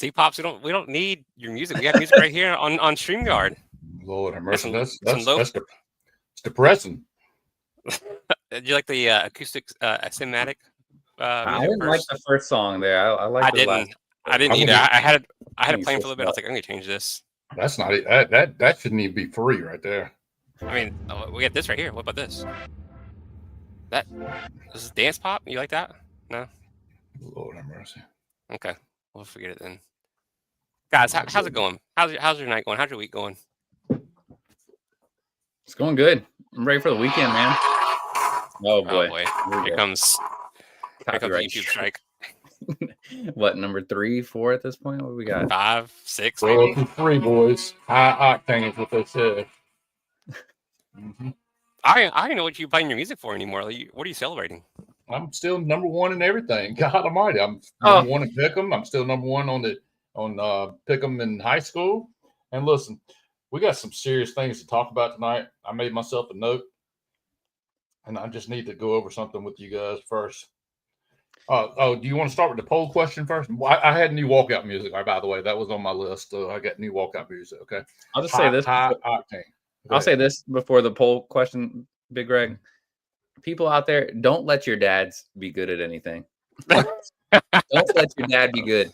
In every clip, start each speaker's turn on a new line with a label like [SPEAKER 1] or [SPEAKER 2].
[SPEAKER 1] T-Pops, we don't need your music. We have music right here on StreamYard.
[SPEAKER 2] Lord have mercy. That's
[SPEAKER 1] depressing.
[SPEAKER 2] Do
[SPEAKER 1] you like the acoustic cinematic music
[SPEAKER 3] I didn't
[SPEAKER 1] first?
[SPEAKER 3] like the first song there. I like.
[SPEAKER 1] I didn't either. I had it playing for a little bit. I was like, I'm gonna change this.
[SPEAKER 2] That's not it. That shouldn't even be free right there.
[SPEAKER 1] I mean, we got this right here. What about this? This is dance pop. You like that? No.
[SPEAKER 2] Lord have mercy.
[SPEAKER 1] Okay, we'll forget it then. Guys, how's it going? How's your night going? How's your week going?
[SPEAKER 3] It's going good. I'm ready for the weekend, man. Oh boy.
[SPEAKER 1] Here comes YouTube strike.
[SPEAKER 3] What, number 3, 4 at this point? What do we got?
[SPEAKER 1] 5, 6,
[SPEAKER 2] maybe? 3, boys. High octane is what they said.
[SPEAKER 1] Mm-hmm. I don't know what you're playing your music for anymore. What are you celebrating?
[SPEAKER 2] I'm still number 1 in everything. God Almighty, I'm number 1 in Pick'em. I'm still number 1 on Pick'em in high school. And listen, we got some serious things to talk about tonight. I made myself a note, and I just need to go over something with you guys first. Do you want to start with the poll question first? I had new walkout music. By the way, that was on my list. So I got new walkout music. Okay.
[SPEAKER 3] I'll just say this.
[SPEAKER 2] High octane.
[SPEAKER 3] I'll say this before the poll question, Big Greg. People out there, don't let your dads be good at anything. Don't let your dad be good.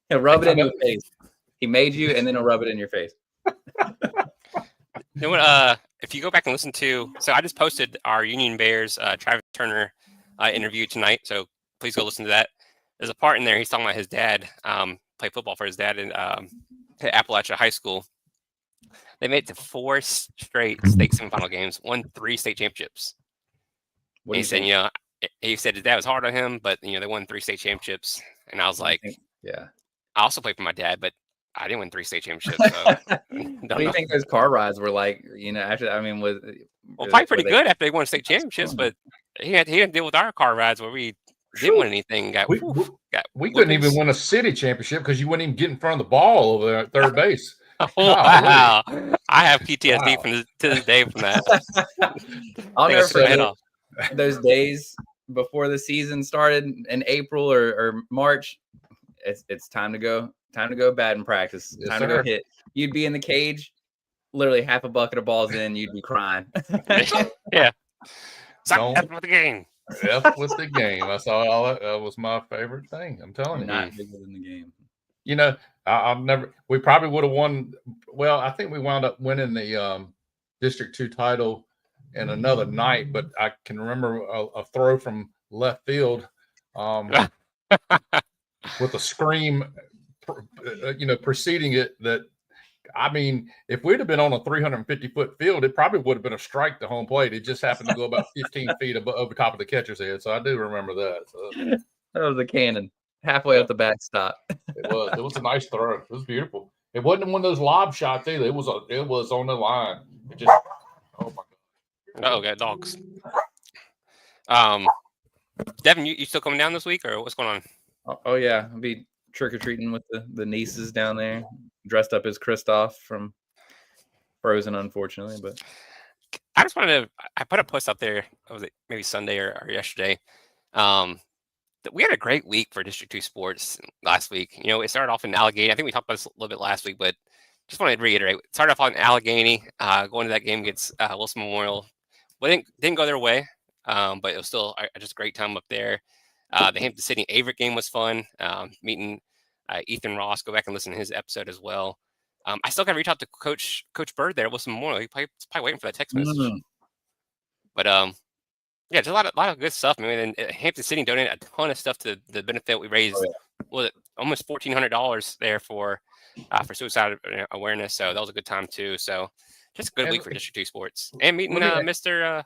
[SPEAKER 3] He'll rub it in your face. He made you, and then he'll rub it in your face.
[SPEAKER 1] You know what? If you go back and listen to, so I just posted our Union Bears Travis Turner interview tonight. So please go listen to that. There's a part in there he's talking about his dad played football for his dad in Appalachia High School. They made it to 4 straight state semifinal games, won 3 state championships. He said, he said his dad was hard on him, but they won 3 state championships. And I was like,
[SPEAKER 3] yeah.
[SPEAKER 1] I also played for my dad, but I didn't win 3 state championships. So
[SPEAKER 3] what do you think those car rides were like? After
[SPEAKER 1] probably pretty good after they won state championships, but he didn't deal with our car rides where we didn't win anything.
[SPEAKER 2] We couldn't even win a city championship because you wouldn't even get in front of the ball over there at third base.
[SPEAKER 1] Oh, wow. I have PTSD to this day from that.
[SPEAKER 3] I'll never forget those days before the season started in April or March. It's time to go. Time to go batting practice.
[SPEAKER 2] Yes,
[SPEAKER 3] time to go hit. You'd be in the cage, literally half a bucket of balls in. You'd be crying.
[SPEAKER 1] Yeah. F with the game.
[SPEAKER 2] F with the game. That's all. That was my favorite thing. I'm telling you.
[SPEAKER 3] Not bigger than the game.
[SPEAKER 2] We probably would have won. Well, I think we wound up winning the District 2 title in another night, but I can remember a throw from left field with a scream, preceding it that, I mean, if we'd have been on a 350-foot field, it probably would have been a strike to home plate. It just happened to go about 15 feet over top of the catcher's head. So I do remember that. So.
[SPEAKER 3] That was a cannon. Halfway up the backstop.
[SPEAKER 2] It was a nice throw. It was beautiful. It wasn't one of those lob shots either. It was on the line. It just, oh my god.
[SPEAKER 1] Oh, got dogs. Devin, you still coming down this week, or what's going on?
[SPEAKER 3] Oh yeah, I'll be trick or treating with the nieces down there, dressed up as Kristoff from Frozen, unfortunately. But
[SPEAKER 1] I just wanted to. I put a post up there. Was it maybe Sunday or yesterday? We had a great week for District 2 sports last week. It started off in Allegheny. I think we talked about this a little bit last week, but just wanted to reiterate. It started off on Allegheny, going to that game against Wilson Memorial. Well, didn't go their way, but it was still just a great time up there. The Hampton Sydney Averett game was fun. Meeting Ethan Ross. Go back and listen to his episode as well. I still got to reach out to Coach Bird there at Wilson Memorial. He's probably waiting for that text message. But yeah, just a lot of good stuff. I mean, and Hampton Sydney donated a ton of stuff to the benefit. We raised almost $1,400 there for suicide awareness. So that was a good time too. So just a good week for District 2 sports and meeting Mr.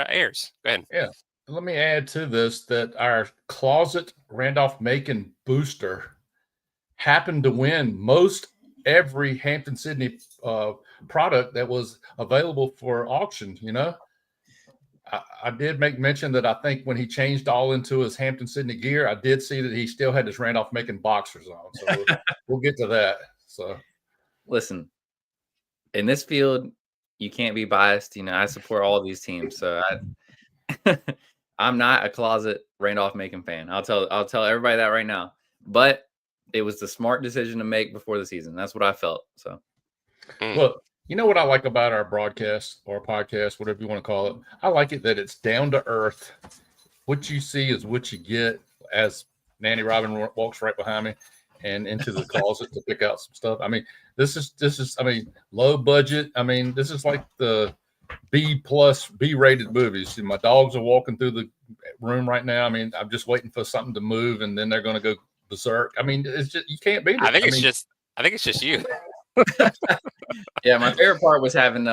[SPEAKER 1] Ayers. Go ahead.
[SPEAKER 2] Yeah. Let me add to this that our closet Randolph-Macon booster happened to win most every Hampton Sydney product that was available for auction. I did make mention that I think when he changed all into his Hampton Sydney gear, I did see that he still had his Randolph-Macon boxers on. So we'll get to that. So,
[SPEAKER 3] listen, in this field, you can't be biased. I support all of these teams. So I'm not a closet Randolph-Macon fan. I'll tell everybody that right now. But it was the smart decision to make before the season. That's what I felt. So,
[SPEAKER 2] Look, you know what I like about our broadcast or podcast, whatever you want to call it? I like it that it's down to earth. What you see is what you get, as Nanny Robin walks right behind me and into the closet to pick out some stuff. I mean, this is, I mean, low budget. I mean, this is like the B+ B-rated movies. My dogs are walking through the room right now. I mean, I'm just waiting for something to move, and then they're going to go berserk. I mean, it's just, you can't beat it.
[SPEAKER 1] I think it's just you.
[SPEAKER 3] yeah, my favorite part was having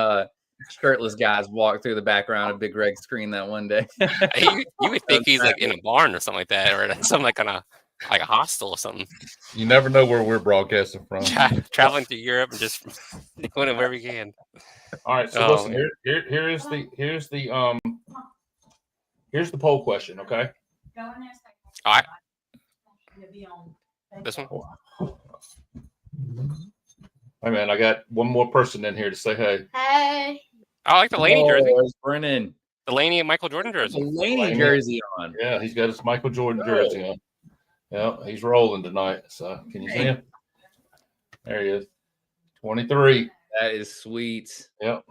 [SPEAKER 3] shirtless guys walk through the background of Big Greg's screen that one day.
[SPEAKER 1] you would think he's like in a barn or something like that, or something like like a hostel or something.
[SPEAKER 2] You never know where we're broadcasting from.
[SPEAKER 1] Traveling through Europe and just doing it wherever we can.
[SPEAKER 2] All right, so listen, here's the poll question, okay?
[SPEAKER 1] All right. This one?
[SPEAKER 2] Hey man, I got one more person in here to say hey.
[SPEAKER 4] Hey.
[SPEAKER 1] I like the Laney jersey.
[SPEAKER 3] It's Brennan.
[SPEAKER 1] The Laney and Michael Jordan jersey.
[SPEAKER 3] The Laney jersey on.
[SPEAKER 2] Yeah, he's got his Michael Jordan jersey on. Yeah, he's rolling tonight. So can you see him? There he is. 23.
[SPEAKER 3] That is sweet.
[SPEAKER 2] Yep.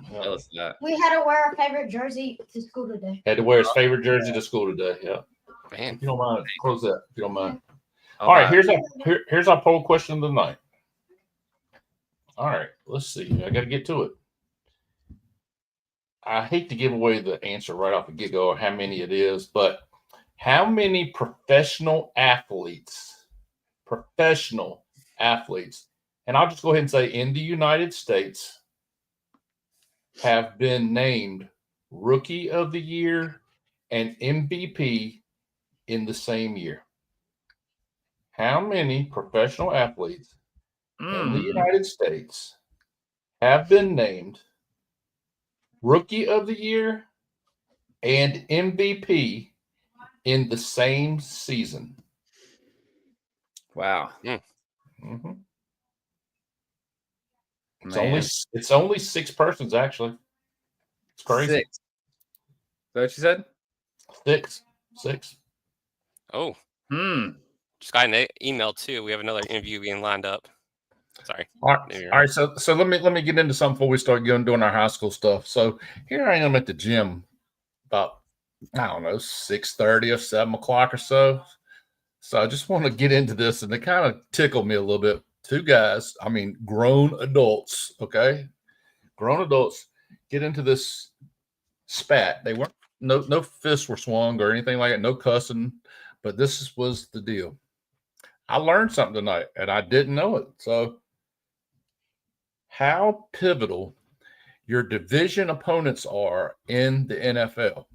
[SPEAKER 4] We had to wear our favorite jersey to school today.
[SPEAKER 2] Had to wear his favorite jersey to school today. Yeah.
[SPEAKER 1] Man.
[SPEAKER 2] If you don't mind, close that. If you don't mind. All right, here's our poll question of the night. All right, let's see. I got to get to it. I hate to give away the answer right off the get-go or how many it is, but how many professional athletes, and I'll just go ahead and say in the United States, have been named Rookie of the Year and MVP in the same year? How many professional athletes in the United States have been named Rookie of the Year and MVP in the same season?
[SPEAKER 3] Wow.
[SPEAKER 2] Mm-hmm. It's only 6 persons, actually. It's crazy.
[SPEAKER 3] 6. Is that what you said?
[SPEAKER 2] 6.
[SPEAKER 1] Oh. Just got an email too. We have another interview being lined up. Sorry.
[SPEAKER 2] All right. So let me get into something before we start doing our high school stuff. So here I am at the gym about, I don't know, 6:30 or 7 o'clock or so. So I just want to get into this, and it kind of tickled me a little bit. 2 guys, I mean, grown adults, okay? Grown adults get into this spat. They weren't, no fists were swung or anything like that, no cussing, but this was the deal. I learned something tonight, and I didn't know it. So how pivotal your division opponents are in the NFL.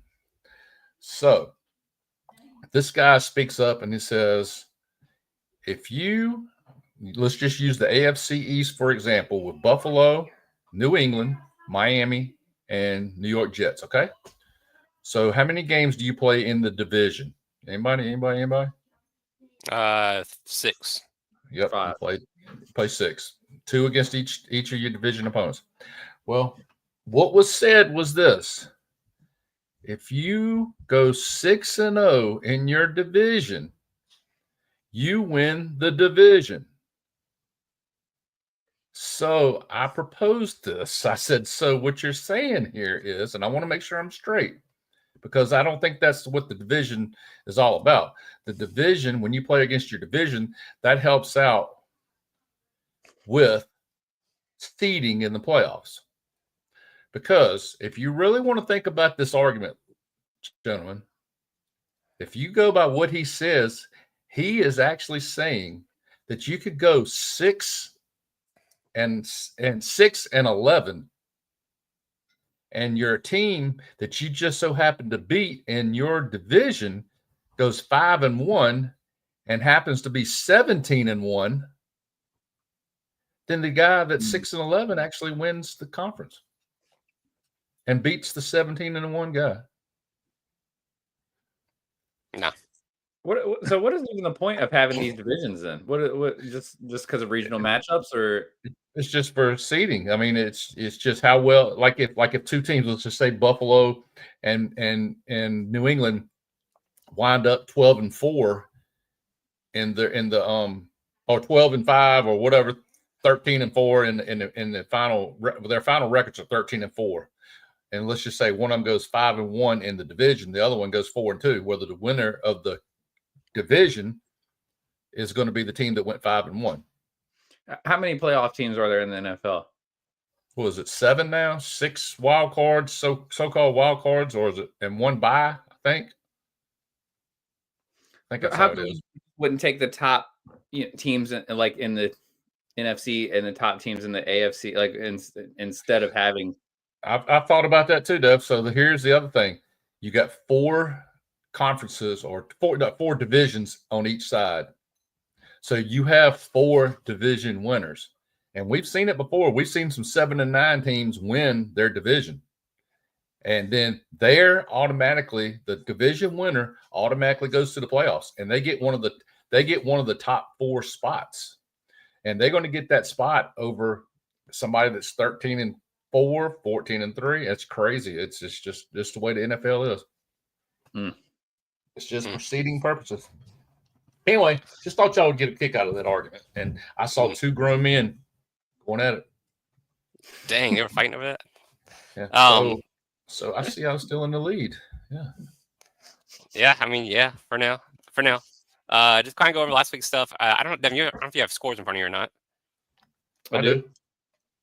[SPEAKER 2] So this guy speaks up and he says, let's just use the AFC East, for example, with Buffalo, New England, Miami, and New York Jets, okay? So how many games do you play in the division? Anybody?
[SPEAKER 1] 6.
[SPEAKER 2] Yep,
[SPEAKER 3] 5.
[SPEAKER 2] Play 6. 2 against each of your division opponents. Well, what was said was this: if you go 6-0 in your division, you win the division. So I proposed this. I said, so what you're saying here is, and I want to make sure I'm straight, because I don't think that's what the division is all about. The division, when you play against your division, that helps out with seeding in the playoffs. Because if you really want to think about this argument, gentlemen, if you go by what he says, he is actually saying that you could go 6 and 11, and your team that you just so happen to beat in your division goes 5-1 and happens to be 17-1, then the guy that's 6-11 actually wins the conference and beats the 17-1 guy.
[SPEAKER 1] No.
[SPEAKER 3] So what is even the point of having these divisions then? What just because of regional matchups, or
[SPEAKER 2] it's just for seeding? I mean, it's just how well, like if 2 teams, let's just say Buffalo and New England, wind up 12-4 in the or 12-5 or whatever, 13-4 in the final. Their final records are 13-4, and let's just say one of them goes 5-1 in the division, the other one goes 4-2. Whether the winner of the division is going to be the team that went 5-1.
[SPEAKER 3] How many playoff teams are there in the NFL?
[SPEAKER 2] What is it, 7 now? 6 wild cards, so-called wild cards, or is it and 1 bye? I think that's how it is.
[SPEAKER 3] Wouldn't take the top teams like in the NFC and the top teams in the AFC, like instead of having.
[SPEAKER 2] I've thought about that too, Dev. So here's the other thing: you got 4 conferences or 4 divisions on each side. So you have 4 division winners, and we've seen it before. We've seen some 7-9 teams win their division, and then the division winner automatically goes to the playoffs, and they get one of the top 4 spots, and they're going to get that spot over somebody that's 13-4, 14-3. It's crazy. It's just the way the NFL is. It's just for seeding purposes. Anyway, just thought y'all would get a kick out of that argument. And I saw 2 grown men going at it.
[SPEAKER 1] Dang, they were fighting over that.
[SPEAKER 2] Yeah. So I see I was still in the lead. Yeah.
[SPEAKER 1] Yeah, I mean, yeah, for now. Just kind of go over last week's stuff. I don't know, Devin, I don't know if you have scores in front of you or not.
[SPEAKER 2] I do.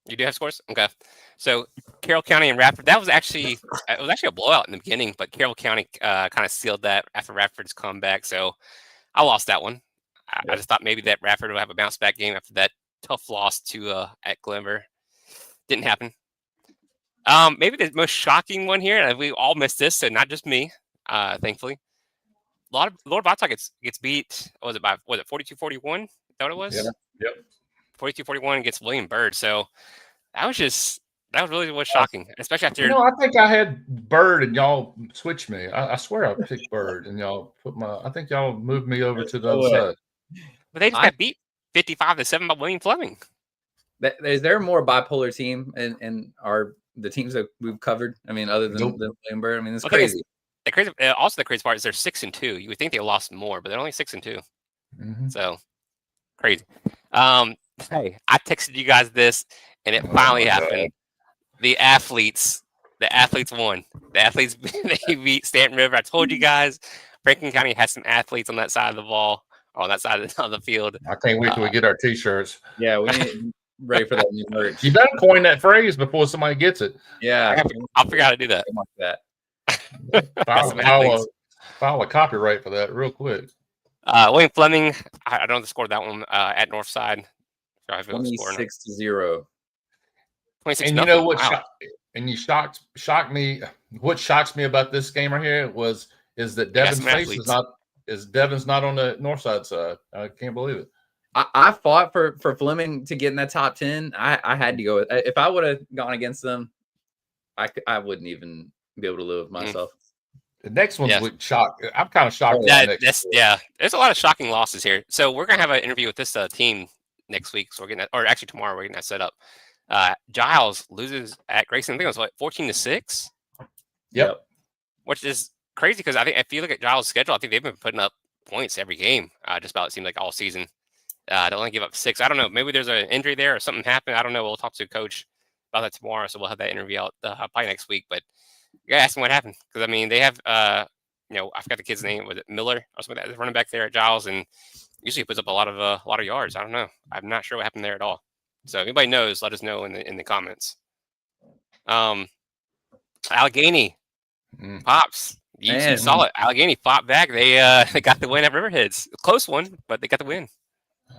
[SPEAKER 1] You do have scores? Okay. So Carroll County and Radford, it was actually a blowout in the beginning, but Carroll County kind of sealed that after Radford's comeback. So I lost that one. I just thought maybe that Radford would have a bounce back game after that tough loss to at Glenver. Didn't happen. Maybe the most shocking one here, and we all missed this, so not just me, thankfully. Lord Botetourt gets beat. Was it 42-41? Is that what it was?
[SPEAKER 2] Yeah. Yep.
[SPEAKER 1] 42-41 against William Byrd. So that was really shocking, especially after.
[SPEAKER 2] I think I had Bird and y'all switched me. I swear I picked Bird and y'all I think y'all moved me over to the other side.
[SPEAKER 1] But they just got beat 55-7 by William Fleming.
[SPEAKER 3] Is there a more bipolar team in the teams that we've covered? I mean, other than William Byrd, I mean, it's crazy.
[SPEAKER 1] Also, the crazy part is they're 6-2. You would think they lost more, but they're only 6-2.
[SPEAKER 2] Mm-hmm.
[SPEAKER 1] So crazy. Hey, I texted you guys this, and it finally happened. The athletes won. The athletes they beat Stanton River. I told you guys, Franklin County has some athletes on that side of the ball, or on that side of the field.
[SPEAKER 2] I can't wait till we get our T-shirts.
[SPEAKER 3] Yeah, we need ready for that new merch.
[SPEAKER 2] You better coin that phrase before somebody gets it.
[SPEAKER 3] Yeah,
[SPEAKER 1] I'll figure out how to do that.
[SPEAKER 3] Like that.
[SPEAKER 2] File a copyright for that real quick.
[SPEAKER 1] William Fleming, I don't know the score of that one at Northside.
[SPEAKER 3] 26-0.
[SPEAKER 1] 26.
[SPEAKER 2] And you know what? Wow. Shocked me. What shocks me about this game right here is that Devin's face Devin's not on the Northside side. I can't believe it.
[SPEAKER 3] I fought for Fleming to get in that top 10. I had to go with. If I would have gone against them, I wouldn't even be able to live with myself.
[SPEAKER 2] The next one's shock. I'm kind of shocked.
[SPEAKER 1] There's a lot of shocking losses here. So we're gonna have an interview with this team next week. So we're getting that, or actually tomorrow we're getting that set up. Giles loses at Grayson. I think it was 14-6.
[SPEAKER 2] Yep.
[SPEAKER 1] Which is crazy because I think if you look at Giles' schedule, I think they've been putting up points every game. Just about it seemed like all season. They only give up 6. I don't know. Maybe there's an injury there or something happened. I don't know. We'll talk to Coach about that tomorrow. So we'll have that interview out probably next week. But you gotta ask them what happened because I mean they have I forgot the kid's name. Was it Miller or something like that? Running back there at Giles, and usually he puts up a lot of yards. I don't know. I'm not sure what happened there at all. So if anybody knows, let us know in the comments. Allegheny Pops. You saw it. Allegheny fought back. They got the win at Riverheads. A close one, but they got the win.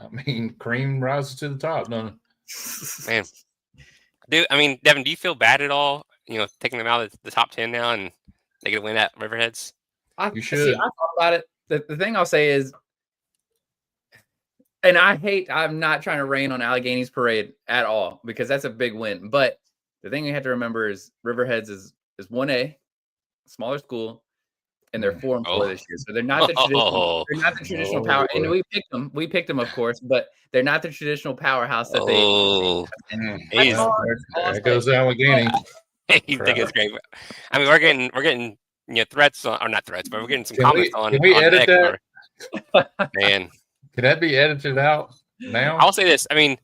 [SPEAKER 2] I mean, cream rises to the top, no.
[SPEAKER 1] Man. Dude, I mean, Devin, do you feel bad at all? Taking them out of the top 10 now and they get a win at Riverheads?
[SPEAKER 2] You should.
[SPEAKER 3] See, I thought about it. The thing I'll say is, and I'm not trying to rain on Allegheny's parade at all because that's a big win. But the thing you have to remember is Riverheads is 1A, smaller school, and they're 4-4 this year. So they're not the traditional. They're not the traditional power. And we picked them, of course, but they're not the traditional powerhouse that they.
[SPEAKER 2] There goes Allegheny.
[SPEAKER 1] You think it's great? I mean, we're getting threats or not threats, but we're getting some comments on.
[SPEAKER 2] Can we edit that?
[SPEAKER 1] Man,
[SPEAKER 2] can that be edited out? now.
[SPEAKER 1] I'll say this. I mean,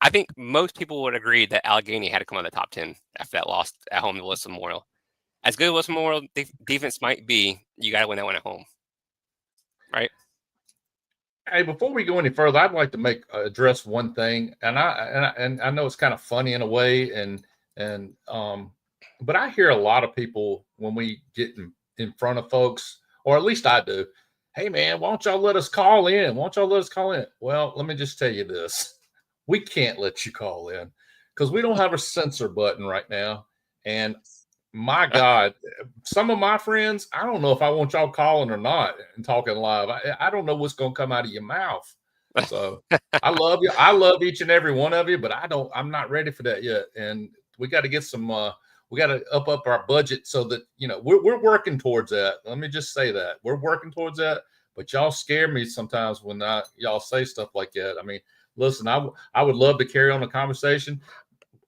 [SPEAKER 1] I think most people would agree that Allegheny had to come out of the top 10 after that loss at home to Wilson Memorial. As good as Wilson Memorial defense might be, you got to win that one at home, right?
[SPEAKER 2] Hey, before we go any further, I'd like to address one thing, and I know it's kind of funny in a way, but I hear a lot of people when we get in front of folks, or at least I do. Hey, man, why don't y'all let us call in? Why don't y'all let us call in? Well, let me just tell you this: we can't let you call in because we don't have a censor button right now, and my God, some of my friends, I don't know if I want y'all calling or not and talking live. I don't know what's going to come out of your mouth. So I love you. I love each and every one of you, but I'm not ready for that yet. And we got to get some, we got to up our budget so that, we're working towards that. Let me just say that we're working towards that, but y'all scare me sometimes when y'all say stuff like that. I mean, listen, I would love to carry on a conversation.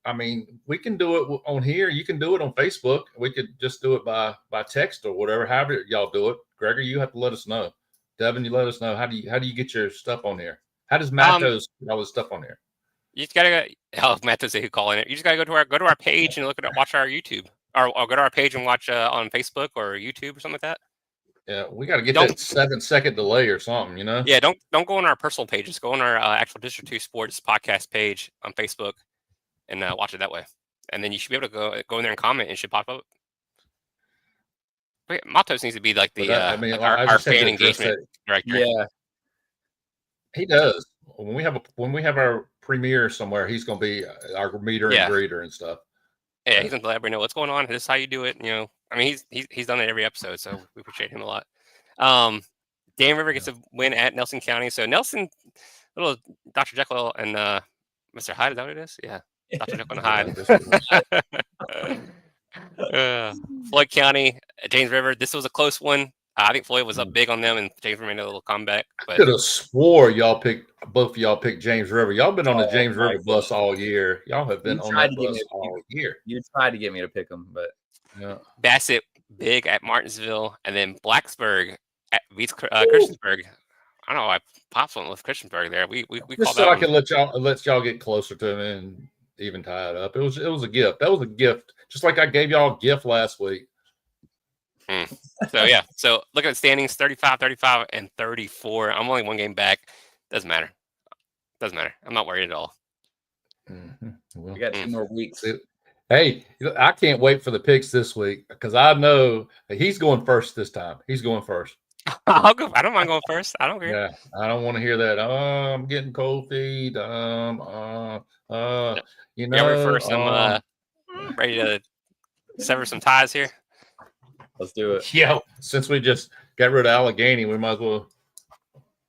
[SPEAKER 2] I mean, we can do it on here. You can do it on Facebook. We could just do it by text or whatever. However y'all do it. Gregory, you have to let us know. Devin, you let us know. How do you get your stuff on here? How does Matos get all his stuff on here?
[SPEAKER 1] You just gotta go. Matos who call in it. You just gotta go to our page and watch our YouTube, or go to our page and watch on Facebook or YouTube or something like that.
[SPEAKER 2] Yeah, we got to get that 7-second delay or something,
[SPEAKER 1] Yeah, don't go on our personal page. Just go on our actual District 2 Sports podcast page on Facebook. And watch it that way, and then you should be able to go in there and comment, and it should pop up. But Matos needs to be like our fan engagement director.
[SPEAKER 3] Yeah,
[SPEAKER 2] he does. When we have our premiere somewhere, he's going to be our meter and greeter and stuff.
[SPEAKER 1] Yeah, he's going to let everybody know what's going on. This is how you do it. I mean, he's done it every episode, so we appreciate him a lot. Dan River gets a win at Nelson County. So Nelson, little Dr. Jekyll and Mr. Hyde, is that what it is? Yeah. Dr. Jekyll and Hyde. Floyd County, James River. This was a close one. I think Floyd was up big on them, and James River made a little comeback. But
[SPEAKER 2] I could have swore both of y'all picked James River. Y'all been on the James River bus all year. Y'all have been on that bus all year.
[SPEAKER 3] You tried to get me to pick them, but
[SPEAKER 2] yeah.
[SPEAKER 1] Bassett big at Martinsville, and then Blacksburg beats Christiansburg. I don't know. I popped one with Christiansburg there. We
[SPEAKER 2] just so I can let y'all get closer to me and even tie it up. It was a gift. That was a gift. Just like I gave y'all a gift last week.
[SPEAKER 1] So yeah. So look at the standings: 35, 35, and 34. I'm only one game back. Doesn't matter. I'm not worried at all.
[SPEAKER 2] Mm-hmm. Well,
[SPEAKER 3] we got 2 more weeks.
[SPEAKER 2] Hey, I can't wait for the picks this week because I know he's going first this time. He's going first.
[SPEAKER 1] I'll go. I don't mind going first. I don't care.
[SPEAKER 2] Yeah, I don't want to hear that. Oh, I'm getting cold feet.
[SPEAKER 1] First, I'm ready to sever some ties here.
[SPEAKER 3] Let's do it.
[SPEAKER 2] Yeah, since we just got rid of Allegheny, we might as well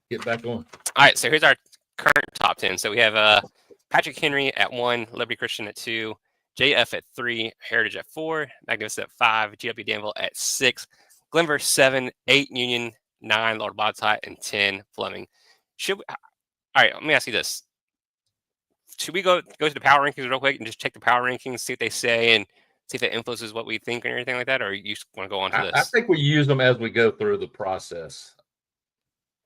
[SPEAKER 2] get back on.
[SPEAKER 1] All right, so here's our current top 10. So we have Patrick Henry at 1, Liberty Christian at 2, JF at 3, Heritage at 4, Magnificent at 5, GW Danville at 6, Glenver 7, 8 Union, 9 Lord Bobsite, and 10 Fleming. All right, let me ask you this. Should we go to the power rankings real quick and just check the power rankings, see what they say, and see if that influences what we think or anything like that? Or you just want to go on to this?
[SPEAKER 2] I think we use them as we go through the process.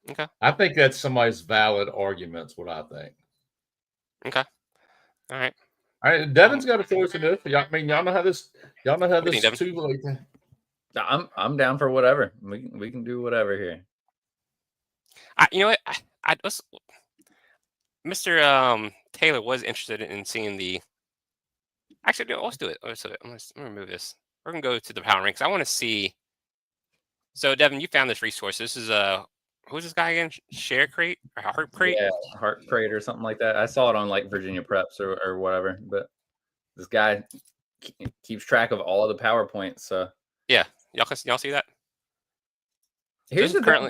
[SPEAKER 1] Okay.
[SPEAKER 2] I think that's somebody's valid arguments, what I think.
[SPEAKER 1] Okay. All right.
[SPEAKER 2] Devin's got a choice in this. Y'all know how this too.
[SPEAKER 3] I'm down for whatever. We can do whatever here.
[SPEAKER 1] You know what? I was Mr. Taylor was interested in seeing the. Actually, no, let's do it. Let's remove this. We're gonna go to the power ranks. I want to see. So, Devin, you found this resource. This is who's this guy again? Share Crate or Heart Crate?
[SPEAKER 3] Yeah, Heart Crate or something like that. I saw it on like Virginia Preps or whatever. But this guy keeps track of all of the PowerPoints. So
[SPEAKER 1] yeah, y'all see that?
[SPEAKER 3] Here's the currently.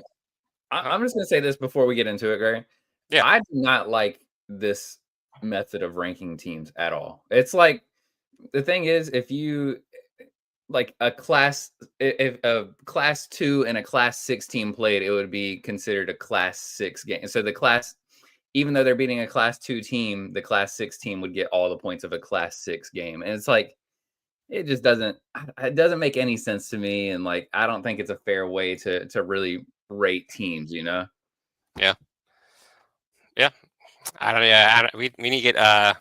[SPEAKER 3] I'm just gonna say this before we get into it, Greg.
[SPEAKER 1] Yeah,
[SPEAKER 3] I do not like this method of ranking teams at all. It's like the thing is, if you like if a class 2 and a class 6 team played, it would be considered a class 6 game. So even though they're beating a class 2 team, the class 6 team would get all the points of a class 6 game. And it's like, it doesn't make any sense to me. And like, I don't think it's a fair way to really rate teams,
[SPEAKER 1] Yeah. I don't know. Yeah, we need to get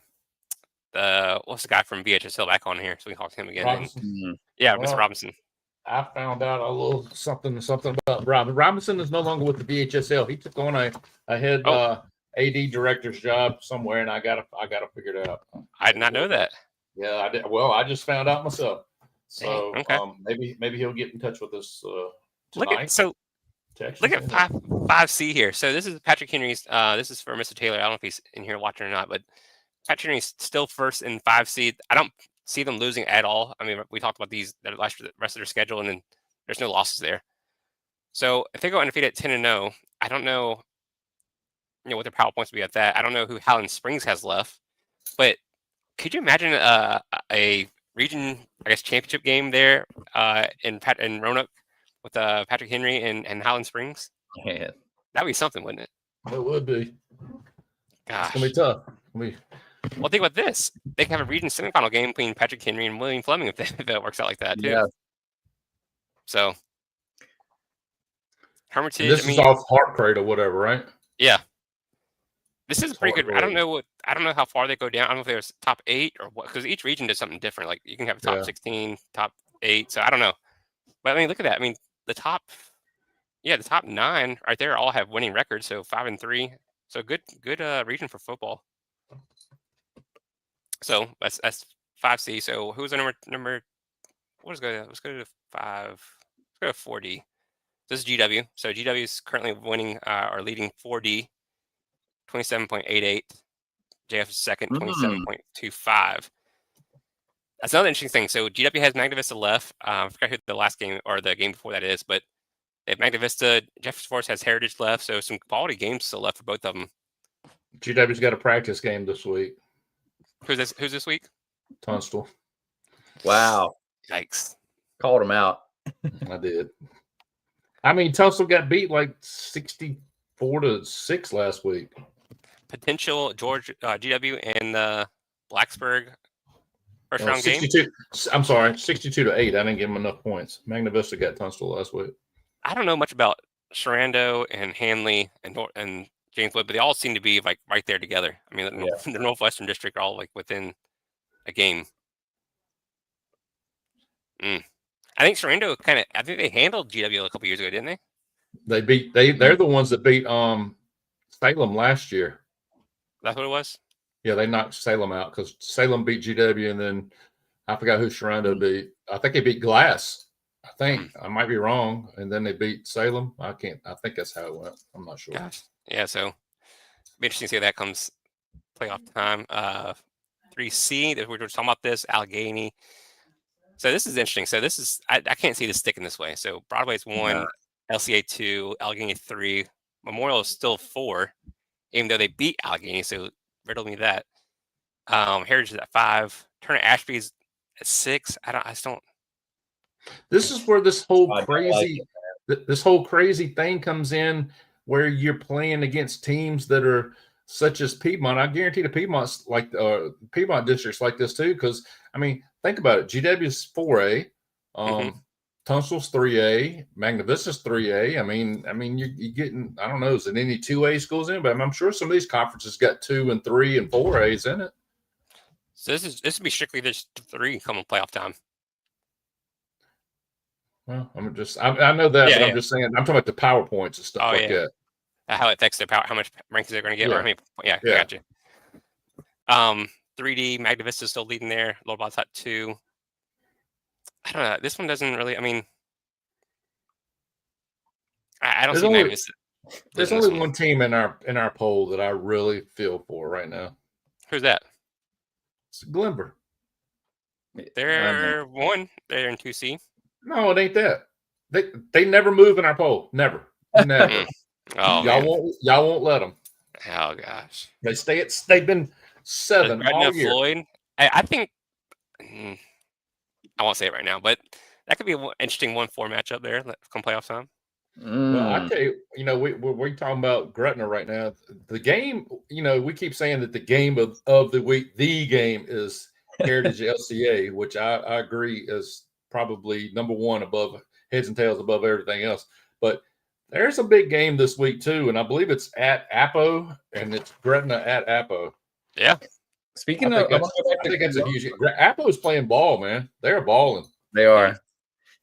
[SPEAKER 1] what's the guy from VHSL back on here so we can talk to him again.
[SPEAKER 2] Robinson.
[SPEAKER 1] Yeah,
[SPEAKER 2] Well,
[SPEAKER 1] Mr. Robinson.
[SPEAKER 2] I found out a little something about Robinson is no longer with the VHSL. He took on a head AD director's job somewhere, and I gotta figure it out.
[SPEAKER 1] I did not know that.
[SPEAKER 2] Yeah, I did. Well, I just found out myself. So
[SPEAKER 1] Dang, okay.
[SPEAKER 2] maybe he'll get in touch with us
[SPEAKER 1] Look
[SPEAKER 2] tonight.
[SPEAKER 1] at 5C here. So this is Patrick Henry's. This is for Mr. Taylor. I don't know if he's in here watching or not, but Patrick Henry's still first in 5C. I don't see them losing at all. I mean, we talked about the rest of their schedule, and then there's no losses there. So if they go undefeated at 10-0, I don't know, what their power points would be at that. I don't know who Howland Springs has left, but could you imagine a region, I guess, championship game there in Roanoke with Patrick Henry and Howland Springs?
[SPEAKER 3] Yeah.
[SPEAKER 1] That'd be something, wouldn't it?
[SPEAKER 2] It would be.
[SPEAKER 1] Gosh.
[SPEAKER 2] It's gonna be tough.
[SPEAKER 1] Well, think about this. They can have a region semifinal game between Patrick Henry and William Fleming if that works out like that, too.
[SPEAKER 3] Yeah.
[SPEAKER 1] So, Hermitage.
[SPEAKER 2] This is off Heart Crate or whatever, right?
[SPEAKER 1] Yeah. This is pretty good. I don't know how far they go down. I don't know if there's top 8 or what, because each region does something different. Like you can have top 16, top 8. So I don't know. But I mean, look at that. I mean, the top 9 right there all have winning records. So 5-3. So good region for football. So that's 5C. So who's the number? Let's go to 5. Let's go to 4D. This is GW. So GW is currently winning or leading 4D, 27.88. JF is second, 27.25. That's another interesting thing. So GW has Magna Vista left. I forgot who the last game or the game before that is, but they have Magna Vista. Jefferson Forest has Heritage left. So some quality games still left for both of them.
[SPEAKER 2] GW's got a practice game this week.
[SPEAKER 1] Who's this week?
[SPEAKER 2] Tunstall.
[SPEAKER 3] Wow.
[SPEAKER 1] Yikes.
[SPEAKER 3] Called him out.
[SPEAKER 2] I did. I mean, Tunstall got beat like 64-6 last week.
[SPEAKER 1] Potential George GW and Blacksburg first round
[SPEAKER 2] 62,
[SPEAKER 1] game.
[SPEAKER 2] I'm sorry, 62-8. I didn't give him enough points. Magna Vista got Tunstall last week.
[SPEAKER 1] I don't know much about Sharando and Hanley and James Wood, but they all seem to be like right there together. I mean, the Northwestern District are all like within a game. I think Sharando I think they handled GW a couple years ago, didn't they?
[SPEAKER 2] They're the ones that beat Salem last year.
[SPEAKER 1] That's what it was?
[SPEAKER 2] Yeah, they knocked Salem out because Salem beat GW, and then I forgot who Sharando beat. I think they beat Glass. I think I might be wrong, and then they beat Salem. I think that's how it went. I'm not sure.
[SPEAKER 1] Gosh. Yeah, so it'll be interesting to see how that comes playoff time. 3C, we're just talking about this, Allegheny. So this is interesting. So this is I can't see this sticking this way. So Broadway's 1, LCA 2, Allegheny 3, Memorial is still 4, even though they beat Allegheny. So riddle me that. Heritage is at 5. Turner Ashby's at 6. I just don't.
[SPEAKER 2] This is where this whole crazy thing comes in, where you're playing against teams that are such as Piedmont. I guarantee the Piedmont's like Piedmont districts like this too. Because I mean, think about it. GW is 4A, Tunstall's 3A, Magna Vista's 3A. I mean, you're getting. I don't know. Is it any 2A schools in? But I'm sure some of these conferences got 2 and 3 and 4As in it.
[SPEAKER 1] So this would be strictly just 3 coming playoff time.
[SPEAKER 2] Well, I know that, but I'm just saying. I'm talking about the PowerPoints and stuff that.
[SPEAKER 1] How it affects their power, how much rankings they're going to get.
[SPEAKER 2] Yeah.
[SPEAKER 1] Or I got you. 3D, Magna Vista is still leading there. Lordbot's at 2. I don't know. This one doesn't really. I mean, I don't see Magna Vista.
[SPEAKER 2] There's only one team in our poll that I really feel for right now.
[SPEAKER 1] Who's that?
[SPEAKER 2] It's Glenver.
[SPEAKER 1] They're 1. They're in 2C.
[SPEAKER 2] No, it ain't that. They never move in our poll. Never.
[SPEAKER 1] Oh,
[SPEAKER 2] y'all won't let them.
[SPEAKER 1] Oh gosh.
[SPEAKER 2] They've been 7 all year.
[SPEAKER 1] Floyd. I think I won't say it right now, but that could be an interesting 1-4 matchup there come playoff time.
[SPEAKER 2] Well, I tell you, we're talking about Gretna right now. The game, we keep saying that the game of the week, the game is Heritage LCA, which I agree is probably number 1 above heads and tails above everything else. But There's a big game this week too, and I believe it's at Apo, and it's Gretna at Apo.
[SPEAKER 1] Yeah.
[SPEAKER 3] Speaking
[SPEAKER 2] I
[SPEAKER 3] of,
[SPEAKER 2] think that's a huge. Apo's playing ball, man. They're balling.
[SPEAKER 3] They are.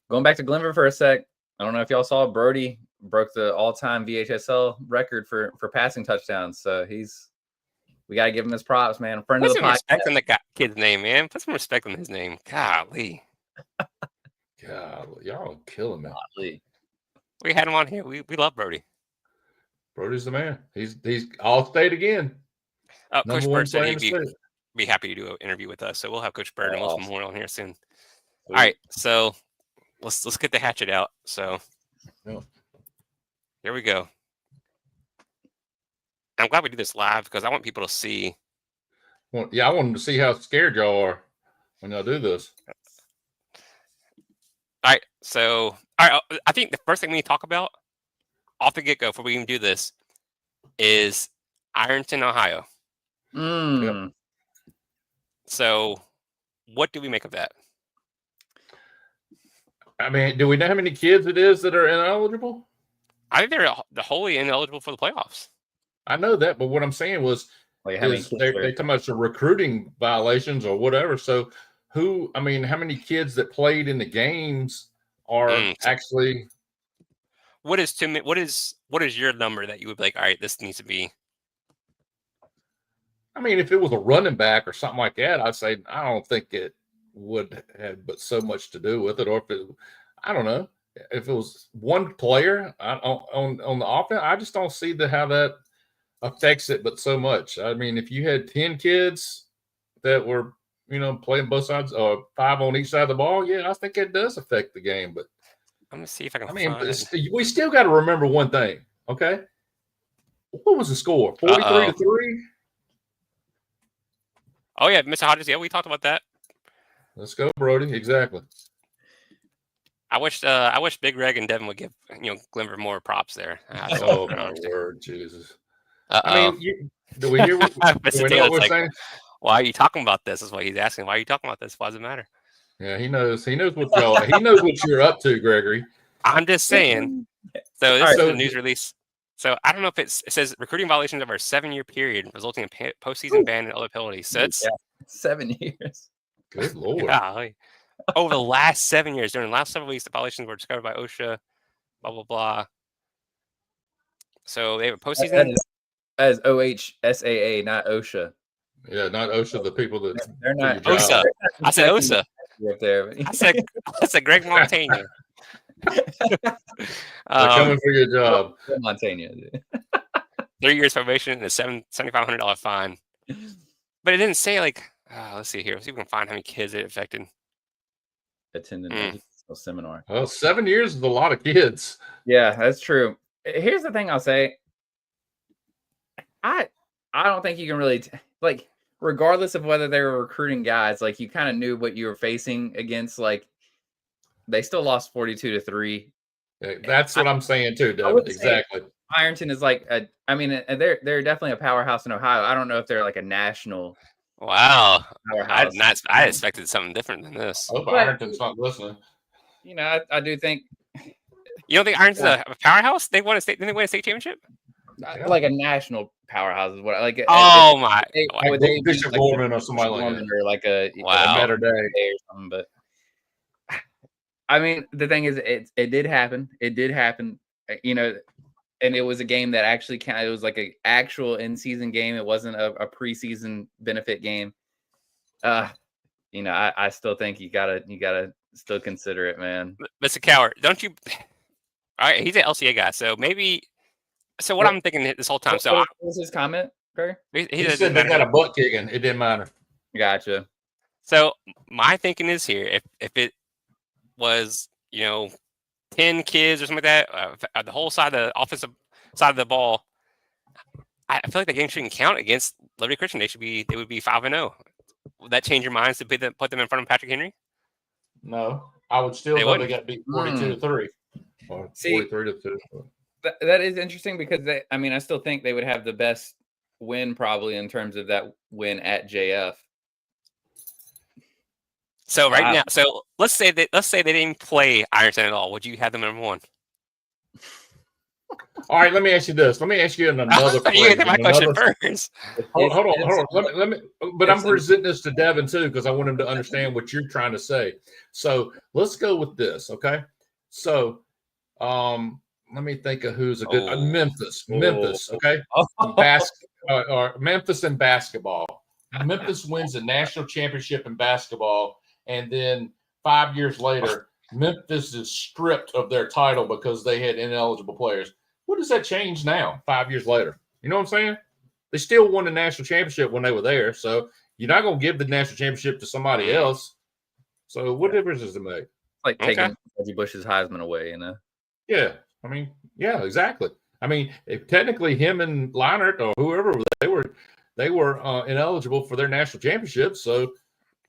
[SPEAKER 3] Going back to Glenver for a sec. I don't know if y'all saw Brody broke the all-time VHSL record for passing touchdowns. So we got to give him his props, man. A friend
[SPEAKER 1] Put
[SPEAKER 3] of the
[SPEAKER 1] some
[SPEAKER 3] podcast.
[SPEAKER 1] respect on the kid's name, man. Put some respect on his name. Golly.
[SPEAKER 2] God, y'all are killing me.
[SPEAKER 3] Golly.
[SPEAKER 1] We had him on here. We love Brody.
[SPEAKER 2] Brody's the man. He's all state again.
[SPEAKER 1] Coach
[SPEAKER 2] Number one
[SPEAKER 1] Bird said
[SPEAKER 2] player in
[SPEAKER 1] he'd
[SPEAKER 2] the state.
[SPEAKER 1] be happy to do an interview with us. So we'll have Coach Bird and Wilson
[SPEAKER 3] Awesome.
[SPEAKER 1] Moore on here soon. All right, so let's get the hatchet out. So here we go. I'm glad we do this live because I want people to see.
[SPEAKER 2] Well, yeah, I want them to see how scared y'all are when y'all do this.
[SPEAKER 1] All right, so I think the first thing we need to talk about off the get-go before we even do this is Ironton, Ohio.
[SPEAKER 3] Mm.
[SPEAKER 1] So what do we make of that?
[SPEAKER 2] I mean, do we know how many kids it is that are ineligible?
[SPEAKER 1] I think they're wholly ineligible for the playoffs.
[SPEAKER 2] I know that, but what I'm saying was
[SPEAKER 3] Like how many
[SPEAKER 2] is
[SPEAKER 3] kids
[SPEAKER 2] they
[SPEAKER 3] were-
[SPEAKER 2] talking about some recruiting violations or whatever. So how many kids that played in the games are actually?
[SPEAKER 1] What is your number that you would be like, all right, this needs to be?
[SPEAKER 2] I mean, if it was a running back or something like that, I'd say I don't think it would have but so much to do with it. Or if it, I don't know, if it was one player on the offense, I just don't see how that affects it, but so much. I mean, if you had 10 kids that were, playing both sides or 5 on each side of the ball, yeah, I think it does affect the game. But
[SPEAKER 1] I'm gonna see if I can.
[SPEAKER 2] I mean,
[SPEAKER 1] find it.
[SPEAKER 2] we still got to remember one thing, okay? What was the score? 43-3.
[SPEAKER 1] Oh yeah, Mr. Hodges. Yeah, we talked about that.
[SPEAKER 2] Let's go, Brody. Exactly.
[SPEAKER 1] I wish Big Reg and Devin would give Glimmer more props there.
[SPEAKER 2] Oh my word, Jesus!
[SPEAKER 1] Uh-oh.
[SPEAKER 2] I mean, do we hear what, do we know what we're saying?
[SPEAKER 1] Why are you talking about this? Is what he's asking. Why are you talking about this? Why does it matter?
[SPEAKER 2] Yeah, he knows. He knows what y'all. He knows what you're up to, Gregory.
[SPEAKER 1] I'm just saying. So this
[SPEAKER 2] All right,
[SPEAKER 1] is
[SPEAKER 2] so
[SPEAKER 1] a news release. So I don't know if it says recruiting violations over a 7-year period resulting in postseason ban and other penalties. So it's
[SPEAKER 3] 7 years.
[SPEAKER 2] Good Lord.
[SPEAKER 1] golly. Over the last 7 years, during the last several weeks, the violations were discovered by OSHA. Blah blah blah. So they have a postseason.
[SPEAKER 3] As OHSAA, not OSHA.
[SPEAKER 2] Yeah, not OSHA. The people that
[SPEAKER 3] They're not
[SPEAKER 2] do your job.
[SPEAKER 1] OSA. I said OSA.
[SPEAKER 3] Up there.
[SPEAKER 1] I said Greg Montaigne.
[SPEAKER 2] They're coming for your job.
[SPEAKER 3] Montaigne.
[SPEAKER 1] 3 years probation and a $7,500 fine. But it didn't say let's see here. Let's see if we can find how many kids it affected.
[SPEAKER 3] Attending a seminar.
[SPEAKER 2] Well, 7 years is a lot of kids.
[SPEAKER 3] Yeah, that's true. Here's the thing I'll say. I don't think you can really regardless of whether they were recruiting guys, you kind of knew what you were facing against. They still lost 42-3.
[SPEAKER 2] That's what I'm saying too, David. Exactly.
[SPEAKER 3] Ironton is they're definitely a powerhouse in Ohio. I don't know if they're a national.
[SPEAKER 1] Wow.
[SPEAKER 3] Powerhouse.
[SPEAKER 1] I expected something different than this.
[SPEAKER 2] I hope Ironton's not listening.
[SPEAKER 3] I do think.
[SPEAKER 1] You don't think Ironton's a powerhouse? They won a state. Didn't they win a state championship?
[SPEAKER 3] A national powerhouse is what
[SPEAKER 1] Oh my!
[SPEAKER 3] Would they be
[SPEAKER 2] Bishop Gorman or somebody like that,
[SPEAKER 3] or
[SPEAKER 1] Wow.
[SPEAKER 3] a better day or something? But I mean, the thing is, it did happen. It did happen. And it was a game that actually counted. It was an actual in-season game. It wasn't a preseason benefit game. I still think you gotta still consider it, man.
[SPEAKER 1] Mr. Coward, don't you? All right, he's an LCA guy, so maybe. So what I'm thinking this whole time.
[SPEAKER 3] What was his comment, Greg?
[SPEAKER 2] He said they got a butt kicking. It didn't matter.
[SPEAKER 3] Gotcha.
[SPEAKER 1] So my thinking is here: if it was 10 kids or something like that, the whole side of the offensive side of the ball, I feel like the game shouldn't count against Liberty Christian. They would be 5-0. Would that change your minds to put them in front of Patrick Henry?
[SPEAKER 2] No, I would still go. They got beat 42-3 or 43-2.
[SPEAKER 3] That is interesting because I still think they would have the best win probably in terms of that win at JF.
[SPEAKER 1] So now, so let's say they didn't play Ironton at all. Would you have them number one?
[SPEAKER 2] All right, let me ask you this. Let me ask you another
[SPEAKER 1] You
[SPEAKER 2] phrase.
[SPEAKER 1] get my question first.
[SPEAKER 2] Hold on. Let me. But I'm
[SPEAKER 3] it's-
[SPEAKER 2] presenting this to Devin too because I want him to understand what you're trying to say. So let's go with this, okay? So, let me think of who's a good Memphis. Okay, or Memphis in basketball. Memphis wins the national championship in basketball, and then 5 years later, Memphis is stripped of their title because they had ineligible players. What does that change now, 5 years later? You know what I'm saying? They still won the national championship when they were there. So you're not going to give the national championship to somebody else. So what difference does it make?
[SPEAKER 3] Like taking Reggie Bush's Heisman away, you know?
[SPEAKER 2] Yeah. I mean, yeah, exactly. I mean, if technically him and Leinart or whoever they were ineligible for their national championship. So,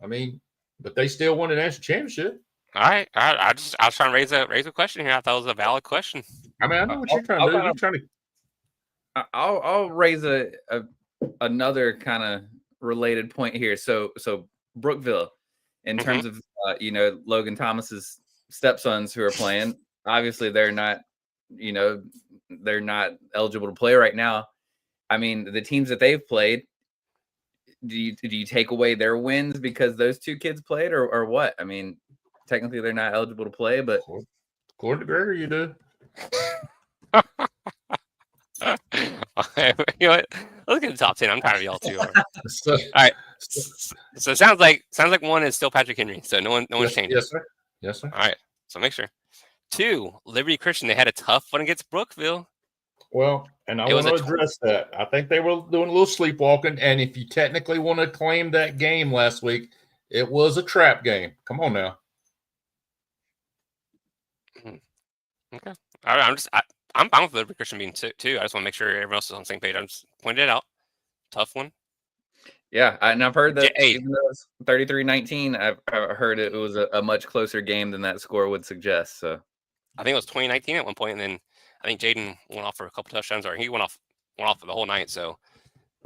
[SPEAKER 2] I mean, but they still won the national championship.
[SPEAKER 1] All right. I was trying to raise a question here. I thought it was a valid question.
[SPEAKER 2] I mean, I know what you're trying to do. You're trying to.
[SPEAKER 3] I'll raise another kind of related point here. So Brookville, in terms of Logan Thomas's stepsons who are playing, obviously they're not eligible to play right now. I mean, the teams that they've played, do you take away their wins because those two kids played, or what? I mean, technically they're not eligible to play, but
[SPEAKER 2] according to Gregor, you do.
[SPEAKER 1] You know what? Let's get the top 10. I'm tired of y'all too. All
[SPEAKER 2] So,
[SPEAKER 1] right. So it sounds like one is still Patrick Henry. So no one's changed.
[SPEAKER 2] Yes, sir. Yes, sir.
[SPEAKER 1] All right. So make sure. 2, Liberty Christian. They had a tough one against Brookville.
[SPEAKER 2] Well, and I want to address that. I think they were doing a little sleepwalking. And if you technically want to claim that game last week, it was a trap game. Come on now.
[SPEAKER 1] Okay. All right. I'm fine with Liberty Christian being 2. I just want to make sure everyone else is on the same page. I'm just pointing it out. Tough one.
[SPEAKER 3] Yeah, and I've heard that even though it's 33-19, I've heard it was a much closer game than that score would suggest. So
[SPEAKER 1] I think it was 2019 at one point, and then I think Jaden went off for a couple touchdowns, or he went off for the whole night. So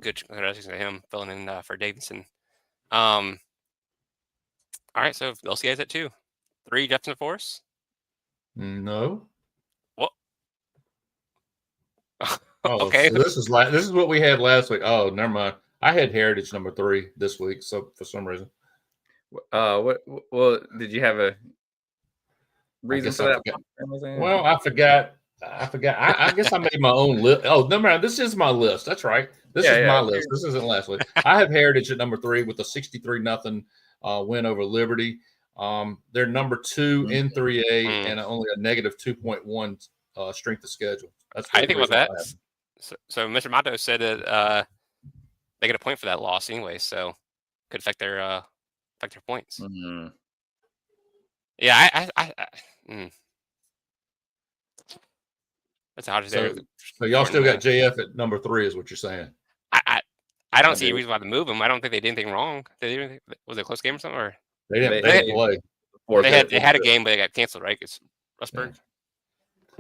[SPEAKER 1] good congratulations to him filling in for Davidson. All right, so LCA is at 2. 3, Jefferson Forest.
[SPEAKER 2] No.
[SPEAKER 1] What?
[SPEAKER 2] Oh,
[SPEAKER 1] okay.
[SPEAKER 2] So this is what we had last week. Oh, never mind. I had Heritage number 3 this week, so for some reason.
[SPEAKER 3] Well, did you have a reason for that?
[SPEAKER 2] Well, I forgot. I guess I made my own list. Oh, no matter. This is my list. That's right. This is my list. This isn't last week. I have Heritage at number 3 with a 63-0 win over Liberty. They're number 2 in 3A and only a negative 2.1 strength of schedule. That's
[SPEAKER 1] I think about that. So Mr. Mato said that they get a point for that loss anyway, so could affect their points.
[SPEAKER 3] Mm-hmm.
[SPEAKER 1] Yeah, that's how
[SPEAKER 2] so y'all still got JF at number 3, is what you're saying?
[SPEAKER 1] I don't see a reason why to move them. I don't think they did anything wrong. Was it a close game or something? Or
[SPEAKER 2] they didn't play.
[SPEAKER 1] They had a game, but they got canceled, right? It's Rustburg.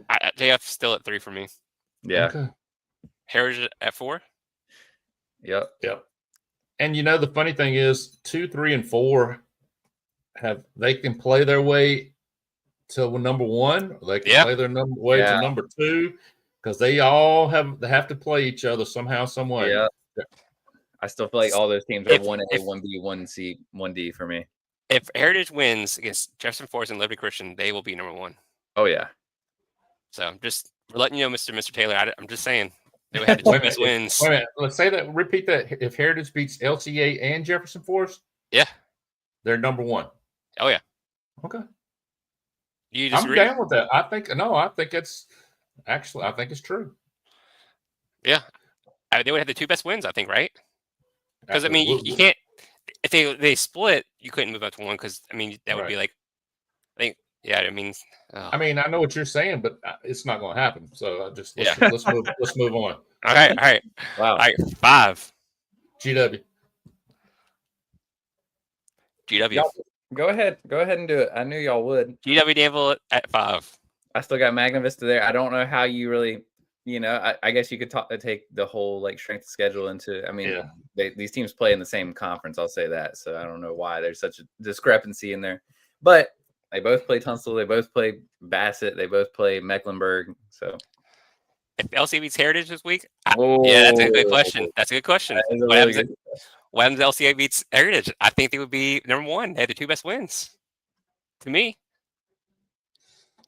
[SPEAKER 1] Yeah. JF's still at 3 for me.
[SPEAKER 3] Yeah.
[SPEAKER 2] Okay.
[SPEAKER 1] Heritage at 4.
[SPEAKER 3] Yep.
[SPEAKER 2] And the funny thing is, 2, 3, and 4 they can play their way to number 1. Or they can play their way to number 2 because they all have to play each other somehow, some way.
[SPEAKER 3] Yeah. I still feel like all those teams are 1A, 1B, 1C, 1D for me.
[SPEAKER 1] If Heritage wins against Jefferson Forest and Liberty Christian, they will be number 1.
[SPEAKER 3] Oh yeah.
[SPEAKER 1] So just letting you know, Mr. Taylor. I'm just saying they would have the 2 best wins.
[SPEAKER 2] Wait a minute. Let's say that. Repeat that. If Heritage beats LCA and Jefferson Forest, they're number 1.
[SPEAKER 1] Oh yeah.
[SPEAKER 2] Okay.
[SPEAKER 1] You just
[SPEAKER 2] I'm down with that. I think it's true.
[SPEAKER 1] Yeah. They would have the 2 best wins, I think, right? Because I mean, you can't. If they split, you couldn't move up to 1 because I mean that would be like, I think. Yeah, I mean.
[SPEAKER 2] I mean, I know what you're saying, but it's not going to happen. So let's move on.
[SPEAKER 1] All right.
[SPEAKER 3] Wow.
[SPEAKER 1] All right, 5.
[SPEAKER 2] GW.
[SPEAKER 3] Y'all, go ahead and do it. I knew y'all would.
[SPEAKER 1] GW Danville at 5.
[SPEAKER 3] I still got Magna Vista there. I don't know how you really, I guess you could take the whole like strength of schedule into. I mean, these teams play in the same conference. I'll say that. So I don't know why there's such a discrepancy in there, but they both play Tunstall. They both play Bassett. They both play Mecklenburg. So
[SPEAKER 1] if LCA beats Heritage this week, yeah, that's a good question. That's a good question.
[SPEAKER 3] That is a
[SPEAKER 1] What
[SPEAKER 3] really
[SPEAKER 1] happens,
[SPEAKER 3] good
[SPEAKER 1] what happens if LCA beats Heritage? I think they would be number one. They had the 2 best wins. To me,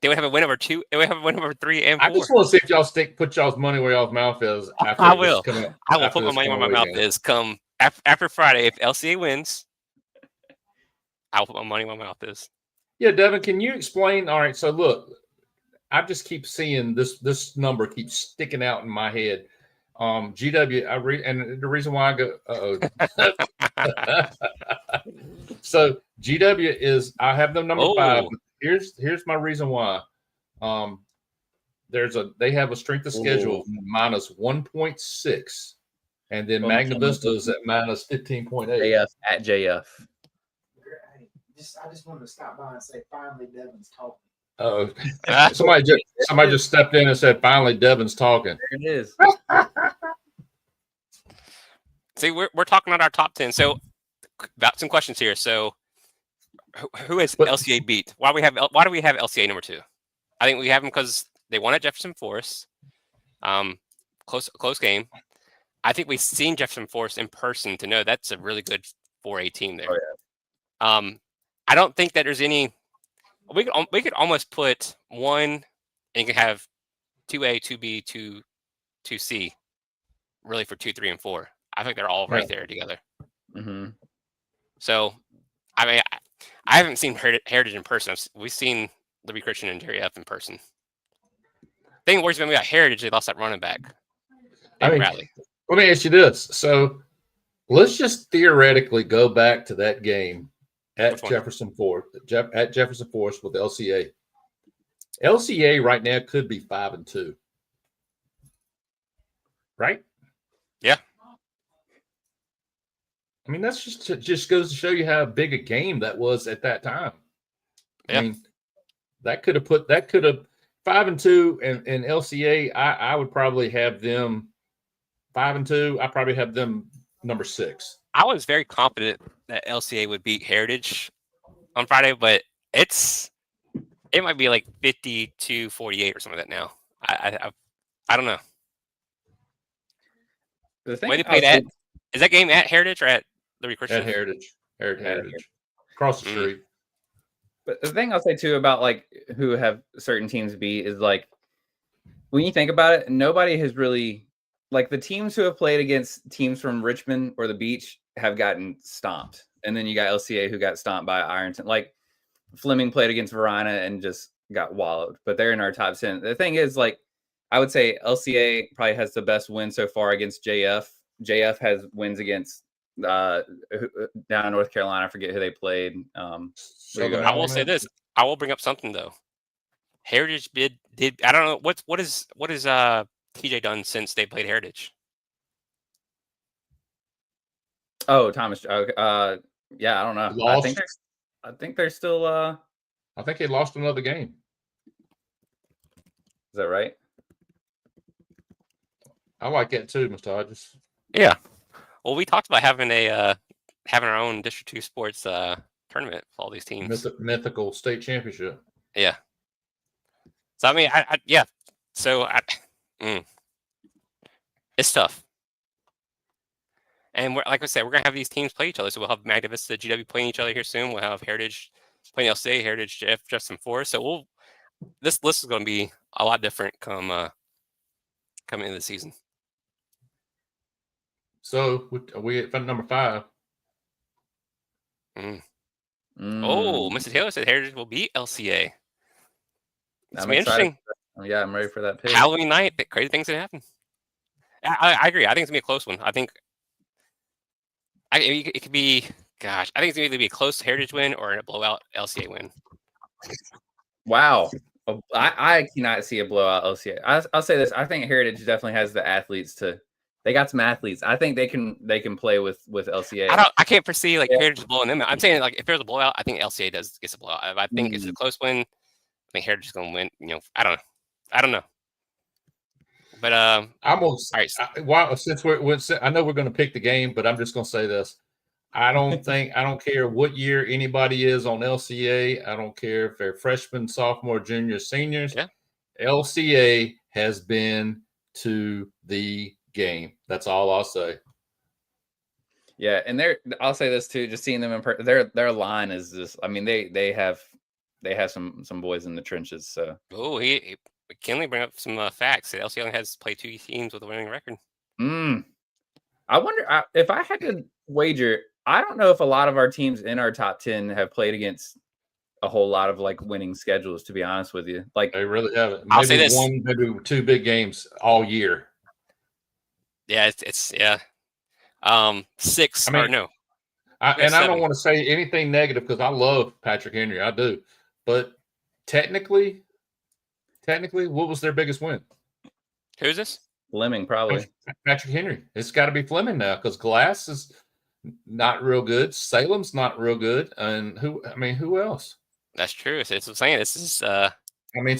[SPEAKER 1] they would have a win over 2. They would have a win over 3 and 4.
[SPEAKER 2] I just want to see if y'all put y'all's money where y'all's mouth is. After
[SPEAKER 1] I
[SPEAKER 2] this
[SPEAKER 1] will.
[SPEAKER 2] coming-
[SPEAKER 1] I will
[SPEAKER 2] after
[SPEAKER 1] put my
[SPEAKER 2] this
[SPEAKER 1] money where
[SPEAKER 2] coming
[SPEAKER 1] my mouth
[SPEAKER 2] weekend.
[SPEAKER 1] is. Come after Friday, if LCA wins, I will put my money where my mouth is.
[SPEAKER 2] Yeah, Devin, can you explain? All right, so look, I just keep seeing this number keeps sticking out in my head. GW, and the reason why I go, so GW is I have them number 5.
[SPEAKER 1] Oh.
[SPEAKER 2] But here's my reason why. They have a strength of schedule of minus 1.6, and then Magna Vista is at minus 15.8.
[SPEAKER 3] JF at JF.
[SPEAKER 5] I just wanted to stop by and say, finally, Devin's talking.
[SPEAKER 2] Oh, somebody just stepped in and said, "Finally, Devin's talking."
[SPEAKER 3] There it is.
[SPEAKER 1] See, we're talking about our top 10. So, about some questions here. So, who has LCA beat? Why do we have LCA number 2? I think we have them because they won at Jefferson Forest. Close game. I think we've seen Jefferson Forest in person to know that's a really good 4A team there.
[SPEAKER 3] Oh, yeah.
[SPEAKER 1] I don't think that there's any. We could almost put 1, and you can have 2A, 2B, 2C, really for 2, 3, and 4. I think they're all right there together.
[SPEAKER 3] Mm-hmm.
[SPEAKER 1] So, I mean, I haven't seen Heritage in person. We've seen Liberty Christian and Jerry F in person. The thing worries about me about Heritage, they lost that running back. Bradley.
[SPEAKER 2] Let me ask you this. So, let's just theoretically go back to that game at Jefferson Forest with LCA. LCA right now could be 5-2, right?
[SPEAKER 1] Yeah.
[SPEAKER 2] I mean, that's just goes to show you how big a game that was at that time.
[SPEAKER 1] Yeah.
[SPEAKER 2] I mean, that could have 5-2 and LCA. I would probably have them 5-2. I probably have them number 6.
[SPEAKER 1] I was very confident that LCA would beat Heritage on Friday, but it might be like 52-48 or something like that now. I don't know.
[SPEAKER 3] The thing
[SPEAKER 1] Where they played at? Is that game at Heritage or at Liberty Christian?
[SPEAKER 2] At Heritage. Across the street.
[SPEAKER 3] But the thing I'll say too about like who have certain teams beat is like when you think about it, nobody has really like the teams who have played against teams from Richmond or the Beach have gotten stomped. And then you got LCA who got stomped by Ironton. Like Fleming played against Verina and just got wallowed, but they're in our top 10. The thing is, like, I would say LCA probably has the best win so far against JF. JF has wins against down in North Carolina. I forget who they played.
[SPEAKER 1] I will say this. I will bring up something though. Heritage did I don't know what is TJ done since they played Heritage?
[SPEAKER 3] Oh, Thomas. Yeah, I don't know. I think they're still.
[SPEAKER 2] I think they lost another game.
[SPEAKER 3] Is that right?
[SPEAKER 2] I like that too, Mr. Hodges.
[SPEAKER 1] Yeah. Well, we talked about having our own District 2 sports tournament for all these teams.
[SPEAKER 2] Mythical state championship.
[SPEAKER 1] Yeah. So I mean, yeah. So it's tough. And like I said, we're gonna have these teams play each other. So we'll have Magna Vista, GW playing each other here soon. We'll have Heritage playing LCA, Heritage, Jefferson Forest. So this list is going to be a lot different coming into the season.
[SPEAKER 2] So we at number 5.
[SPEAKER 1] Oh, Mr. Taylor said Heritage will beat LCA. It's
[SPEAKER 3] I'm
[SPEAKER 1] interesting.
[SPEAKER 3] Yeah, I'm ready for that pick.
[SPEAKER 1] Halloween night, crazy things can happen. I agree. I think it's gonna be a close one. I think it could be. Gosh, I think it's gonna either be a close Heritage win or a blowout LCA win.
[SPEAKER 3] Wow, I cannot see a blowout LCA. I'll say this: I think Heritage definitely has the athletes to. They got some athletes. I think they can play with LCA.
[SPEAKER 1] I can't foresee like Heritage blowing them out. I'm saying like if there's a blowout, I think LCA gets a blowout. If I think it's a close win, I think Heritage is gonna win. You know, I don't know. But I'm
[SPEAKER 2] almost.
[SPEAKER 1] All right.
[SPEAKER 2] Since I know we're going to pick the game, but I'm just going to say this: I don't care what year anybody is on LCA. I don't care if they're freshmen, sophomore, juniors, seniors.
[SPEAKER 1] Yeah.
[SPEAKER 2] LCA has been to the game. That's all I'll say.
[SPEAKER 3] Yeah, and I'll say this too, just seeing them in person, their line is just, I mean, they have some boys in the trenches. So
[SPEAKER 1] he Kinley bring up some facts. LC only has played 2 teams with a winning record.
[SPEAKER 3] I wonder if I had to wager, I don't know if a lot of our teams in our top 10 have played against a whole lot of like winning schedules, to be honest with you. Like
[SPEAKER 2] They really haven't.
[SPEAKER 1] I'll say
[SPEAKER 2] Maybe
[SPEAKER 1] this.
[SPEAKER 2] one, maybe 2 big games all year.
[SPEAKER 1] Yeah, it's 6
[SPEAKER 2] I mean,
[SPEAKER 1] or no.
[SPEAKER 2] I don't
[SPEAKER 1] 7.
[SPEAKER 2] want to say anything negative because I love Patrick Henry. I do. But technically, what was their biggest win?
[SPEAKER 1] Who's this?
[SPEAKER 3] Fleming, probably.
[SPEAKER 2] Patrick Henry. It's got to be Fleming now because Glass is not real good. Salem's not real good. And who else?
[SPEAKER 1] That's true. It's what I'm saying. This is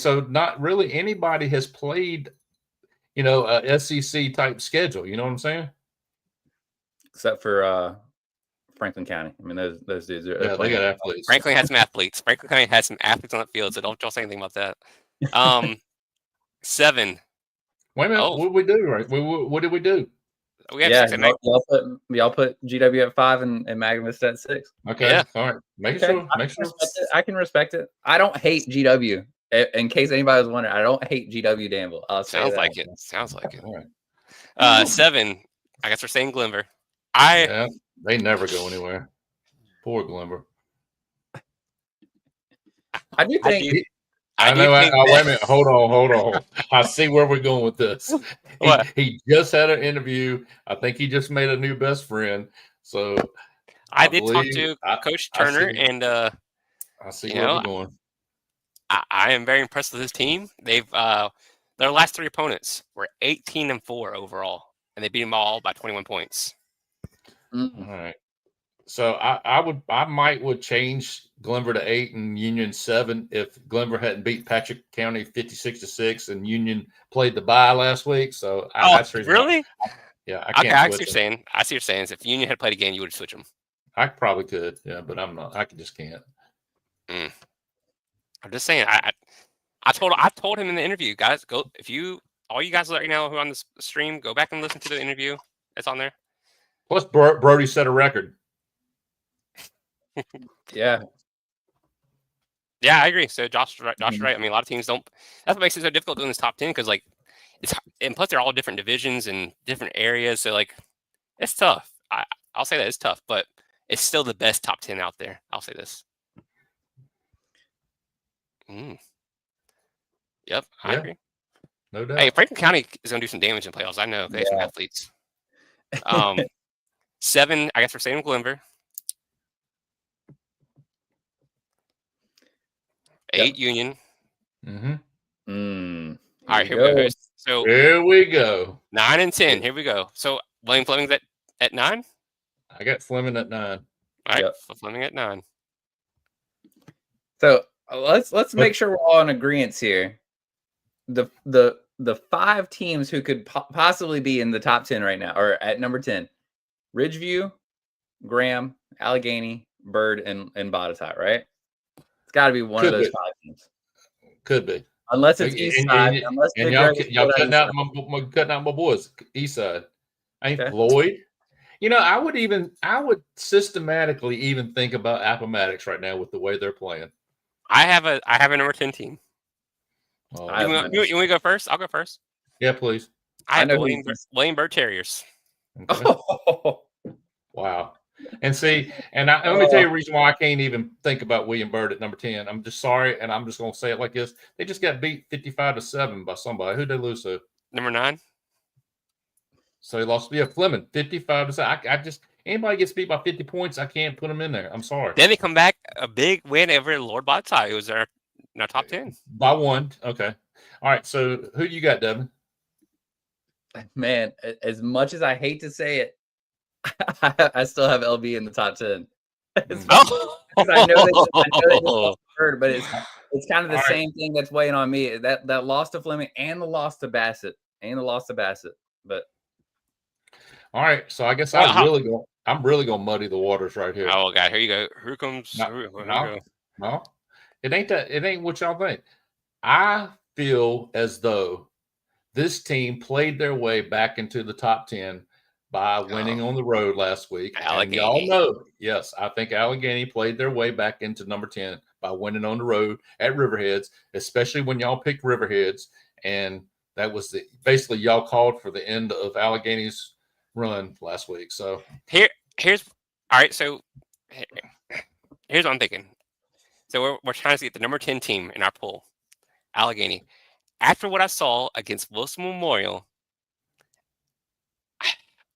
[SPEAKER 2] so not really anybody has played, a SEC type schedule. You know what I'm saying?
[SPEAKER 3] Except for Franklin County. I mean, those dudes are
[SPEAKER 2] They got athletes.
[SPEAKER 1] Franklin had some athletes. Franklin County had some athletes on the field, so don't y'all say anything about that. 7.
[SPEAKER 2] Wait a minute.
[SPEAKER 1] Oh.
[SPEAKER 2] What did we do? Right? What did we do?
[SPEAKER 1] We have 6 and 8.
[SPEAKER 3] y'all put GW at 5 and Magnus at 6.
[SPEAKER 2] Okay.
[SPEAKER 1] Yeah.
[SPEAKER 2] All right. Make
[SPEAKER 3] Okay.
[SPEAKER 2] sure.
[SPEAKER 3] I can respect it. I don't hate GW. In case anybody was wondering, I don't hate GW Danville.
[SPEAKER 1] Sounds like it. Sounds like it.
[SPEAKER 2] All right.
[SPEAKER 1] 7. I guess we're saying Glenver.
[SPEAKER 2] Yeah, they never go anywhere. Poor Glenver.
[SPEAKER 3] I do think.
[SPEAKER 2] I know. Wait a minute. Hold on. I see where we're going with this.
[SPEAKER 1] What?
[SPEAKER 2] He just had an interview. I think he just made a new best friend. So
[SPEAKER 1] I did talk to Coach Turner, and
[SPEAKER 2] I see where we're going.
[SPEAKER 1] I am very impressed with his team. They've their last 3 opponents were 18-4 overall, and they beat them all by 21 points.
[SPEAKER 2] All right. So I might change Glenver to 8 and Union 7 if Glenver hadn't beat Patrick County 56-6 and Union played the bye last week. So that's the reason
[SPEAKER 1] really?
[SPEAKER 2] I
[SPEAKER 1] Okay,
[SPEAKER 2] can't.
[SPEAKER 1] I see what you're saying. I see what you're saying. If Union had played a game, you would switch them.
[SPEAKER 2] I probably could, yeah, but I'm not. I just can't.
[SPEAKER 1] I'm just saying. I told him in the interview, guys, go all you guys right now who are on the stream, go back and listen to the interview. It's on there.
[SPEAKER 2] Plus, Brody set a record.
[SPEAKER 3] Yeah.
[SPEAKER 1] Yeah, I agree. So Josh is right. I mean, a lot of teams don't. That's what makes it so difficult doing this top 10 because and plus they're all different divisions and different areas. So it's tough. I'll say that it's tough, but it's still the best top 10 out there. I'll say this. Yep, I agree.
[SPEAKER 2] No doubt.
[SPEAKER 1] Hey, Franklin County is going to do some damage in playoffs. I know they have some athletes. 7, I guess we're saying Glenver. 8 Union.
[SPEAKER 2] Mm-hmm.
[SPEAKER 1] All right, here we go. So
[SPEAKER 2] here we go.
[SPEAKER 1] 9 and 10. Here we go. So William Fleming's at 9.
[SPEAKER 2] I got Fleming at 9.
[SPEAKER 1] All right, Fleming at 9.
[SPEAKER 3] So let's make sure we're all in agreement here. The 5 teams who could possibly be in the top 10 right now, or at number 10, Ridgeview, Graham, Allegheny, Bird, and Botetourt, right? It's got to be one of those 5 teams.
[SPEAKER 2] Could be.
[SPEAKER 3] Unless it's East Side.
[SPEAKER 2] And y'all cutting out my boys, East Side. Ain't Floyd. I would systematically even think about Appomattox right now with the way they're playing.
[SPEAKER 1] I have a number 10 team. You want to go first? I'll go first.
[SPEAKER 2] Yeah, please.
[SPEAKER 1] I know William Bird Terriers.
[SPEAKER 2] Okay. Oh. Wow. And see, let me tell you the reason why I can't even think about William Bird at number 10. I'm just sorry, and I'm just going to say it like this. They just got beat 55-7 by somebody. Who'd they lose to?
[SPEAKER 1] Number 9.
[SPEAKER 2] So they lost to Fleming, 55-7. Anybody gets beat by 50 points, I can't put them in there. I'm sorry.
[SPEAKER 1] Then they come back a big win over Lord Botetourt. It was in our top 10.
[SPEAKER 2] By 1. Okay. All right. So who you got, Devin?
[SPEAKER 3] Man, as much as I hate to say it, I still have LB in the top 10. I know they heard, but it's kind of the same thing that's weighing on me. That loss to Fleming and the loss to Bassett. But
[SPEAKER 2] all right, so I guess I'm really gonna muddy the waters right here.
[SPEAKER 1] Oh God, here you go. Here comes.
[SPEAKER 2] No, it ain't that. It ain't what y'all think. I feel as though this team played their way back into the top 10 by winning on the road last week. And y'all
[SPEAKER 1] Allegheny.
[SPEAKER 2] know, yes, I think Allegheny played their way back into number 10 by winning on the road at Riverheads, especially when y'all picked Riverheads. And that was basically y'all called for the end of Allegheny's run last week. So
[SPEAKER 1] here's all right. So here's what I'm thinking. So we're trying to get the number 10 team in our pool, Allegheny. After what I saw against Wilson Memorial,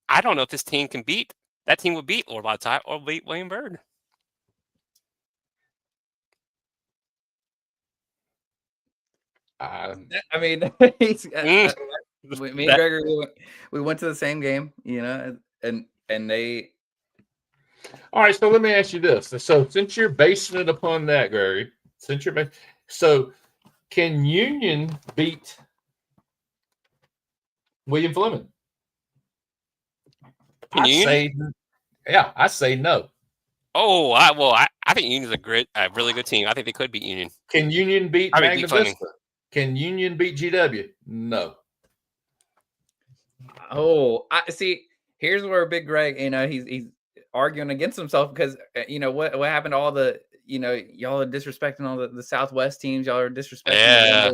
[SPEAKER 1] I don't know if this team can beat that team would beat Lord Bottai or beat William Byrd.
[SPEAKER 3] I mean, me and Gregory, we went to the same game, and they.
[SPEAKER 2] All right, so let me ask you this. So since you're basing it upon that, Gregory, so can Union beat William Fleming? I say no.
[SPEAKER 1] Oh, I think Union's a really good team. I think they could beat Union.
[SPEAKER 2] Can Union beat Magna Vista? Can Union beat GW? No.
[SPEAKER 3] Oh, I see. Here's where Big Greg, he's arguing against himself because what happened to all the y'all are disrespecting all the Southwest teams. Y'all are disrespecting.
[SPEAKER 1] Yeah.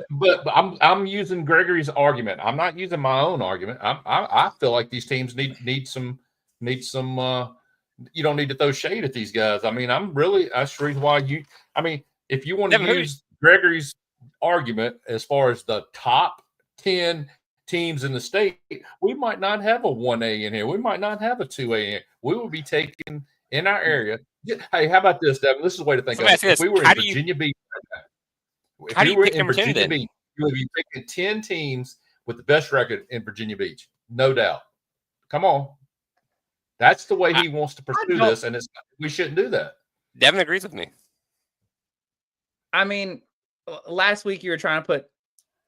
[SPEAKER 2] But I'm using Gregory's argument. I'm not using my own argument. I feel like these teams need some. You don't need to throw shade at these guys. I mean, that's the reason why if you want to use Gregory's argument as far as the top 10 teams in the state, we might not have a 1A in here. We might not have a 2A in here. We will be taking in our area. Hey, how about this, Devin? This is a way to think of it. If we were in Virginia Beach right now, if you were in Virginia Beach, you would be picking 10 teams with the best record in Virginia Beach. No doubt. Come on. That's the way he wants to pursue this, and we shouldn't do that.
[SPEAKER 1] Devin agrees with me.
[SPEAKER 3] I mean, last week you were trying to put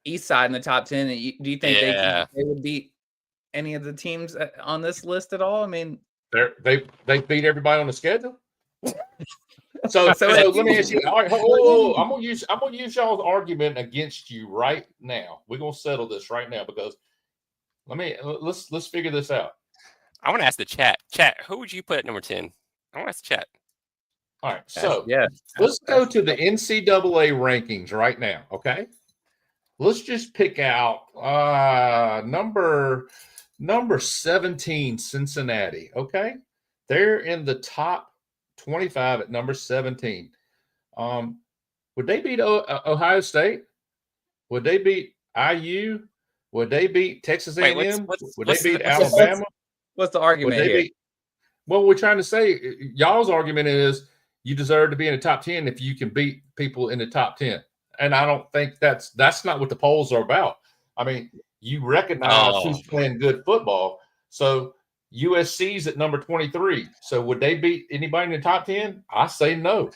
[SPEAKER 3] Eastside in the top 10. Do you think they would beat any of the teams on this list at all? I mean,
[SPEAKER 2] they beat everybody on the schedule. So let me ask you. All right, I'm gonna use y'all's argument against you right now. We're gonna settle this right now because let's figure this out.
[SPEAKER 1] I want to ask the chat. Chat, who would you put at number 10? I want to ask the chat.
[SPEAKER 2] All right, so let's go to the NCAA rankings right now. Okay, let's just pick out number 17, Cincinnati. Okay, they're in the top 25 at number 17. Would they beat Ohio State? Would they beat IU? Would they beat Texas A&M? Would they beat Alabama?
[SPEAKER 3] What's the argument here?
[SPEAKER 2] Well, we're trying to say y'all's argument is you deserve to be in the top 10 if you can beat people in the top 10. And I don't think that's not what the polls are about. I mean, you recognize who's playing good football. So USC's at number 23. So would they beat anybody in the top 10? I say no.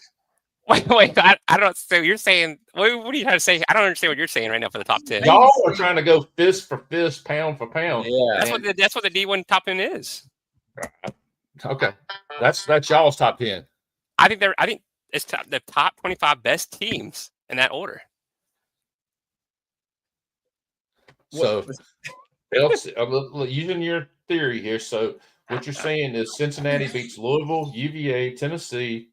[SPEAKER 1] Wait, I don't. So you're saying, what are you trying to say? I don't understand what you're saying right now for the top 10.
[SPEAKER 2] Y'all are trying to go fist for fist, pound for pound.
[SPEAKER 3] Yeah,
[SPEAKER 1] that's what the D1 top 10 is.
[SPEAKER 2] Okay, that's y'all's top 10.
[SPEAKER 1] I think it's the top 25 best teams in that order.
[SPEAKER 2] So, using your theory here, so what you're saying is Cincinnati beats Louisville, UVA, Tennessee,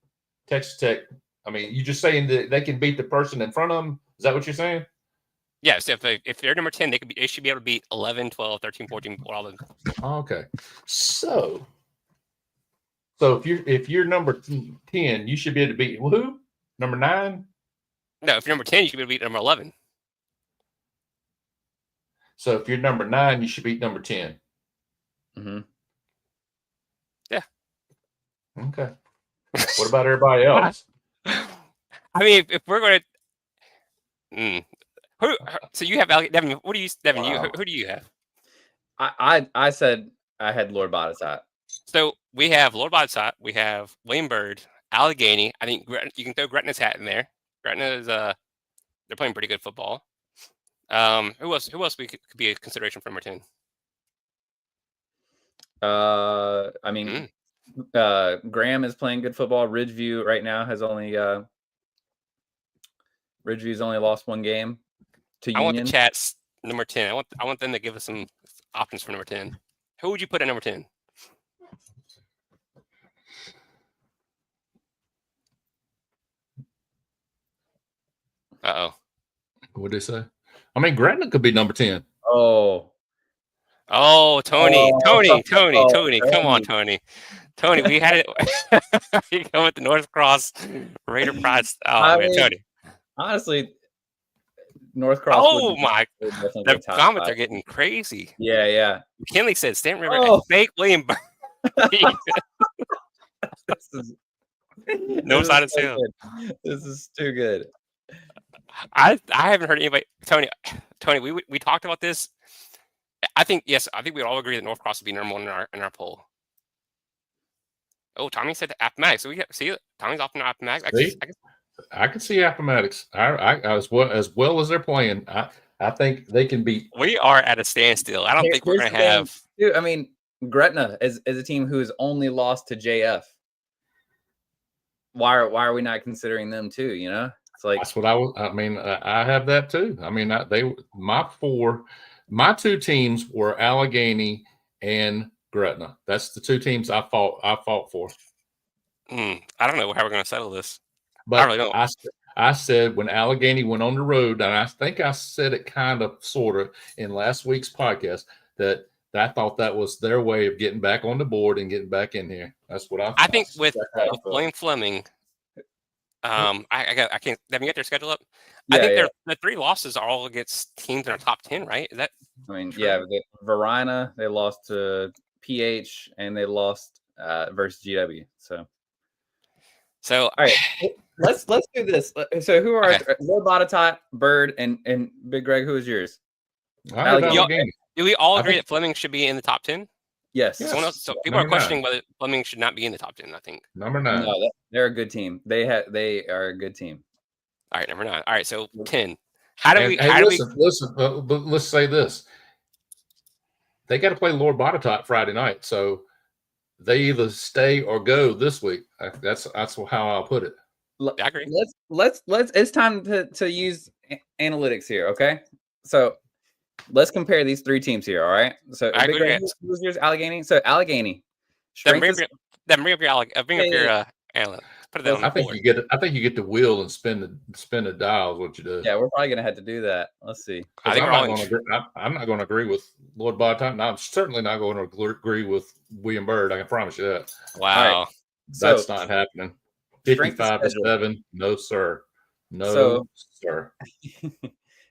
[SPEAKER 2] Texas Tech. I mean, you're just saying that they can beat the person in front of them. Is that what you're saying?
[SPEAKER 1] Yeah. So if they're number 10, they should be able to beat 11, 12, 13, 14, all of them.
[SPEAKER 2] Okay. So if you're number 10, you should be able to beat who? Number 9?
[SPEAKER 1] No, if you're number 10, you should be able to beat number 11.
[SPEAKER 2] So if you're number 9, you should beat number 10.
[SPEAKER 3] Mm-hmm.
[SPEAKER 1] Yeah.
[SPEAKER 2] Okay. What about everybody else?
[SPEAKER 1] I mean, if we're going to, so you have Devin. What do you, Devin? Wow. Who do you have?
[SPEAKER 3] I said I had Lord Bottai.
[SPEAKER 1] So we have Lord Bottai. We have William Byrd, Allegheny. I think you can throw Gretna's hat in there. Gretna is they're playing pretty good football. Who else could be a consideration for number 10?
[SPEAKER 3] I mean, Graham is playing good football. Ridgeview right now has Ridgeview's only lost one game. to
[SPEAKER 1] I want
[SPEAKER 3] Union.
[SPEAKER 1] the chats number 10. I want them to give us some options for number 10. Who would you put at number 10? Uh-oh.
[SPEAKER 2] What did they say? I mean, Gretna could be number 10.
[SPEAKER 3] Oh,
[SPEAKER 1] Tony.
[SPEAKER 3] Oh,
[SPEAKER 1] Tony. Come on,
[SPEAKER 3] Tony.
[SPEAKER 1] Tony, we had it. You go with the North Cross Raider Pride. Oh,
[SPEAKER 3] I
[SPEAKER 1] man,
[SPEAKER 3] mean,
[SPEAKER 1] Tony.
[SPEAKER 3] honestly, North Cross.
[SPEAKER 1] Oh,
[SPEAKER 3] would
[SPEAKER 1] my.
[SPEAKER 3] definitely
[SPEAKER 1] The
[SPEAKER 3] be top
[SPEAKER 1] comments
[SPEAKER 3] five.
[SPEAKER 1] are getting crazy.
[SPEAKER 3] Yeah.
[SPEAKER 1] McKinley said Stanton River
[SPEAKER 3] Oh.
[SPEAKER 1] fake William Byrd.
[SPEAKER 3] This is-
[SPEAKER 1] No
[SPEAKER 3] this
[SPEAKER 1] side
[SPEAKER 3] is
[SPEAKER 1] of
[SPEAKER 3] so
[SPEAKER 1] tail.
[SPEAKER 3] good. This is too good.
[SPEAKER 1] I haven't heard anybody. Tony, we talked about this. I think we all agree that North Cross would be number one in our poll. Oh, Tommy said Appomattox. So see, Tommy's off in Appomattox.
[SPEAKER 2] I can see Appomattox. I as well as they're playing. I think they can beat.
[SPEAKER 1] We are at a standstill. I don't think we're
[SPEAKER 3] Here's
[SPEAKER 1] going to
[SPEAKER 3] the thing,
[SPEAKER 1] have.
[SPEAKER 3] dude, I mean, Gretna is a team who has only lost to JF. Why are we not considering them too? You know, it's like
[SPEAKER 2] That's what I mean, I have that too. I mean, my two teams were Allegheny and Gretna. That's the two teams I fought for.
[SPEAKER 1] I don't know how we're going to settle this.
[SPEAKER 2] But
[SPEAKER 1] I really don't.
[SPEAKER 2] I said when Allegheny went on the road, and I think I said it kind of sort of in last week's podcast, that I thought that was their way of getting back on the board and getting back in here. That's what
[SPEAKER 1] I think with
[SPEAKER 3] I
[SPEAKER 1] William Fleming, I can't. Have you got their schedule up?
[SPEAKER 3] Yeah,
[SPEAKER 1] I think the 3 losses are all against teams in our top 10, right? Is that?
[SPEAKER 3] I mean,
[SPEAKER 1] true?
[SPEAKER 3] yeah, Verina, they lost to PH and they lost versus GW. So
[SPEAKER 1] all
[SPEAKER 3] right, let's do this. So who are
[SPEAKER 1] Okay.
[SPEAKER 3] Lord Botetourt, Bird, and Big Greg? Who is yours?
[SPEAKER 2] I have
[SPEAKER 3] Allegheny.
[SPEAKER 2] Allegheny.
[SPEAKER 1] Do we all
[SPEAKER 2] I
[SPEAKER 1] agree
[SPEAKER 2] think-
[SPEAKER 1] that Fleming should be in the top 10?
[SPEAKER 3] Yes.
[SPEAKER 2] Yes.
[SPEAKER 1] Someone else, so people
[SPEAKER 2] Number
[SPEAKER 1] are questioning whether Fleming should not be in the top 10. I think.
[SPEAKER 2] Number 9.
[SPEAKER 3] No, they're a good team. They are a good team.
[SPEAKER 1] All right, number 9. All right, so 10. How do we?
[SPEAKER 2] Listen. But let's say this: they got to play Lord Botetourt Friday night, so they either stay or go this week. That's how I'll put it.
[SPEAKER 1] I agree.
[SPEAKER 3] Let's. It's time to use analytics here. Okay, so let's compare these 3 teams here. All right. So
[SPEAKER 1] I
[SPEAKER 3] Big
[SPEAKER 1] agree.
[SPEAKER 3] Greg, who's yours? Allegheny. So Allegheny.
[SPEAKER 1] Then
[SPEAKER 3] strength
[SPEAKER 1] bring up your analyst. Put it on the
[SPEAKER 2] I think
[SPEAKER 1] board.
[SPEAKER 2] you get the wheel and spin the dial is what you do.
[SPEAKER 3] Yeah, we're probably gonna have to do that. Let's see.
[SPEAKER 1] I think
[SPEAKER 2] I'm not going to agree with Lord Botetourt, and I'm certainly not going to agree with William Byrd. I can promise you that.
[SPEAKER 1] Wow.
[SPEAKER 3] So
[SPEAKER 2] That's not happening.
[SPEAKER 3] strength of
[SPEAKER 2] 55-7, no sir, no
[SPEAKER 3] So-
[SPEAKER 2] sir.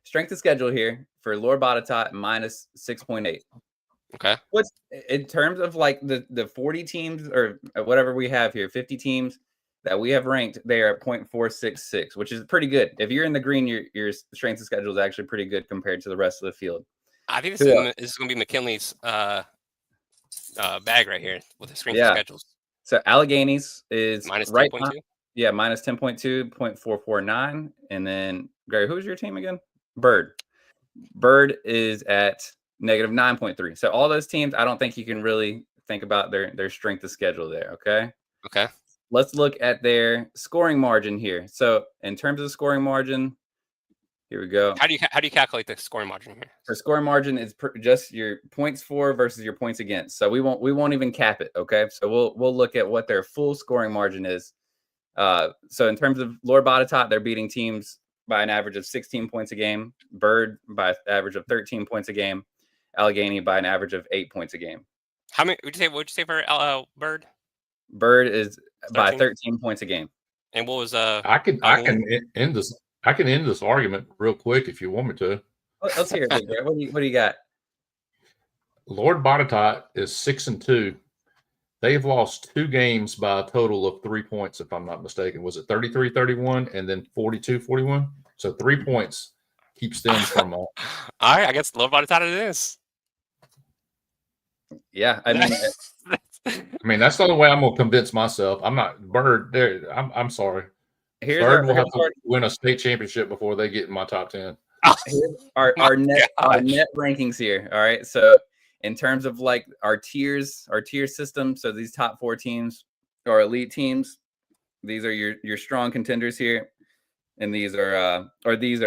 [SPEAKER 3] strength of schedule here for Lord Botetourt minus 6.8.
[SPEAKER 1] Okay.
[SPEAKER 3] What's in terms of like the 40 teams or whatever we have here, 50 teams that we have ranked, they are at 0.466, which is pretty good. If you're in the green, your strength of schedule is actually pretty good compared to the rest of the field.
[SPEAKER 1] I think
[SPEAKER 3] Yeah.
[SPEAKER 1] this is going to be McKinley's bag right here with the screen
[SPEAKER 3] Yeah.
[SPEAKER 1] schedules.
[SPEAKER 3] So Allegheny's is
[SPEAKER 1] Minus
[SPEAKER 3] right
[SPEAKER 1] 10.2.
[SPEAKER 3] Yeah, minus 10.2, 0.449. And then, Gary, who's your team again? Bird. Bird is at negative 9.3. So all those teams, I don't think you can really think about their strength of schedule there, okay?
[SPEAKER 1] Okay.
[SPEAKER 3] Let's look at their scoring margin here. So in terms of scoring margin, here we go.
[SPEAKER 1] How do you calculate the scoring margin here?
[SPEAKER 3] For scoring margin, it's just your points for versus your points against. So we won't even cap it, okay? So we'll look at what their full scoring margin is. So in terms of Lord Botetourt, they're beating teams by an average of 16 points a game. Bird by an average of 13 points a game. Allegheny by an average of 8 points a game.
[SPEAKER 1] How many would you say for Bird?
[SPEAKER 3] Bird is
[SPEAKER 1] 13?
[SPEAKER 3] by 13 points a game.
[SPEAKER 1] And what was
[SPEAKER 2] I can end this argument real quick if you want me to.
[SPEAKER 3] Let's hear it, Big Bear. What do you got?
[SPEAKER 2] Lord Botetourt is 6-2. They've lost 2 games by a total of 3 points, if I'm not mistaken. Was it 33-31 and then 42-41? So 3 points keeps them from.
[SPEAKER 1] All right, I guess Lord Botetourt it is.
[SPEAKER 3] Yeah, I mean,
[SPEAKER 2] I mean, that's the only way I'm gonna convince myself. I'm not Bird. There, I'm sorry.
[SPEAKER 3] here's
[SPEAKER 2] Bird will have
[SPEAKER 3] our,
[SPEAKER 2] to win a state championship before they get in my top 10.
[SPEAKER 3] our net rankings here. All right, so in terms of like our tier system, so these top 4 teams or elite teams, these are your strong contenders here, and these are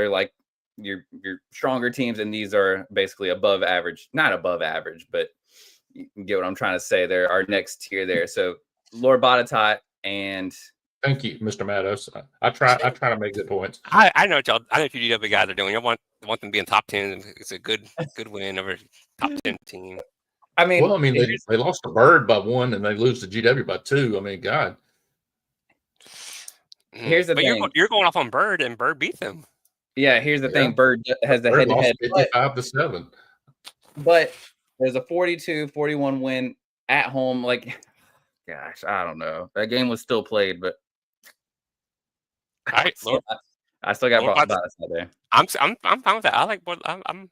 [SPEAKER 3] like your stronger teams, and these are basically above average. Not above average, but you get what I'm trying to say. There, our next tier there. So Lord Botetourt and
[SPEAKER 2] Thank you, Mr. Mattos. I try to make good points.
[SPEAKER 1] I know what y'all. I know what you GW guys are doing. You want them to be in top 10. It's a good win over top 10 team.
[SPEAKER 3] I mean,
[SPEAKER 2] Well, I mean, they lost to Bird by 1 and they lose to GW by 2. I mean, God.
[SPEAKER 3] Here's the
[SPEAKER 1] but
[SPEAKER 3] thing.
[SPEAKER 1] You're going off on Bird, and Bird beat them.
[SPEAKER 3] Yeah, here's the thing. Bird has the head-to-head.
[SPEAKER 2] 55-7.
[SPEAKER 3] But there's a 42-41 win at home. Like, gosh, I don't know. That game was still played, but
[SPEAKER 1] All right, Lord,
[SPEAKER 3] I still got
[SPEAKER 1] Lord
[SPEAKER 3] Botetourt there.
[SPEAKER 1] I'm fine with that. I like I'm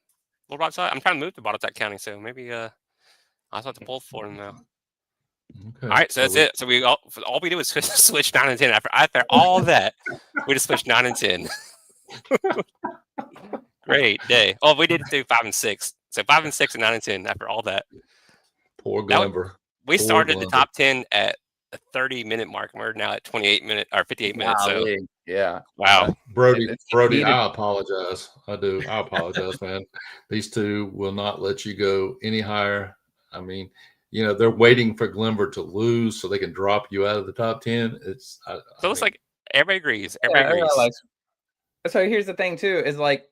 [SPEAKER 1] Lord Botetourt. I'm trying to move to Botetourt County, so maybe I'll have to pull for him now.
[SPEAKER 2] Okay.
[SPEAKER 1] All right, so that's it. So all we did was switch 9 and 10. After all that, we just switched 9 and 10. Great day. Oh, we did do 5 and 6. So 5 and 6 and 9 and 10. After all that,
[SPEAKER 2] Poor Glimber.
[SPEAKER 1] we started the top 10 at a 30-minute mark. We're now at 58 minutes. So
[SPEAKER 3] Yeah.
[SPEAKER 1] wow,
[SPEAKER 2] Brody, I apologize. I do. I apologize, man. These two will not let you go any higher. I mean, they're waiting for Glimmer to lose so they can drop you out of the top 10.
[SPEAKER 1] So it's like everybody agrees. Everybody agrees.
[SPEAKER 3] So here's the thing too, is like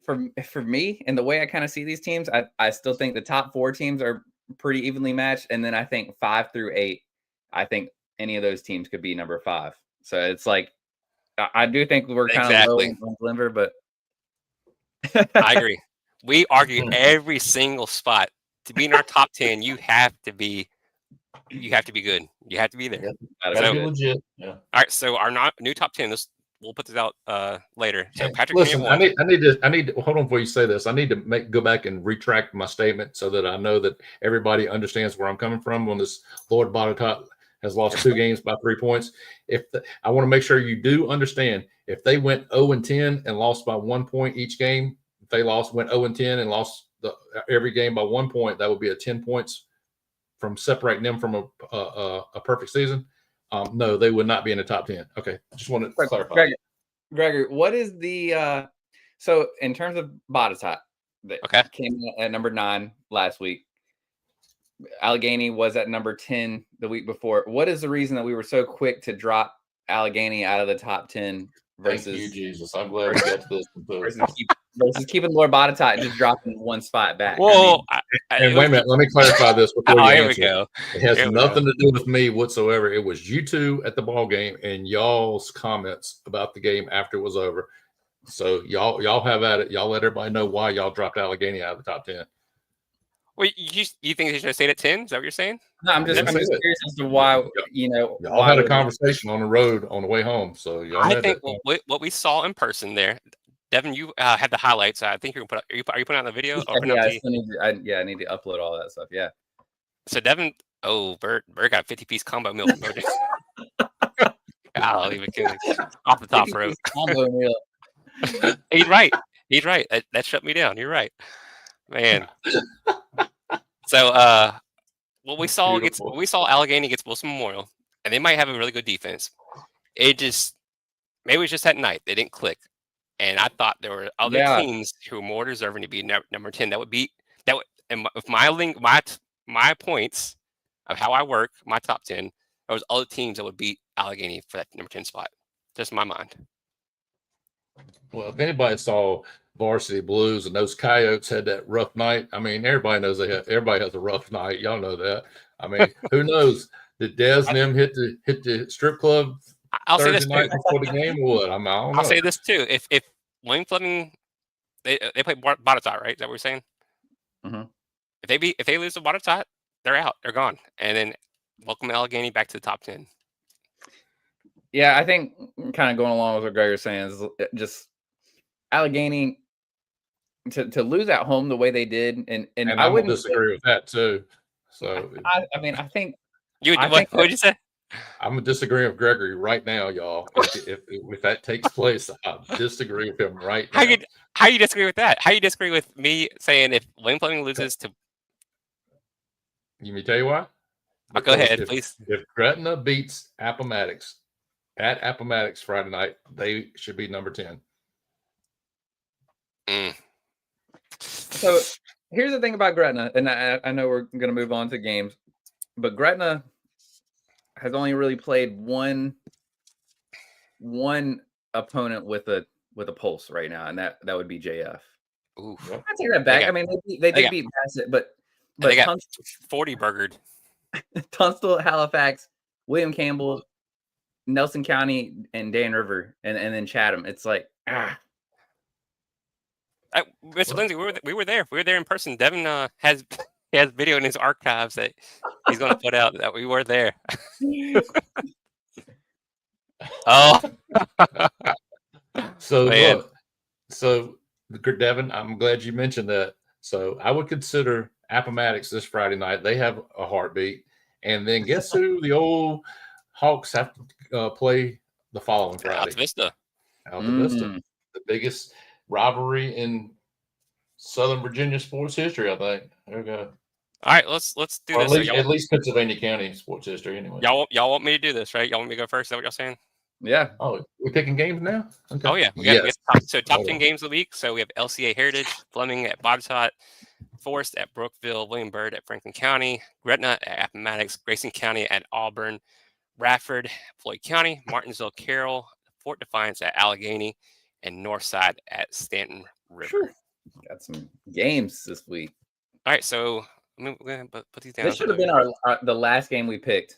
[SPEAKER 3] for me and the way I kind of see these teams, I still think the top 4 teams are pretty evenly matched. And then I think 5 through 8, I think any of those teams could be number 5. So it's like, I do think we're kind of low on Glimmer, but
[SPEAKER 1] I agree. We argue every single spot. To be in our top 10, you have to be good. You have to be there.
[SPEAKER 2] Gotta be legit. Yeah.
[SPEAKER 1] All right. So our new top 10. We'll put this out later. So Patrick,
[SPEAKER 2] listen, I need to hold on before you say this. I need to go back and retract my statement so that I know that everybody understands where I'm coming from on this. Lord Botetourt has lost 2 games by 3 points. I want to make sure you do understand, if they went 0 and 10 and lost by 1 point each game, if they went 0 and 10 and lost every game by 1 point, that would be 10 points from separating them from a perfect season. No, they would not be in the top 10. Okay, just wanted to clarify.
[SPEAKER 3] Gregory, what is the so in terms of Botetourt, that came at number 9 last week. Allegheny was at number 10 the week before. What is the reason that we were so quick to drop Allegheny out of the top 10 versus
[SPEAKER 2] Thank you, Jesus? I'm glad we got to this.
[SPEAKER 3] versus keeping Lord Botetourt and just dropping 1 spot back?
[SPEAKER 1] Well,
[SPEAKER 2] and wait a minute, let me clarify this before you
[SPEAKER 1] here
[SPEAKER 2] answer.
[SPEAKER 1] we go.
[SPEAKER 2] It has nothing to do with me whatsoever. It was you two at the ball game and y'all's comments about the game after it was over. So y'all have at it. Y'all let everybody know why y'all dropped Allegheny out of the top 10.
[SPEAKER 1] Well, you think they should have stayed at 10? Is that what you're saying?
[SPEAKER 3] No, I'm just curious as to why,
[SPEAKER 2] y'all had a conversation on the road on the way home. So
[SPEAKER 1] I think what we saw in person there, Devin, you had the highlights. I think you're gonna are you putting out the video?
[SPEAKER 3] I need to upload all that stuff. Yeah.
[SPEAKER 1] So Devin, Bert got a 50-piece combo meal promoted. I'll even kidding. Off the top rope.
[SPEAKER 3] Combo meal.
[SPEAKER 1] He's right. That shut me down. You're right, man. So what we saw Allegheny against Wilson Memorial, and they might have a really good defense. Maybe it was just that night they didn't click. And I thought there were other teams who were more deserving to be number 10. And with my points of how I work, my top 10, there was other teams that would beat Allegheny for that number 10 spot. Just in my mind.
[SPEAKER 2] Well, if anybody saw Varsity Blues and those Coyotes had that rough night, I mean, everybody knows everybody has a rough night. Y'all know that. I mean, who knows? Did Dez and them hit the strip club?
[SPEAKER 1] I'll say this
[SPEAKER 2] night before the game. What? I'll
[SPEAKER 1] say this too. If Wayne Fleming, they play Botetourt, right? Is that what we're saying?
[SPEAKER 3] Mm-hmm.
[SPEAKER 1] If they lose to Botetourt, they're out. They're gone. And then welcome Allegheny back to the top 10.
[SPEAKER 3] Yeah, I think kind of going along with what Greg was saying is just Allegheny to lose at home the way they did, and I wouldn't
[SPEAKER 2] disagree with that too. So
[SPEAKER 3] I mean, I think
[SPEAKER 1] what did you say?
[SPEAKER 2] I'm disagreeing with Gregory right now, y'all. If that takes place, I disagree with him right now.
[SPEAKER 1] How you disagree with that? How you disagree with me saying if Wayne Fleming loses to?
[SPEAKER 2] Let me tell you why.
[SPEAKER 1] Go ahead, please.
[SPEAKER 2] If Gretna beats Appomattox at Appomattox Friday night, they should be number 10.
[SPEAKER 3] So here's the thing about Gretna, and I know we're going to move on to games, but Gretna has only really played one opponent with a pulse right now, and that would be JF.
[SPEAKER 1] Ooh.
[SPEAKER 2] Yep.
[SPEAKER 3] I take that back. I mean, they did beat Bassett, but
[SPEAKER 1] They got
[SPEAKER 3] Tunstall,
[SPEAKER 1] 40 burgered.
[SPEAKER 3] Tunstall, Halifax, William Campbell, Nelson County, and Dan River, and then Chatham. It's like
[SPEAKER 1] Mr. Lindsay, we were there. We were there in person. Devin has video in his archives that he's going to put out that we were there. Oh.
[SPEAKER 2] So
[SPEAKER 1] Man.
[SPEAKER 2] look, Devin, I'm glad you mentioned that. So I would consider Appomattox this Friday night. They have a heartbeat, and then guess who the old Hawks have to play the following Friday?
[SPEAKER 1] Alta Vista.
[SPEAKER 2] Alta Vista, the biggest rivalry in Southern Virginia sports history, I think. There we go.
[SPEAKER 1] All right, let's do
[SPEAKER 2] Or
[SPEAKER 1] this.
[SPEAKER 2] at least Pennsylvania County sports history, anyway.
[SPEAKER 1] Y'all want me to do this, right? Y'all want me to go first? Is that what y'all saying?
[SPEAKER 3] yeah.
[SPEAKER 2] Oh, we're picking games now? Okay.
[SPEAKER 1] Oh yeah, we got top 10 games of the week. So we have LCA Heritage, Fleming at Bobsot, Forest at Brookville, William Byrd at Franklin County, Gretna at Appomattox, Grayson County at Auburn, Radford, Floyd County, Martinsville, Carroll, Fort Defiance at Allegheny, and Northside at Stanton River.
[SPEAKER 3] Sure. Got some games this week.
[SPEAKER 1] All right, so we're gonna put these down.
[SPEAKER 3] This should have been the last game we picked.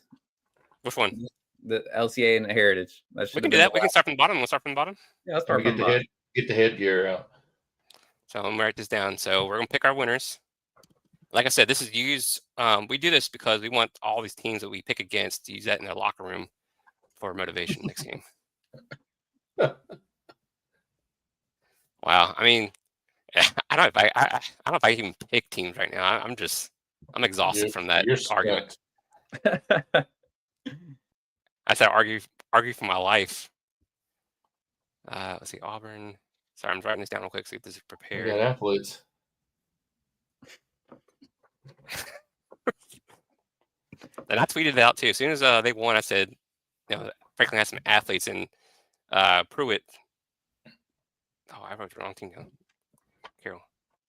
[SPEAKER 1] Which one?
[SPEAKER 3] The LCA and the Heritage.
[SPEAKER 1] We can do that. We can start from the bottom. We'll start from the bottom.
[SPEAKER 3] Yeah, let's start from the bottom.
[SPEAKER 2] Get the headgear out.
[SPEAKER 1] So I'm gonna write this down. So we're gonna pick our winners. Like I said, this is used. We do this because we want all these teams that we pick against to use that in their locker room for motivation next game. Wow. I mean, I don't know if I even pick teams right now. I'm exhausted from that argument. I said argue for my life. Let's see, Auburn. Sorry, I'm writing this down real quick. See if this is prepared.
[SPEAKER 2] We got athletes.
[SPEAKER 1] And I tweeted it out too. As soon as they won, I said, Franklin has some athletes, and Pruitt. Oh, I wrote the wrong team down. Carroll.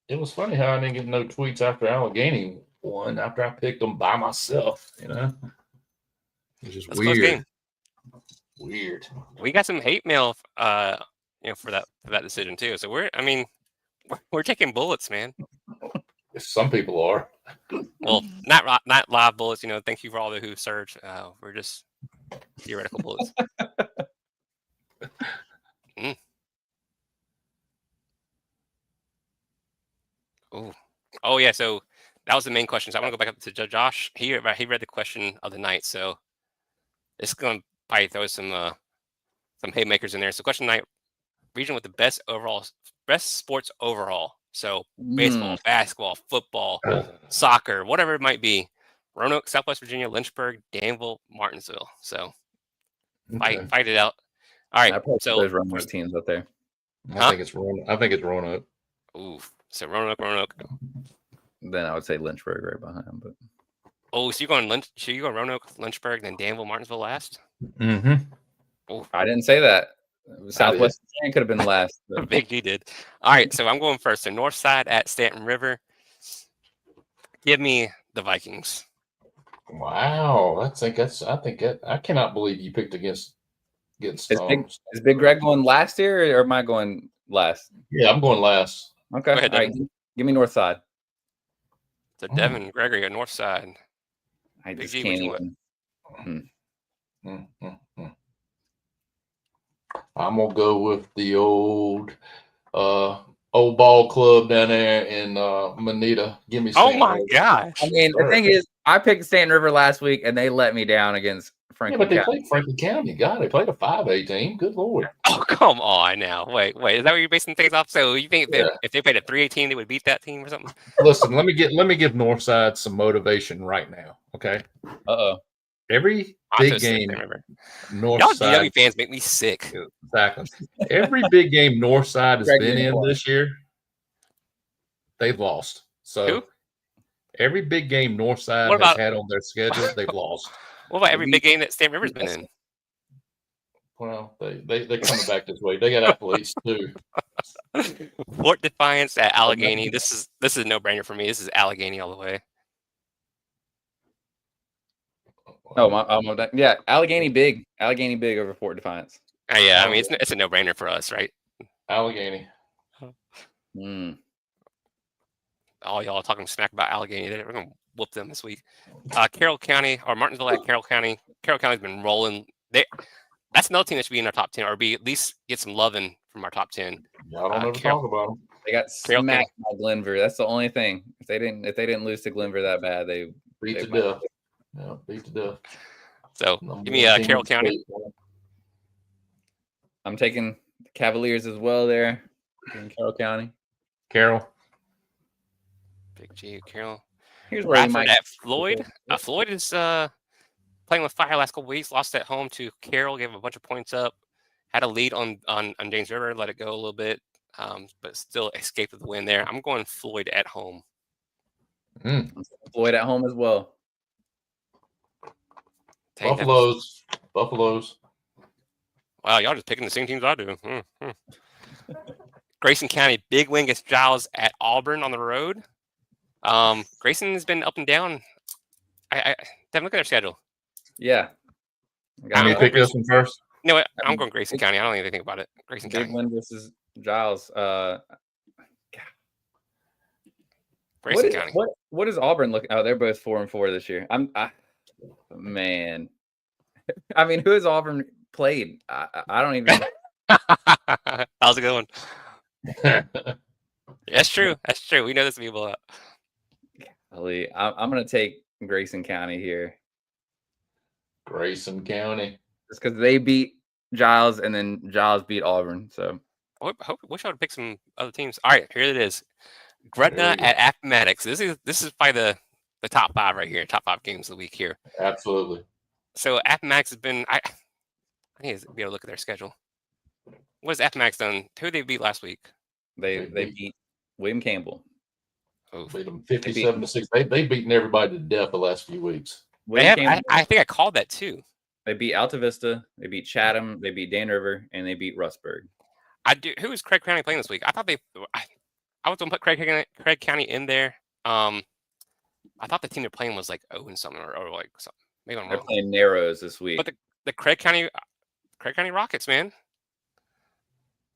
[SPEAKER 2] It was funny how I didn't get no tweets after Allegheny won. After I picked them by myself, it's just weird. Weird.
[SPEAKER 1] We got some hate mail, for that decision too. So we're taking bullets, man.
[SPEAKER 2] Some people are.
[SPEAKER 1] Well, not live bullets. Thank you for all the who served. We're just theoretical bullets. Oh yeah. So that was the main question. So I want to go back up to Judge Josh. He read the question of the night. So it's going to probably throw some haymakers in there. So question night: region with the best sports overall. So baseball, basketball, football, soccer, whatever it might be. Roanoke, Southwest Virginia, Lynchburg, Danville, Martinsville. So fight it out. All right. So
[SPEAKER 3] there's Roanoke teams up there.
[SPEAKER 2] I think it's Roanoke.
[SPEAKER 1] Ooh. So Roanoke.
[SPEAKER 3] Then I would say Lynchburg right behind. But
[SPEAKER 1] so you're going Roanoke, Lynchburg, then Danville, Martinsville last?
[SPEAKER 2] Mm-hmm.
[SPEAKER 1] Oh,
[SPEAKER 3] I didn't say that. Southwest Virginia could have been last.
[SPEAKER 1] Big G did. All right, so I'm going first. So Northside at Stanton River. Give me the Vikings.
[SPEAKER 2] Wow, I cannot believe you picked against Stones.
[SPEAKER 3] Is Big Greg going last here, or am I going last?
[SPEAKER 2] Yeah, I'm going last.
[SPEAKER 3] Okay.
[SPEAKER 1] Go ahead,
[SPEAKER 3] all right. Give me Northside.
[SPEAKER 1] So Devin Gregory at Northside.
[SPEAKER 3] I just
[SPEAKER 1] Big G,
[SPEAKER 3] can't even.
[SPEAKER 2] I'm gonna go with the old ball club down there in Manita. Give me.
[SPEAKER 1] Oh my gosh!
[SPEAKER 3] I mean, the thing is, I picked Stanton River last week, and they let me down against Franklin.
[SPEAKER 2] Yeah, but they played Franklin County. God, they played a 5A team. Good Lord!
[SPEAKER 1] Oh come on now. Wait. Is that what you're basing things off? So you think that if they played a 3A team, they would beat that team or something?
[SPEAKER 2] Listen, let me give Northside some motivation right now. Okay. Every big game, Northside.
[SPEAKER 1] Y'all DW fans make me sick.
[SPEAKER 2] Exactly. Every big game Northside has been in this year, they've lost. So
[SPEAKER 1] who?
[SPEAKER 2] Every big game Northside has had on their schedule, they've lost.
[SPEAKER 1] What about every big game that Stanton River's been in?
[SPEAKER 2] Well, they coming back this way. They got athletes too.
[SPEAKER 1] Fort Defiance at Allegheny. This is a no-brainer for me. This is Allegheny all the way.
[SPEAKER 3] Oh, yeah, Allegheny big over Fort Defiance.
[SPEAKER 1] Yeah, I mean it's a no-brainer for us, right?
[SPEAKER 2] Allegheny.
[SPEAKER 1] All y'all talking smack about Allegheny. We're gonna whoop them this week. Carroll County or Martinsville at Carroll County. Carroll County's been rolling. That's another team that should be in our top 10, or be at least get some loving from our top 10.
[SPEAKER 2] Y'all don't ever talk about them.
[SPEAKER 3] They got smacked by Glenver. That's the only thing. If they didn't lose to Glenver that bad, they
[SPEAKER 2] beat to death. Yeah, beat to death.
[SPEAKER 1] So give me Carroll County.
[SPEAKER 3] I'm taking the Cavaliers as well there in Carroll County.
[SPEAKER 2] Carroll.
[SPEAKER 1] Big G, Carroll.
[SPEAKER 3] Here's where
[SPEAKER 1] Bradford at Floyd. Floyd is playing with fire last couple weeks. Lost at home to Carroll. Gave a bunch of points up. Had a lead on James River. Let it go a little bit, but still escaped with the win there. I'm going Floyd at home.
[SPEAKER 3] Floyd at home as well.
[SPEAKER 2] Buffaloes.
[SPEAKER 1] Wow, y'all just picking the same teams I do. Grayson County, big win against Giles at Auburn on the road. Grayson has been up and down. Devin, look at their schedule.
[SPEAKER 3] Yeah.
[SPEAKER 2] Can you pick this one first?
[SPEAKER 1] You know what? I'm going Grayson County. I don't even think about it. Grayson
[SPEAKER 3] big
[SPEAKER 1] County.
[SPEAKER 3] Win versus Giles.
[SPEAKER 1] Grayson County.
[SPEAKER 3] What does Auburn look? Oh, they're both 4-4 this year. Man. I mean, who has Auburn played? I don't even.
[SPEAKER 1] How's it going? That's true. That's true. We know this people.
[SPEAKER 3] I'm going to take Grayson County here.
[SPEAKER 2] Grayson County.
[SPEAKER 3] Just because they beat Giles and then Giles beat Auburn. So
[SPEAKER 1] I wish I would pick some other teams. All right, here it is. Gretna at Appomattox. This is probably the top 5 right here. Top 5 games of the week here.
[SPEAKER 2] Absolutely.
[SPEAKER 1] So Appomattox has been. I need to be able to look at their schedule. What has Appomattox done? Who did they beat last week?
[SPEAKER 3] They beat William Campbell.
[SPEAKER 2] Oh, beat them 57-6. They've beaten everybody to death the last few weeks.
[SPEAKER 1] I think I called that too.
[SPEAKER 3] They beat Alta Vista, they beat Chatham, they beat Dan River, and they beat Rustburg.
[SPEAKER 1] Who is Craig County playing this week? I thought I was gonna put Craig County in there. I thought the team they're playing was like and something or like something. Maybe I'm wrong.
[SPEAKER 3] They're playing Narrows this week.
[SPEAKER 1] But the Craig County Rockets, man.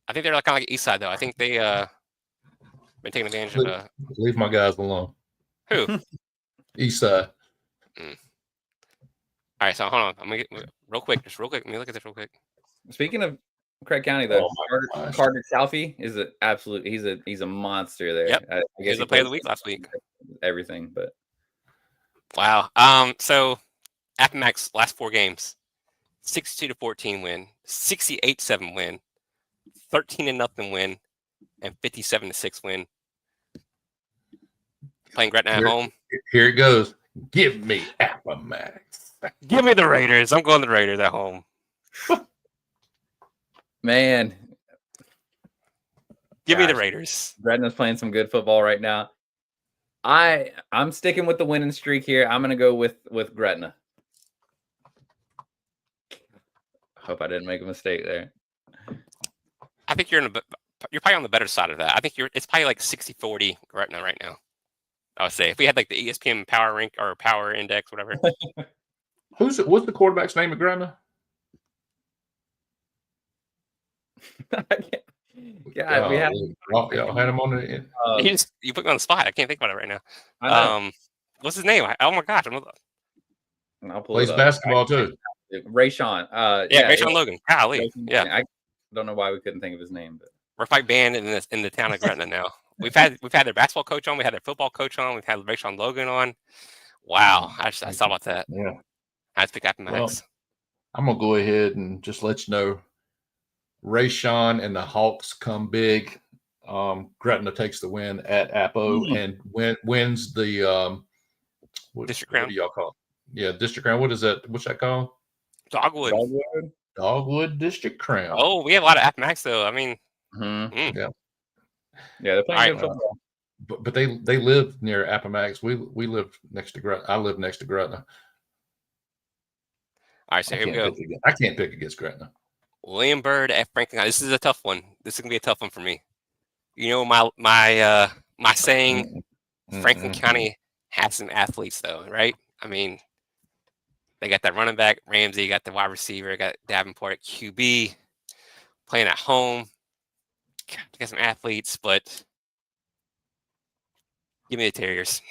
[SPEAKER 1] I think they're kind of like East Side though. I think they been taking advantage of.
[SPEAKER 2] Leave my guys alone.
[SPEAKER 1] Who?
[SPEAKER 2] East Side.
[SPEAKER 1] All right, so hold on. I'm gonna get real quick. Let me look at this real quick.
[SPEAKER 3] Speaking of Craig County, though, Carter Calfee is an absolute. He's a monster there.
[SPEAKER 1] Yep.
[SPEAKER 3] I guess
[SPEAKER 1] he was the player of the week last week.
[SPEAKER 3] Everything, but
[SPEAKER 1] wow. So Appomattox last 4 games, 62-14 win, 68-7 win, 13-0 win, and 57-6 win. Playing Gretna at home.
[SPEAKER 2] Here it goes. Give me Appomattox.
[SPEAKER 1] Give me the Raiders. I'm going the Raiders at home.
[SPEAKER 3] Man.
[SPEAKER 1] Give me the Raiders.
[SPEAKER 3] Gretna's playing some good football right now. I'm sticking with the winning streak here. I'm going to go with Gretna. Hope I didn't make a mistake there.
[SPEAKER 1] I think you're probably on the better side of that. I think it's probably like 60-40 Gretna right now. I would say if we had like the ESPN Power Rank or Power Index, whatever.
[SPEAKER 2] What's the quarterback's name at Gretna?
[SPEAKER 3] Yeah, we had
[SPEAKER 2] him on the.
[SPEAKER 1] You put me on the spot. I can't think about it right now. What's his name? Oh my gosh!
[SPEAKER 2] Plays basketball too.
[SPEAKER 3] Rayshawn.
[SPEAKER 1] Rayshawn Logan. Golly. Yeah.
[SPEAKER 3] I don't know why we couldn't think of his name, but
[SPEAKER 1] we're probably banned in the town of Gretna now. We've had their basketball coach on. We had their football coach on. We've had Rayshawn Logan on. Wow, I saw about that.
[SPEAKER 2] Yeah,
[SPEAKER 1] I had to pick Appomattox.
[SPEAKER 2] Well, I'm gonna go ahead and just let you know. Rayshawn and the Hawks come big. Gretna takes the win at Appo and wins the
[SPEAKER 1] District Crown.
[SPEAKER 2] What do y'all call it? Yeah, District Crown. What is that? What's that called? Dogwood District Crown.
[SPEAKER 1] Oh, we have a lot of Appomattox though. I mean,
[SPEAKER 2] yeah,
[SPEAKER 3] they're playing good football.
[SPEAKER 2] But they live near Appomattox. We live next to Gretna. I live next to Gretna.
[SPEAKER 1] All right, so here we go.
[SPEAKER 2] I can't pick against Gretna.
[SPEAKER 1] William Byrd at Franklin County. This is a tough one. This is gonna be a tough one for me. You know my saying, Franklin County has some athletes though, right? I mean, they got that running back Ramsey, got the wide receiver, got Davenport at QB, playing at home. Got some athletes, but give me the Terriers.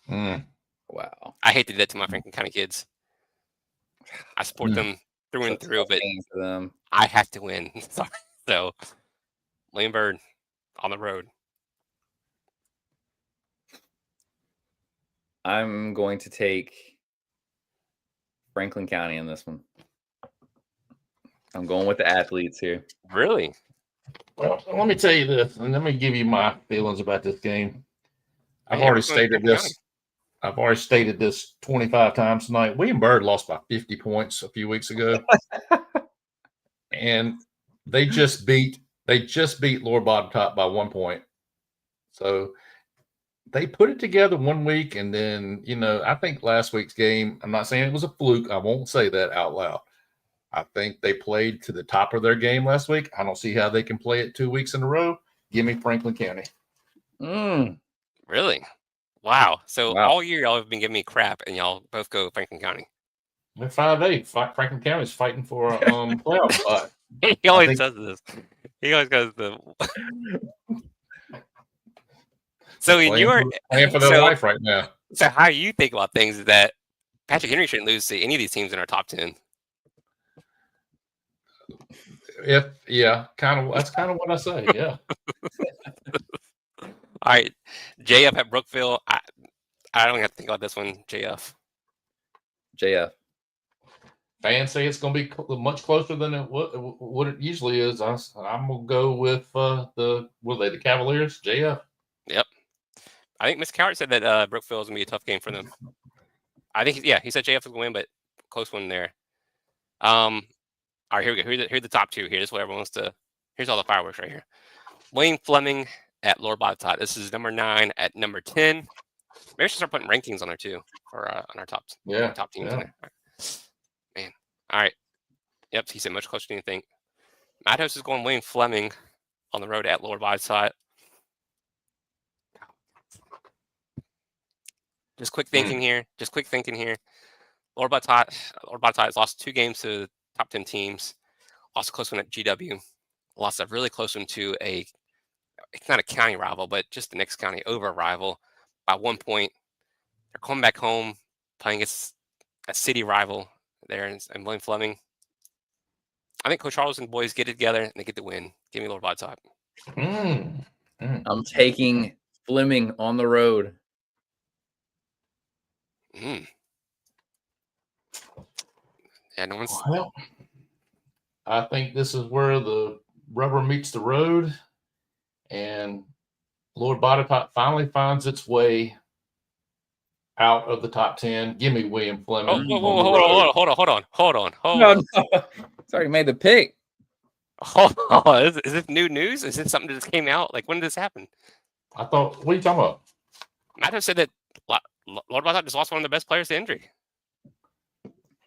[SPEAKER 3] Wow.
[SPEAKER 1] I hate to do that to my Franklin County kids. I support them through and through, but
[SPEAKER 3] For them.
[SPEAKER 1] I have to win. Sorry. So, William Byrd on the road.
[SPEAKER 3] I'm going to take Franklin County in this one. I'm going with the athletes here.
[SPEAKER 1] Really?
[SPEAKER 2] Well, let me tell you this, and let me give you my feelings about this game. I've
[SPEAKER 1] Yeah,
[SPEAKER 2] already
[SPEAKER 1] we're going
[SPEAKER 2] stated
[SPEAKER 1] Franklin
[SPEAKER 2] this. I've already stated this 25 times tonight. William Byrd lost by 50 points a few weeks ago, and they just beat Lord Bottom Top by 1 point. So they put it together 1 week, and then I think last week's game. I'm not saying it was a fluke. I won't say that out loud. I think they played to the top of their game last week. I don't see how they can play it 2 weeks in a row. Give me Franklin County.
[SPEAKER 1] Really? Wow. So
[SPEAKER 3] Wow.
[SPEAKER 1] all year y'all have been giving me crap, and y'all both go Franklin County.
[SPEAKER 2] They're 5-8. Franklin County is fighting for a playoff spot.
[SPEAKER 1] He always
[SPEAKER 2] think-
[SPEAKER 1] does this. He always goes the. So in your
[SPEAKER 2] playing for their
[SPEAKER 1] so-
[SPEAKER 2] life right now.
[SPEAKER 1] so how you think about things is that Patrick Henry shouldn't lose to any of these teams in our top 10.
[SPEAKER 2] That's kind of what I say. Yeah.
[SPEAKER 1] All right, JF at Brookville. I don't have to think about this one. JF.
[SPEAKER 3] JF.
[SPEAKER 2] Fans say it's going to be much closer than what it usually is. I'm going to go with the Cavaliers. JF.
[SPEAKER 1] Yep. I think Mr. Cowart said that Brookville is gonna be a tough game for them. I think he said JF is gonna win, but close one there. All right, here we go. Here are the top two here. This is what everyone wants to. Here's all the fireworks right here. Wayne Fleming at Lord Botetourt. This is number 9 at number 10. Maybe I should start putting rankings on there too, or on our top teams in there. Man, all right. Yep, he said much closer than you think. Matos is going Wayne Fleming on the road at Lord Botetourt. Just quick thinking here. Lord Botetourt has lost 2 games to top 10 teams. Lost a close one at GW. Lost a really close one to it's not a county rival, but just the next county over rival by 1 point. They're coming back home, playing against a city rival there in William Fleming. I think Coach Charles and boys get it together and they get the win. Give me Lord Botetourt.
[SPEAKER 3] I'm taking Fleming on the road.
[SPEAKER 1] Yeah, no one's.
[SPEAKER 2] Well, I think this is where the rubber meets the road, and Lord Botetourt finally finds its way out of the top 10. Give me William Fleming.
[SPEAKER 1] Hold on.
[SPEAKER 3] No. It's already made the pick.
[SPEAKER 1] Hold on. Is this new news? Is this something that just came out? Like, when did this happen?
[SPEAKER 2] I thought, what are you talking about?
[SPEAKER 1] Matt said that Lord Botetourt just lost one of the best players to injury.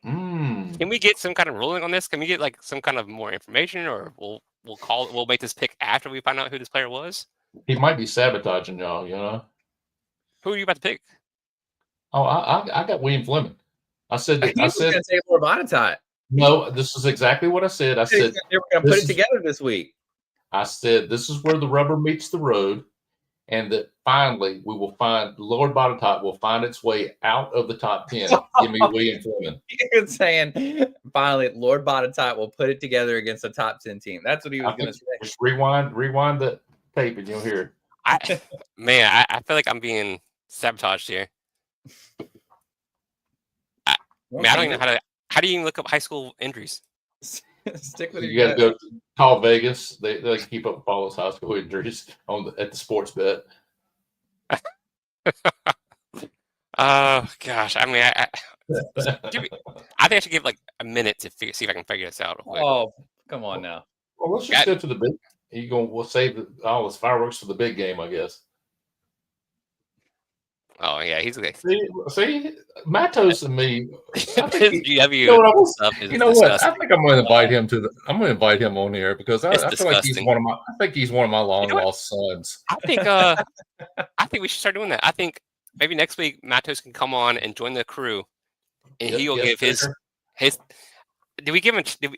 [SPEAKER 1] Can we get some kind of ruling on this? Can we get like some kind of more information, or we'll make this pick after we find out who this player was?
[SPEAKER 2] He might be sabotaging y'all,
[SPEAKER 1] Who are you about to pick?
[SPEAKER 2] Oh, I got William Fleming. I said
[SPEAKER 3] He was going to take Lord Botetourt.
[SPEAKER 2] no. This is exactly what I said. I said
[SPEAKER 3] They were going to put it together this week.
[SPEAKER 2] I said this is where the rubber meets the road, and that finally we will find Lord Botetourt will find its way out of the top 10. Give me William Fleming.
[SPEAKER 3] You're saying finally Lord Botetourt will put it together against a top 10 team. That's what he was going to say.
[SPEAKER 2] Just rewind the tape and you'll hear it.
[SPEAKER 1] I feel like I'm being sabotaged here. I don't even know how do you even look up high school injuries?
[SPEAKER 3] Stick with
[SPEAKER 2] You got to go call Vegas. They can keep up with all those high school injuries at the sports bet.
[SPEAKER 1] Oh gosh, I mean, I think I should give like a minute to see if I can figure this out real quick.
[SPEAKER 3] Oh, come on now.
[SPEAKER 2] Well, let's just go to the big. We'll save all this fireworks for the big game, I guess.
[SPEAKER 1] Oh yeah, he's like
[SPEAKER 2] See, Matos and me. I think
[SPEAKER 1] his
[SPEAKER 2] he,
[SPEAKER 1] GW
[SPEAKER 2] you know what?
[SPEAKER 1] stuff is
[SPEAKER 2] You know what? I
[SPEAKER 1] disgusting.
[SPEAKER 2] think I'm going to invite him to the. I'm going to invite him on here because
[SPEAKER 1] It's
[SPEAKER 2] I feel like he's
[SPEAKER 1] disgusting.
[SPEAKER 2] one of my. I think he's one of my long
[SPEAKER 1] know what?
[SPEAKER 2] lost sons.
[SPEAKER 1] I think we should start doing that. I think maybe next week Matos can come on and join the crew, and
[SPEAKER 2] Yep,
[SPEAKER 1] he'll
[SPEAKER 2] yes,
[SPEAKER 1] give his
[SPEAKER 2] sir.
[SPEAKER 1] his. Did we give him? Did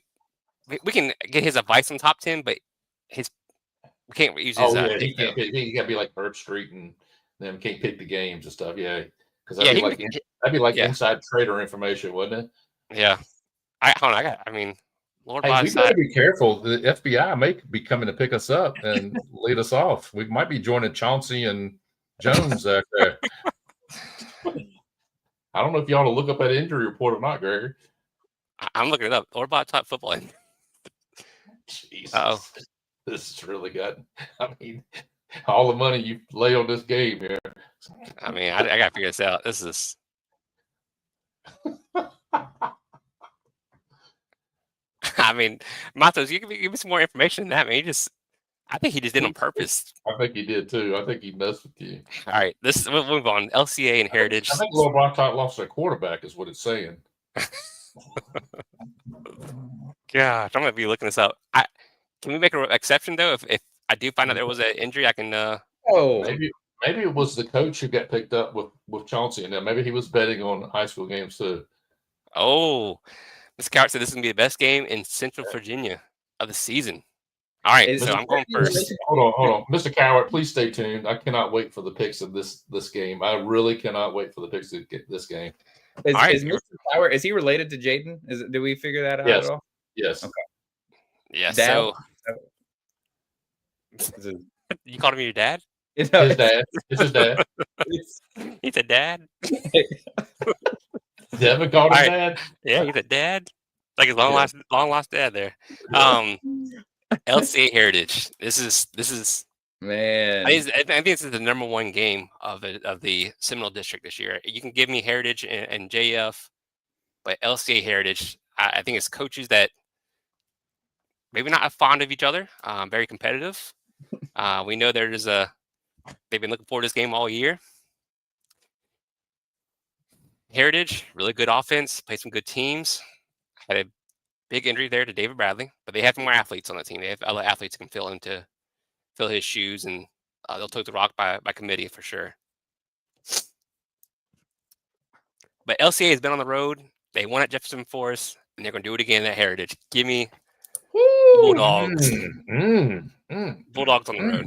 [SPEAKER 1] we can get his advice on top 10, but his we can't use his.
[SPEAKER 2] Oh yeah, he
[SPEAKER 1] pick, though.
[SPEAKER 2] can't. He got to be like Herb Street and them can't pick the games and stuff. Yeah, because
[SPEAKER 1] Yeah,
[SPEAKER 2] that'd be like
[SPEAKER 1] yeah.
[SPEAKER 2] inside trader information, wouldn't it?
[SPEAKER 1] Yeah, I hold on. I mean, Lord
[SPEAKER 2] Hey,
[SPEAKER 1] by
[SPEAKER 2] we
[SPEAKER 1] side.
[SPEAKER 2] better be careful. The FBI may be coming to pick us up and lead us off. We might be joining Chauncey and Jones out there. I don't know if you ought to look up that injury report or not, Gregor.
[SPEAKER 1] I'm looking it up. Lord by top football.
[SPEAKER 2] Jesus,
[SPEAKER 1] Uh-oh.
[SPEAKER 2] This is really good. I mean, all the money you lay on this game here.
[SPEAKER 1] I mean, I gotta figure this out. This is. I mean, Matos, you can give me some more information than that, man. I think he just did it on purpose.
[SPEAKER 2] I think he did too. I think he messed with you.
[SPEAKER 1] All right, we'll move on. LCA and Heritage.
[SPEAKER 2] I think Little Rock lost their quarterback, is what it's saying.
[SPEAKER 1] Gosh, I'm gonna be looking this up. Can we make an exception though? If I do find out there was an injury, I can.
[SPEAKER 3] Oh,
[SPEAKER 2] Maybe it was the coach who got picked up with Chauncey, and then maybe he was betting on high school games too.
[SPEAKER 1] Oh, Mr. Cowart said this is gonna be the best game in Central Virginia of the season. All right, so I'm going first.
[SPEAKER 2] Hold on, Mr. Cowart, please stay tuned. I cannot wait for the picks of this game. I really cannot wait for the picks of this game.
[SPEAKER 3] Is Mr. Cowart, is he related to Jaden? Did we figure that out
[SPEAKER 2] Yes.
[SPEAKER 3] at all?
[SPEAKER 2] Yes.
[SPEAKER 3] Okay.
[SPEAKER 1] Yeah.
[SPEAKER 3] Dad?
[SPEAKER 1] So you called him your dad?
[SPEAKER 2] His dad. It's his dad.
[SPEAKER 1] He's a dad.
[SPEAKER 2] Devin called his dad.
[SPEAKER 1] Yeah, he's a dad. Like his long lost dad there. LCA Heritage. This is
[SPEAKER 3] Man.
[SPEAKER 1] I think this is the number one game of the Seminole District this year. You can give me Heritage and JF, but LCA Heritage, I think it's coaches that maybe not fond of each other, very competitive. We know they've been looking forward to this game all year. Heritage, really good offense, played some good teams. Had a big injury there to David Bradley, but they have more athletes on the team. They have other athletes who can fill his shoes, and they'll take the rock by committee for sure. But LCA has been on the road. They won at Jefferson Forest, and they're going to do it again at Heritage. Give me Bulldogs. Bulldogs on the road.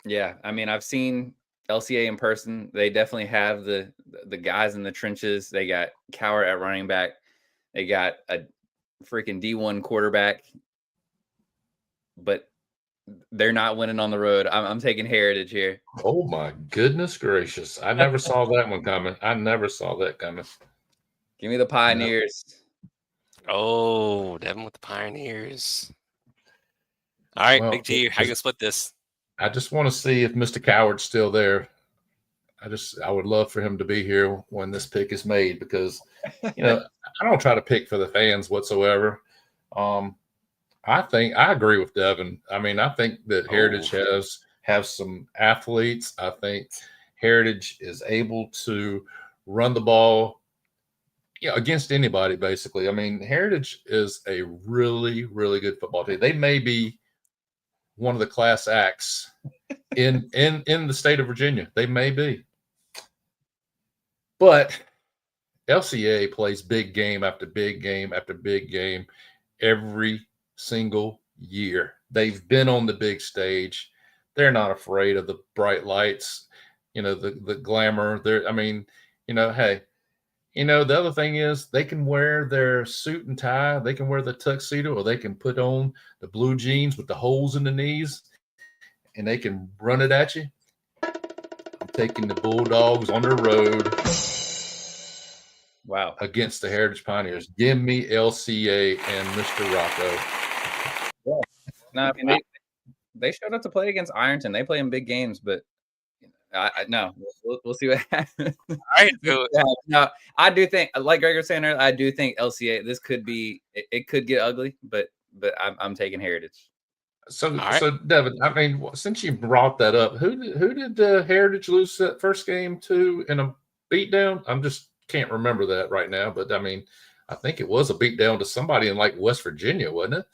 [SPEAKER 3] Yeah, I mean, I've seen LCA in person. They definitely have the guys in the trenches. They got Cowart at running back. They got a freaking D1 quarterback, but they're not winning on the road. I'm taking Heritage here.
[SPEAKER 2] Oh my goodness gracious! I never saw that one coming. I never saw that coming.
[SPEAKER 3] Give me the Pioneers.
[SPEAKER 1] Oh, Devin with the Pioneers. All right,
[SPEAKER 2] Well,
[SPEAKER 1] Big G, how you gonna split this?
[SPEAKER 2] I just want to see if Mr. Cowart's still there. I would love for him to be here when this pick is made because, I don't try to pick for the fans whatsoever. I think I agree with Devin. I mean, I think that Heritage has some athletes. I think Heritage is able to run the ball against anybody, basically. I mean, Heritage is a really, really good football team. They may be one of the class acts in the state of Virginia. They may be. But LCA plays big game after big game after big game every single year. They've been on the big stage. They're not afraid of the bright lights, the glamour. Hey, the other thing is they can wear their suit and tie. They can wear the tuxedo, or they can put on the blue jeans with the holes in the knees, and they can run it at you. I'm taking the Bulldogs on the road.
[SPEAKER 3] Wow.
[SPEAKER 2] Against the Heritage Pioneers. Give me LCA and Mr. Rocco.
[SPEAKER 3] Yeah. No, I mean, they showed up to play against Ironton. They play in big games, but no, we'll see what happens.
[SPEAKER 1] All right.
[SPEAKER 3] No, I do think, like Greg was saying earlier, I do think LCA, this could be, it could get ugly, but I'm taking Heritage.
[SPEAKER 2] So,
[SPEAKER 1] All right.
[SPEAKER 2] so Devin, I mean, since you brought that up, who did Heritage lose that first game to in a beatdown? I'm just can't remember that right now, but I mean, I think it was a beatdown to somebody in like West Virginia, wasn't it?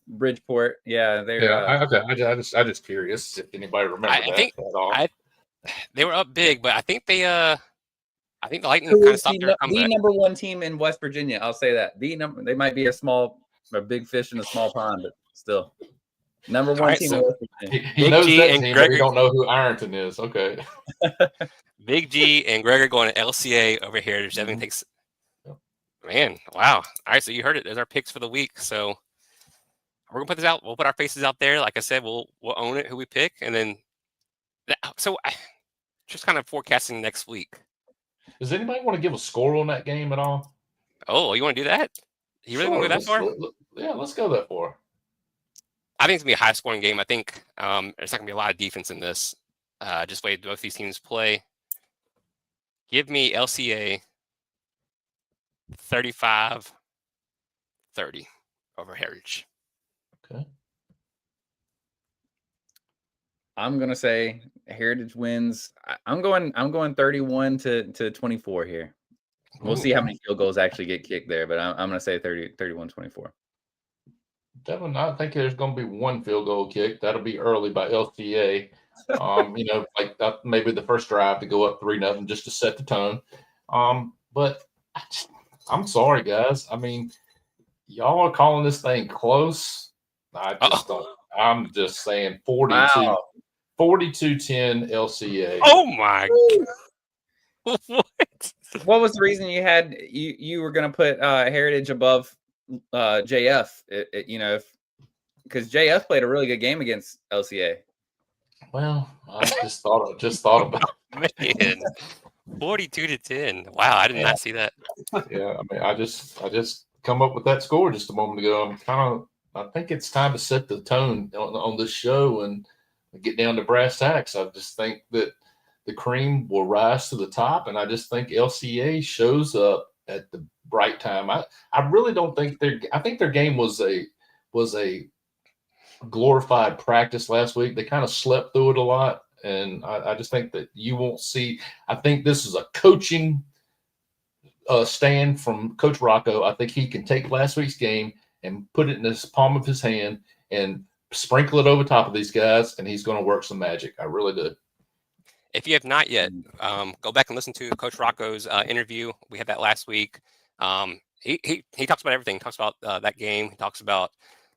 [SPEAKER 3] Bridgeport, yeah, they're
[SPEAKER 2] Yeah. Okay. I just curious if anybody remember
[SPEAKER 1] I
[SPEAKER 2] that
[SPEAKER 1] think
[SPEAKER 2] at all.
[SPEAKER 1] they were up big, but I think I think the Lightning
[SPEAKER 3] who
[SPEAKER 1] kind of
[SPEAKER 3] is
[SPEAKER 1] stopped their
[SPEAKER 3] the
[SPEAKER 1] comeback.
[SPEAKER 3] number one team in West Virginia. I'll say that they might be a big fish in a small pond, but still number one
[SPEAKER 1] right,
[SPEAKER 3] team
[SPEAKER 1] so
[SPEAKER 3] in West Virginia.
[SPEAKER 2] He
[SPEAKER 1] Big
[SPEAKER 2] knows
[SPEAKER 1] G
[SPEAKER 2] that
[SPEAKER 1] and
[SPEAKER 2] team, but he
[SPEAKER 1] Gregory,
[SPEAKER 2] don't know who Ironton is. Okay.
[SPEAKER 1] Big G and Gregor going to LCA over Heritage. Devin
[SPEAKER 2] Mhm.
[SPEAKER 1] thinks,
[SPEAKER 2] Yep.
[SPEAKER 1] man, wow. All right, so you heard it. There's our picks for the week. So we're gonna put this out. We'll put our faces out there. Like I said, we'll own it who we pick, and then just kind of forecasting next week.
[SPEAKER 2] Does anybody want to give a score on that game at all?
[SPEAKER 1] Oh, you want to do that? You really want to go that far?
[SPEAKER 2] Yeah, let's go that far.
[SPEAKER 1] I think it's gonna be a high scoring game. I think there's not gonna be a lot of defense in this. Just wait both these teams play. Give me LCA 35-30 over Heritage.
[SPEAKER 2] Okay.
[SPEAKER 3] I'm gonna say Heritage wins. I'm going 31-24 here. We'll see how many field goals actually get kicked there, but I'm gonna say 31-24.
[SPEAKER 2] Devin, I think there's going to be one field goal kick. That'll be early by LCA. Like maybe the first drive to go up 3-0 just to set the tone. But I'm sorry, guys. I mean, y'all are calling this thing close. I just don't. I'm just saying 42-10 LCA.
[SPEAKER 1] Oh my!
[SPEAKER 3] What was the reason you were gonna put Heritage above JF? Because JF played a really good game against LCA.
[SPEAKER 2] Well, I just thought about
[SPEAKER 3] it.
[SPEAKER 1] Man, 42-10. Wow, I did not see that.
[SPEAKER 2] Yeah, I mean, I just come up with that score just a moment ago. I think it's time to set the tone on this show and get down to brass tacks. I just think that the cream will rise to the top, and I just think LCA shows up at the right time. I really don't think I think their game was a glorified practice last week. They kind of slept through it a lot, and I just think that you won't see. I think this is a coaching stand from Coach Rocco. I think he can take last week's game and put it in the palm of his hand and sprinkle it over top of these guys, and he's going to work some magic. I really do.
[SPEAKER 1] If you have not yet, go back and listen to Coach Rocco's interview. We had that last week. He talks about everything. He talks about that game. He talks about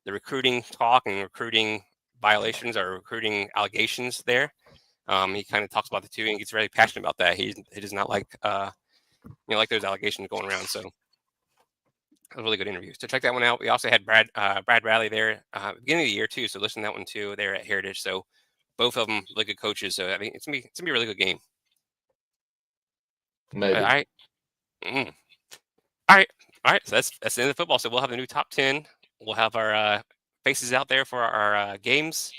[SPEAKER 1] the recruiting talk and recruiting violations or recruiting allegations there. He kind of talks about the two and gets very passionate about that. He does not like like those allegations going around. So it was a really good interview. So check that one out. We also had Brad Bradley there beginning of the year too. So listen to that one too. They're at Heritage. So both of them really good coaches. So I think it's gonna be a really good game.
[SPEAKER 2] Maybe.
[SPEAKER 1] All right. All right. So that's the end of football. So we'll have the new top 10. We'll have our faces out there for our games.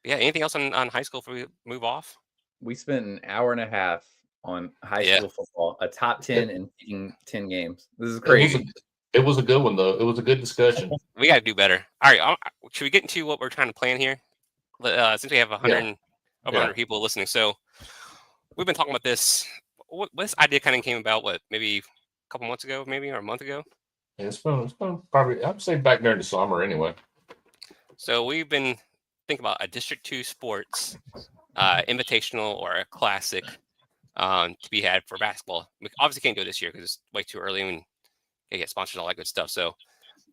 [SPEAKER 1] Yeah. Anything else on high school before we move off?
[SPEAKER 3] We spent an hour and a half on high school football, a top 10 and picking 10 games. This is crazy.
[SPEAKER 2] It was a good one, though. It was a good discussion.
[SPEAKER 1] We got to do better. All right. Should we get into what we're trying to plan here? Since we have 100 people listening. So we've been talking about this. This idea kind of came about, maybe a couple months ago, maybe, or a month ago?
[SPEAKER 2] Yeah, it's been probably, I'd say back during the summer anyway.
[SPEAKER 1] So we've been thinking about a District 2 sports invitational or a classic to be had for basketball. We obviously can't do it this year because it's way too early and they get sponsors and all that good stuff. So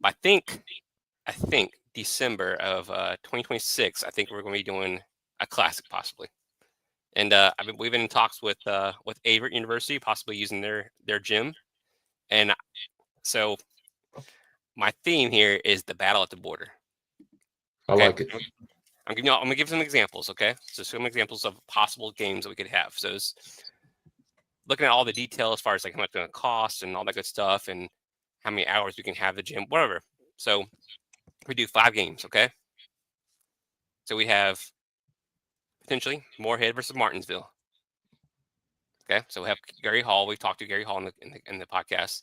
[SPEAKER 1] I think December of 2026, I think we're going to be doing a classic possibly. And we've been in talks with Averett University, possibly using their gym. And so my theme here is the battle at the border.
[SPEAKER 2] Okay? I like it.
[SPEAKER 1] I'm going to give some examples, okay? So some examples of possible games that we could have. So it's looking at all the detail as far as like how much it's going to cost and all that good stuff and how many hours we can have the gym, whatever. So we do 5 games, okay? So we have potentially Moorhead versus Martinsville. Okay, so we have Gary Hall. We've talked to Gary Hall in the podcast.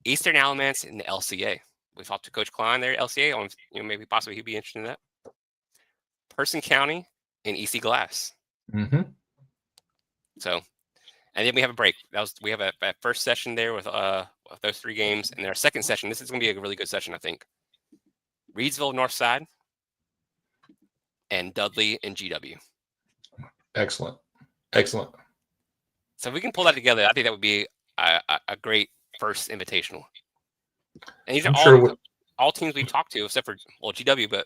[SPEAKER 1] Eastern Alamance in the LCA. We talked to Coach Klein there at LCA on maybe possibly he'd be interested in that. Person County, and EC Glass.
[SPEAKER 2] Mm-hmm.
[SPEAKER 1] So, and then we have a break. We have a first session there with those 3 games, and then our second session. This is going to be a really good session, I think. Reedsville Northside, and Dudley and GW.
[SPEAKER 2] Excellent.
[SPEAKER 1] So if we can pull that together, I think that would be a great first invitational. And these are all teams we talked to, except for GW. But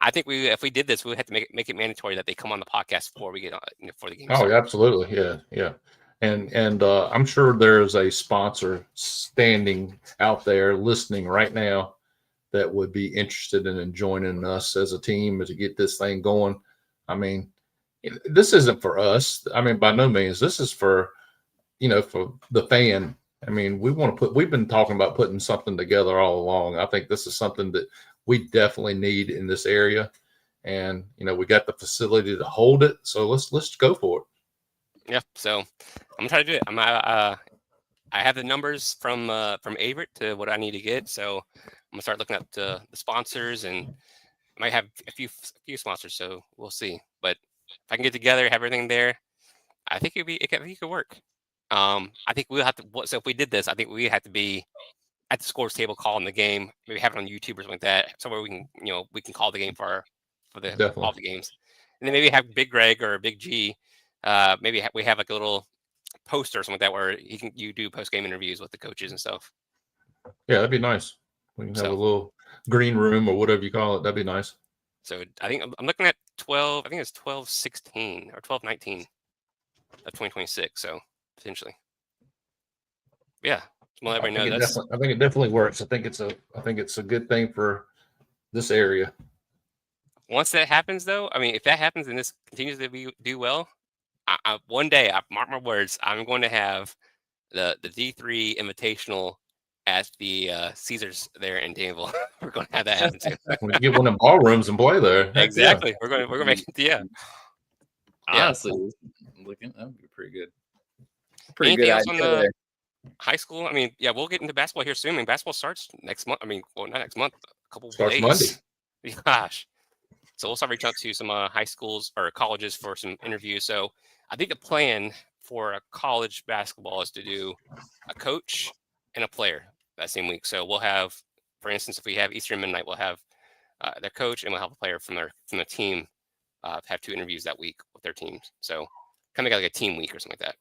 [SPEAKER 1] I think if we did this, we would have to make it mandatory that they come on the podcast before we get on for the game.
[SPEAKER 2] Oh, absolutely, yeah. And I'm sure there's a sponsor standing out there listening right now that would be interested in joining us as a team to get this thing going. I mean, this isn't for us. I mean, by no means. This is for for the fan. I mean, we've been talking about putting something together all along. I think this is something that we definitely need in this area. And, we got the facility to hold it. So let's go for it.
[SPEAKER 1] Yeah. So I'm gonna try to do it. I have the numbers from Averett to what I need to get. So I'm gonna start looking at the sponsors, and I might have a few sponsors. So we'll see. But if I can get together, have everything there, I think it could work. I think we'll have to. So if we did this, I think we have to be at the scores table calling the game. Maybe have it on YouTube or something like that, somewhere we can call the game for all the games, and then maybe have Big Greg or Big G. Maybe we have like a little poster or something like that where you do post game interviews with the coaches and stuff.
[SPEAKER 2] Yeah, that'd be nice. We can have a little green room or whatever you call it. That'd be nice.
[SPEAKER 1] So I think I'm looking at 12. I think it's 12/16 or 12/19 of 2026. So potentially, yeah. Well, everybody knows
[SPEAKER 2] I think it definitely works. I think it's a good thing for this area.
[SPEAKER 1] Once that happens, though, I mean, if that happens and this continues to do well, one day, I mark my words, I'm going to have the D3 Invitational at the Caesars there in Danville. We're going to have that happen too.
[SPEAKER 2] We can get one of them ballrooms and play there.
[SPEAKER 1] Exactly. We're going to make it. Yeah.
[SPEAKER 3] Honestly, looking that would be pretty good.
[SPEAKER 1] Anything else on the high school? I mean, yeah, we'll get into basketball here soon. I mean, basketball starts next month. I mean, well, not next month. A couple
[SPEAKER 2] starts
[SPEAKER 1] days.
[SPEAKER 2] Monday.
[SPEAKER 1] Gosh. So we'll start reaching out to some high schools or colleges for some interviews. So I think the plan for a college basketball is to do a coach and a player that same week. So we'll have, for instance, if we have Eastern Midnight, we'll have their coach and we'll have a player from the team have 2 interviews that week with their teams. So kind of like a team week or something like that.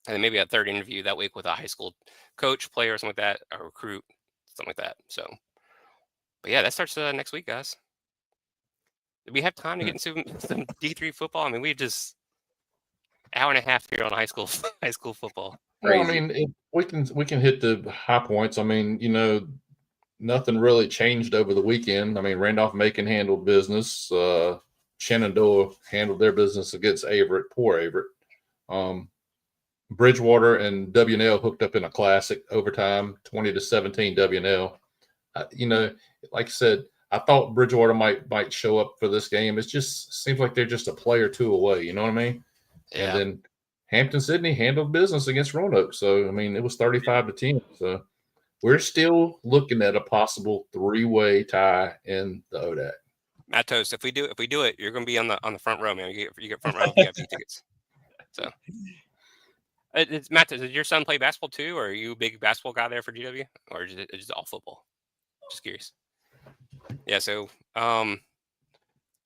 [SPEAKER 1] And then maybe a third interview that week with a high school coach, player, or something like that, a recruit, something like that. So, but yeah, that starts next week, guys. Do we have time to get into some D3 football? I mean, we just hour and a half here on high school football.
[SPEAKER 2] Well, I mean, we can hit the high points. I mean, nothing really changed over the weekend. I mean, Randolph-Macon handled business. Shenandoah handled their business against Averett. Poor Averett. Bridgewater and WNL hooked up in a classic overtime, 20-17 WNL. Like I said, I thought Bridgewater might show up for this game. It just seems like they're just a play or two away. You know what I mean?
[SPEAKER 1] Yeah.
[SPEAKER 2] And then Hampton-Sydney handled business against Roanoke. So, I mean, it was 35-10. So we're still looking at a possible 3-way tie in the ODAC.
[SPEAKER 1] Matt Toast, if we do it, you're going to be on the front row, man. You get front row VIP tickets. So, it's Matt. Did your son play basketball too, or are you a big basketball guy there for GW, or is it just all football? Just curious. Yeah. So,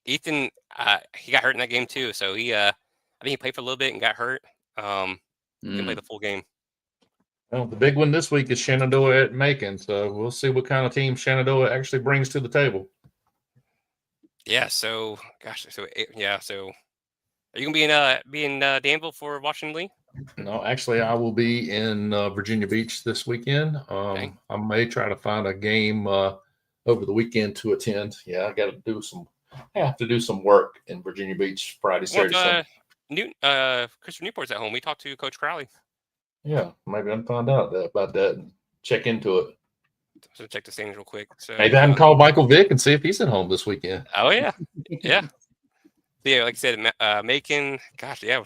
[SPEAKER 1] Ethan, he got hurt in that game too. So I think he played for a little bit and got hurt. Didn't play the full game.
[SPEAKER 2] Well, the big one this week is Shenandoah at Macon. So we'll see what kind of team Shenandoah actually brings to the table.
[SPEAKER 1] Yeah. So, gosh. So, yeah. So, are you gonna be in Danville for Washington Lee?
[SPEAKER 2] No, actually, I will be in Virginia Beach this weekend. I may try to find a game over the weekend to attend. Yeah, I have to do some work in Virginia Beach Friday, Saturday, Sunday.
[SPEAKER 1] Christopher Newport's at home. We talked to Coach Crowley.
[SPEAKER 2] Yeah, maybe I can find out about that and check into it.
[SPEAKER 1] So check the standings real quick. So
[SPEAKER 2] maybe I can call Michael Vick and see if he's at home this weekend.
[SPEAKER 1] Oh yeah, yeah. Yeah, like I said, Macon. Gosh, yeah.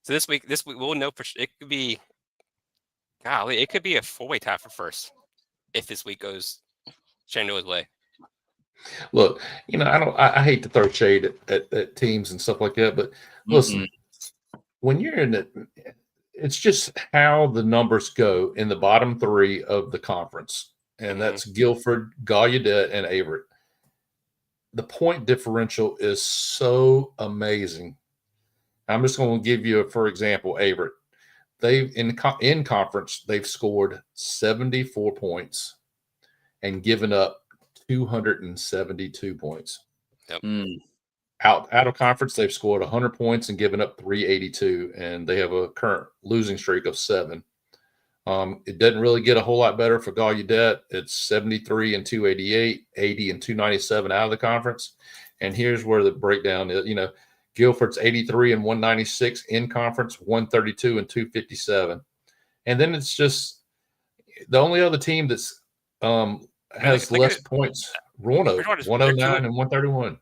[SPEAKER 1] So this week we'll know for sure. It could be, golly, it could be a 4-way tie for first if this week goes Shenandoah's way.
[SPEAKER 2] Look, I hate to throw shade at teams and stuff like that, but listen, when you're in it, it's just how the numbers go in the bottom three of the conference, and that's Guilford, Gallaudet, and Averett. The point differential is so amazing. I'm just going to give you, for example, Averett. They've in conference they've scored 74 points and given up 272 points.
[SPEAKER 1] Yep.
[SPEAKER 2] Out of conference, they've scored 100 points and given up 382, and they have a current losing streak of 7. It doesn't really get a whole lot better for Gallaudet. It's 73 and 288, 80 and 297 out of the conference. And here's where the breakdown is. Guilford's 83 and 196 in conference, 132 and 257. And then it's just the only other team that's has less points. Roanoke, 109 and 131.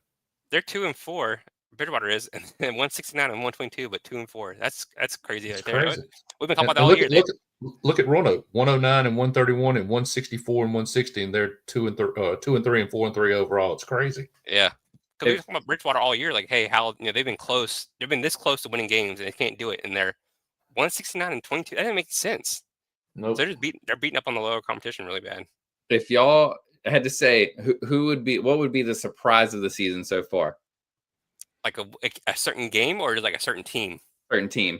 [SPEAKER 1] They're 2 and 4. Bridgewater is, and 169 and 122, but 2 and 4. That's crazy right there.
[SPEAKER 2] Crazy.
[SPEAKER 1] We've been talking about that all year.
[SPEAKER 2] Look at Roanoke, 109 and 131 and 164 and 160, and they're 2 and 3 and 4 and 3 overall. It's crazy.
[SPEAKER 1] Yeah. Because we've been talking about Bridgewater all year, like, hey, how they've been close. They've been this close to winning games, and they can't do it. And they're 169 and 22. That doesn't make sense.
[SPEAKER 2] Nope.
[SPEAKER 1] So they're beating up on the lower competition really bad.
[SPEAKER 3] If y'all had to say what would be the surprise of the season so far?
[SPEAKER 1] Like a certain game or like a certain team?
[SPEAKER 3] Certain team.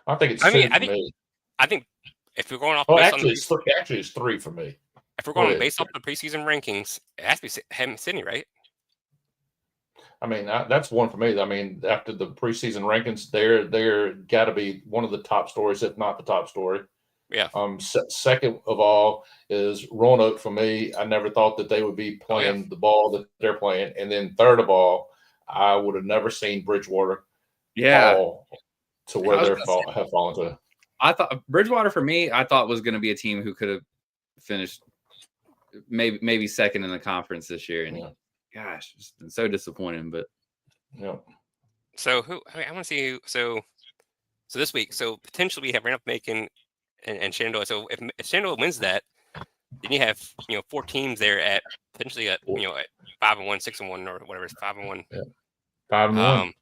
[SPEAKER 2] I think it's
[SPEAKER 1] I think if we're going off,
[SPEAKER 2] it's 3 for me.
[SPEAKER 1] If we're going based off the preseason rankings, it has to be Sydney, right?
[SPEAKER 2] I mean, that's one for me. I mean, after the preseason rankings, they're got to be one of the top stories, if not the top story.
[SPEAKER 1] Yeah.
[SPEAKER 2] Second of all is Roanoke for me. I never thought that they would be playing the ball that they're playing. And then third of all, I would have never seen Bridgewater fall to where have fallen to.
[SPEAKER 3] I thought Bridgewater for me, I thought was going to be a team who could have finished maybe second in the conference this year. And gosh, it's been so disappointing. But
[SPEAKER 1] so I want to see who. So this week, so potentially we have Randolph Macon and Shenandoah. So if Shenandoah wins that, then you have 4 teams there at potentially at 5-1, 6-1, or whatever. It's 5-1.
[SPEAKER 2] Yeah. 5-1.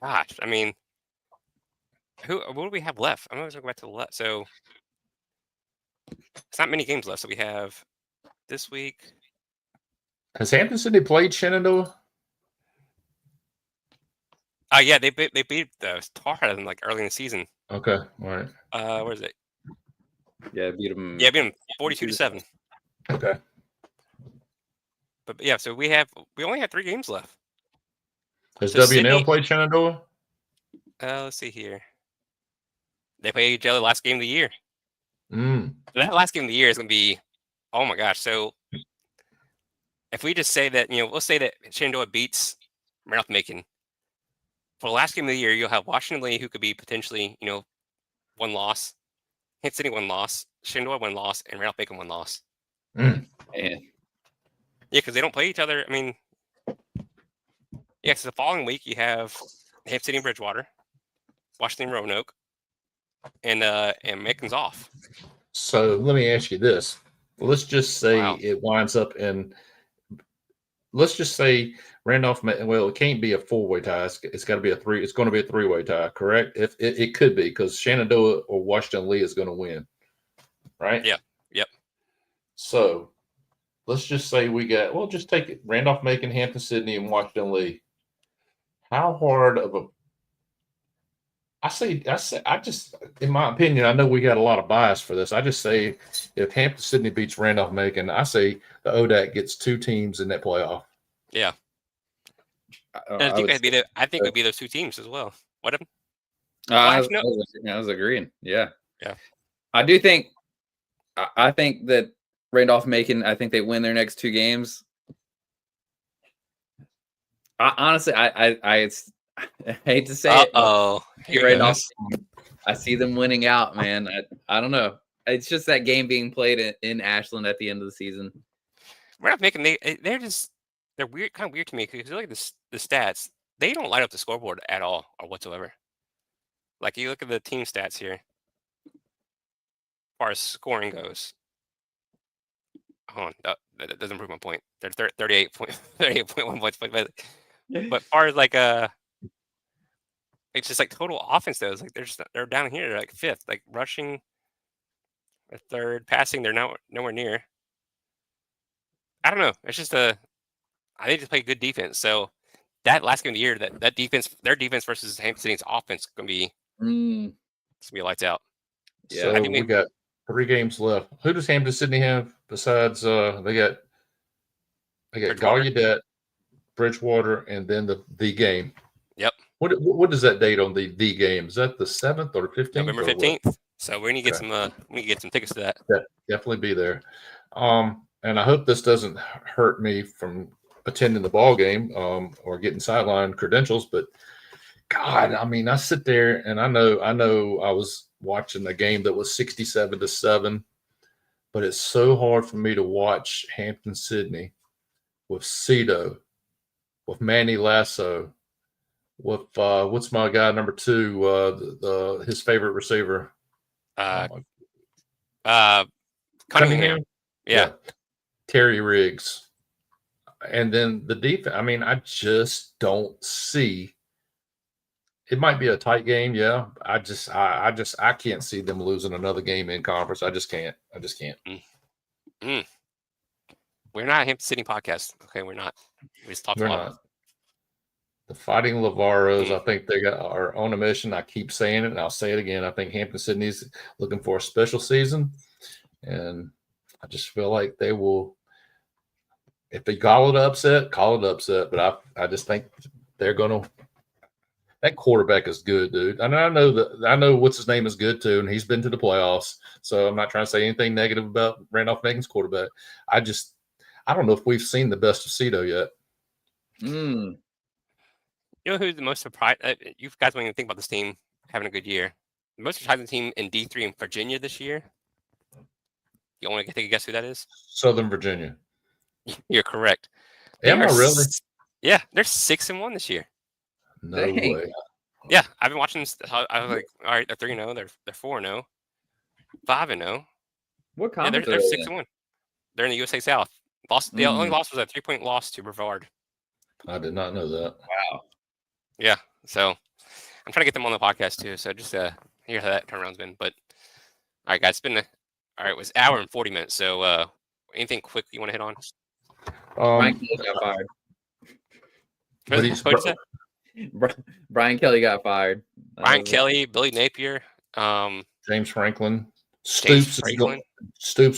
[SPEAKER 1] Gosh, I mean, what do we have left? I'm going to go back to the left. So it's not many games left. So we have this week.
[SPEAKER 2] Has Hampton Sydney played Shenandoah?
[SPEAKER 1] Yeah, they beat the Tar Heels like early in the season.
[SPEAKER 2] Okay, all right.
[SPEAKER 1] Where is it?
[SPEAKER 3] Yeah, beat them.
[SPEAKER 1] Yeah, beat them 42-7.
[SPEAKER 2] Okay.
[SPEAKER 1] But yeah, so we only have 3 games left.
[SPEAKER 2] Has WNL played Shenandoah?
[SPEAKER 1] Let's see here. They play each other last game of the year. That last game of the year is going to be, oh my gosh. So if we just say that, we'll say that Shenandoah beats Randolph Macon. For the last game of the year, you'll have Washington Lee, who could be potentially, 1 loss. Hampton Sydney 1 loss. Shenandoah 1 loss, and Randolph Macon 1 loss.
[SPEAKER 3] Yeah,
[SPEAKER 1] because they don't play each other. I mean, so the following week you have Hampton Sydney and Bridgewater, Washington Roanoke, and Macon's off.
[SPEAKER 2] So let me ask you this. Let's just say it winds up in. Let's just say Randolph. Well, it can't be a 4-way tie. It's got to be a 3. It's going to be a 3-way tie, correct? If it could be, because Shenandoah or Washington Lee is going to win, right?
[SPEAKER 1] Yeah. Yep.
[SPEAKER 2] So let's just say we got. Well, just take it. Randolph Macon, Hampton Sydney, and Washington Lee. How hard of a? I just, in my opinion, I know we got a lot of bias for this. I just say if Hampton Sydney beats Randolph Macon, I say the ODAC gets 2 teams in that playoff.
[SPEAKER 1] Yeah. I think it would be those 2 teams as well. What?
[SPEAKER 3] I was agreeing. Yeah.
[SPEAKER 1] Yeah.
[SPEAKER 3] I do think. I think that Randolph Macon. I think they win their next 2 games. Honestly, I hate to say it. I see them winning out, man. I don't know. It's just that game being played in Ashland at the end of the season.
[SPEAKER 1] Randolph Macon, they're weird, kind of weird to me because you look at the stats, they don't light up the scoreboard at all or whatsoever. Like you look at the team stats here, as far as scoring goes. hold on, that doesn't prove my point. They're 38.1 points, but far as like it's just like total offense though. It's like they're down here, they're like fifth, like rushing, or third, passing. They're now nowhere near. I don't know. It's just I think they play good defense. So that last game of the year, that defense, their defense versus Hampton City's offense, gonna be lights out.
[SPEAKER 3] Yeah.
[SPEAKER 2] So we got 3 games left. Who does Hampton Sydney have besides they got Gallaudet, Bridgewater, and then the game.
[SPEAKER 1] Yep.
[SPEAKER 2] What is that date on the game? Is that the 7th or 15th?
[SPEAKER 1] November 15th. So we need to get some we need to get some tickets to that.
[SPEAKER 2] Definitely be there. And I hope this doesn't hurt me from attending the ball game or getting sideline credentials, but God, I mean, I sit there and I know I was watching a game that was 67-7, but it's so hard for me to watch Hampton Sydney with Cito, with Manny Lasso, with what's my guy number 2, his favorite receiver,
[SPEAKER 1] Cunningham. Yeah.
[SPEAKER 2] Terry Riggs, and then the defense. I mean, I just don't see. It might be a tight game, yeah. I can't see them losing another game in conference. I just can't.
[SPEAKER 1] We're not a Hampton City podcast. Okay, we're not. We just talked about it.
[SPEAKER 2] The Fighting Lavaros, I think they are on a mission. I keep saying it, and I'll say it again. I think Hampton Sydney's looking for a special season, and I just feel like they will. If they call it upset, But I just think they're going to. That quarterback is good, dude. And I know what's his name is good too, and he's been to the playoffs. So I'm not trying to say anything negative about Randolph Macon's quarterback. I don't know if we've seen the best of Cito yet.
[SPEAKER 1] You know who's the most surprised? You guys don't even think about this team having a good year. The most surprising team in D3 in Virginia this year. You want to take a guess who that is?
[SPEAKER 2] Southern Virginia.
[SPEAKER 1] You're correct.
[SPEAKER 2] Am I really?
[SPEAKER 1] Yeah, they're 6-1 this year.
[SPEAKER 2] No way.
[SPEAKER 1] Yeah, I've been watching this. I was like, all right, they're 3-0. They're 4-0, 5-0.
[SPEAKER 3] What
[SPEAKER 1] Yeah,
[SPEAKER 3] conference?
[SPEAKER 1] they're 6-1. They're in the USA South. The only loss was a 3-point loss to Brevard.
[SPEAKER 2] I did not know that.
[SPEAKER 3] Wow.
[SPEAKER 1] Yeah, so I'm trying to get them on the podcast too. So just hear how that turnaround's been. But all right, guys, it's been it was an hour and 40 minutes. So anything quick you want to hit on?
[SPEAKER 3] Brian Kelly got fired.
[SPEAKER 1] What'd you say?
[SPEAKER 3] Brian Kelly got fired.
[SPEAKER 1] Brian Kelly, Billy Napier,
[SPEAKER 2] James Franklin, Stoops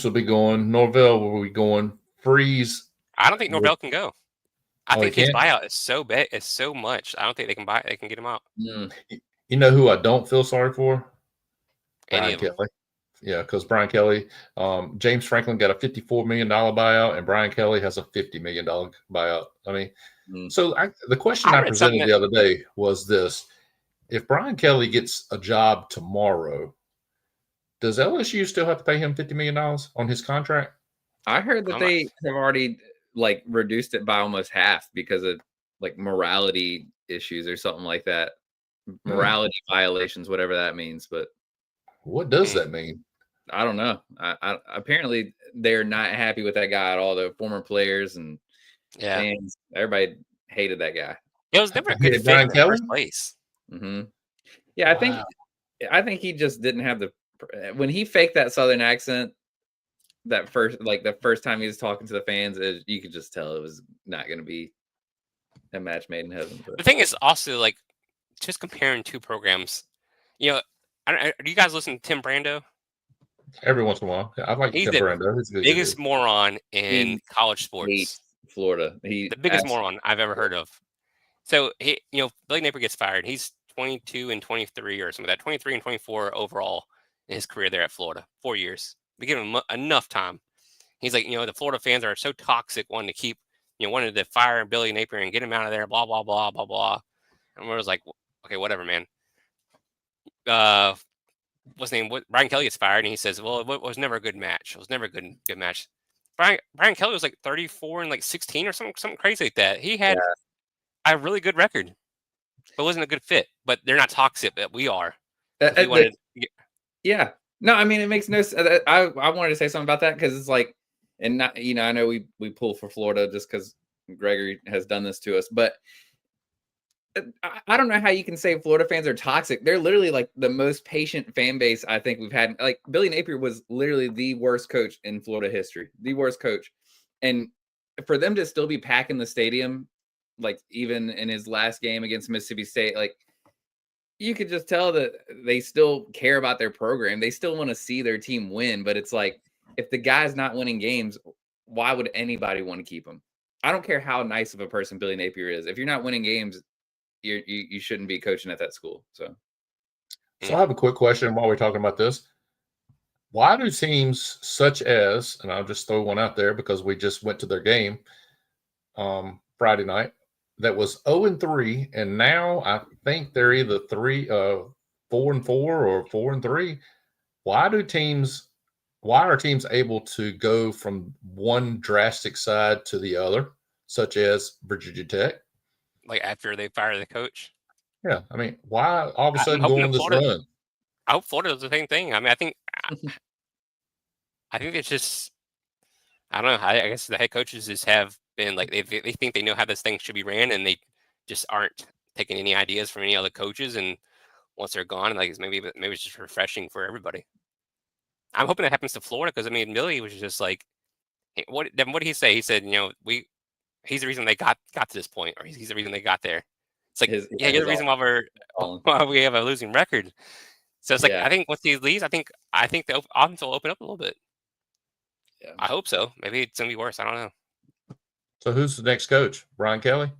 [SPEAKER 2] will be going. Norvell will be going. Freeze.
[SPEAKER 1] I don't think Norvell can go. I think his buyout is so big. It's so much. I don't think they can get him out.
[SPEAKER 2] You know who I don't feel sorry for?
[SPEAKER 1] Brian
[SPEAKER 2] Kelly. Yeah, because Brian Kelly, James Franklin got a $54 million buyout, and Brian Kelly has a $50 million buyout. I mean, so the question I presented the other day was this: if Brian Kelly gets a job tomorrow, does LSU still have to pay him $50 million on his contract?
[SPEAKER 3] I heard that they have already reduced it by almost half because of morality issues or something like that. Morality violations, whatever that means. But
[SPEAKER 2] what does that mean?
[SPEAKER 3] I don't know. I apparently they're not happy with that guy at all. The former players and fans, everybody hated that guy.
[SPEAKER 1] It was never a good fit in the first place.
[SPEAKER 3] Yeah, I think he just didn't have when he faked that Southern accent. That the first time he was talking to the fans, you could just tell it was not going to be a match made in heaven. But.
[SPEAKER 1] The thing is also just comparing two programs. You know, do you guys listen to Tim Brando?
[SPEAKER 2] Every once in a while, I like Tim Brando. He's the
[SPEAKER 1] biggest moron in college sports.
[SPEAKER 3] Florida,
[SPEAKER 1] the biggest moron I've ever heard of. So Billy Napier gets fired. He's 22 and 23 or something like that. 23 and 24 overall in his career there at Florida. 4 years. They give him enough time. He's like, the Florida fans are so toxic, wanting to keep, wanted to fire Billy Napier and get him out of there, blah, blah, blah, blah, blah. And we was like, okay, whatever, man. What's his name? Brian Kelly gets fired, and he says, well, it was never a good match. It was never a good match. Brian Kelly was 34 and 16 or something crazy like that. He had a really good record, but wasn't a good fit. But they're not toxic, but we are.
[SPEAKER 3] Yeah. No, I mean, it makes no sense. I wanted to say something about that because it's and not, I know we pull for Florida just because Gregory has done this to us, but I don't know how you can say Florida fans are toxic. They're literally like the most patient fan base I think we've had. Like Billy Napier was literally the worst coach in Florida history, the worst coach. And for them to still be packing the stadium, like even in his last game against Mississippi State, like you could just tell that they still care about their program. They still want to see their team win. But it's like, if the guy's not winning games, why would anybody want to keep him? I don't care how nice of a person Billy Napier is. If you're not winning games, you shouldn't be coaching at that school. So
[SPEAKER 2] I have a quick question while we're talking about this. Why do teams such as, and I'll just throw one out there because we just went to their game Friday night, that was 0-3, and now I think they're either 4-4 or 4-3. Why are teams able to go from one drastic side to the other, such as Virginia Tech?
[SPEAKER 1] Like after they fire the coach.
[SPEAKER 2] Yeah, I mean, why all of a sudden
[SPEAKER 1] hoping
[SPEAKER 2] go
[SPEAKER 1] that
[SPEAKER 2] on this
[SPEAKER 1] Florida-
[SPEAKER 2] run?
[SPEAKER 1] I hope Florida does the same thing. I mean, I think it's just, I don't know. I guess the head coaches just have been like, they think they know how this thing should be ran, and they just aren't taking any ideas from any other coaches. And once they're gone, like maybe it's just refreshing for everybody. I'm hoping that happens to Florida, because I mean, Billy was just like, what did he say? He said, he's the reason they got to this point, or he's the reason they got there. It's like, you're the reason why we have a losing record. So it's like, I think once he leaves, I think the offense will open up a little bit. Yeah. I hope so. Maybe it's gonna be worse. I don't know.
[SPEAKER 2] So who's the next coach? Brian Kelly?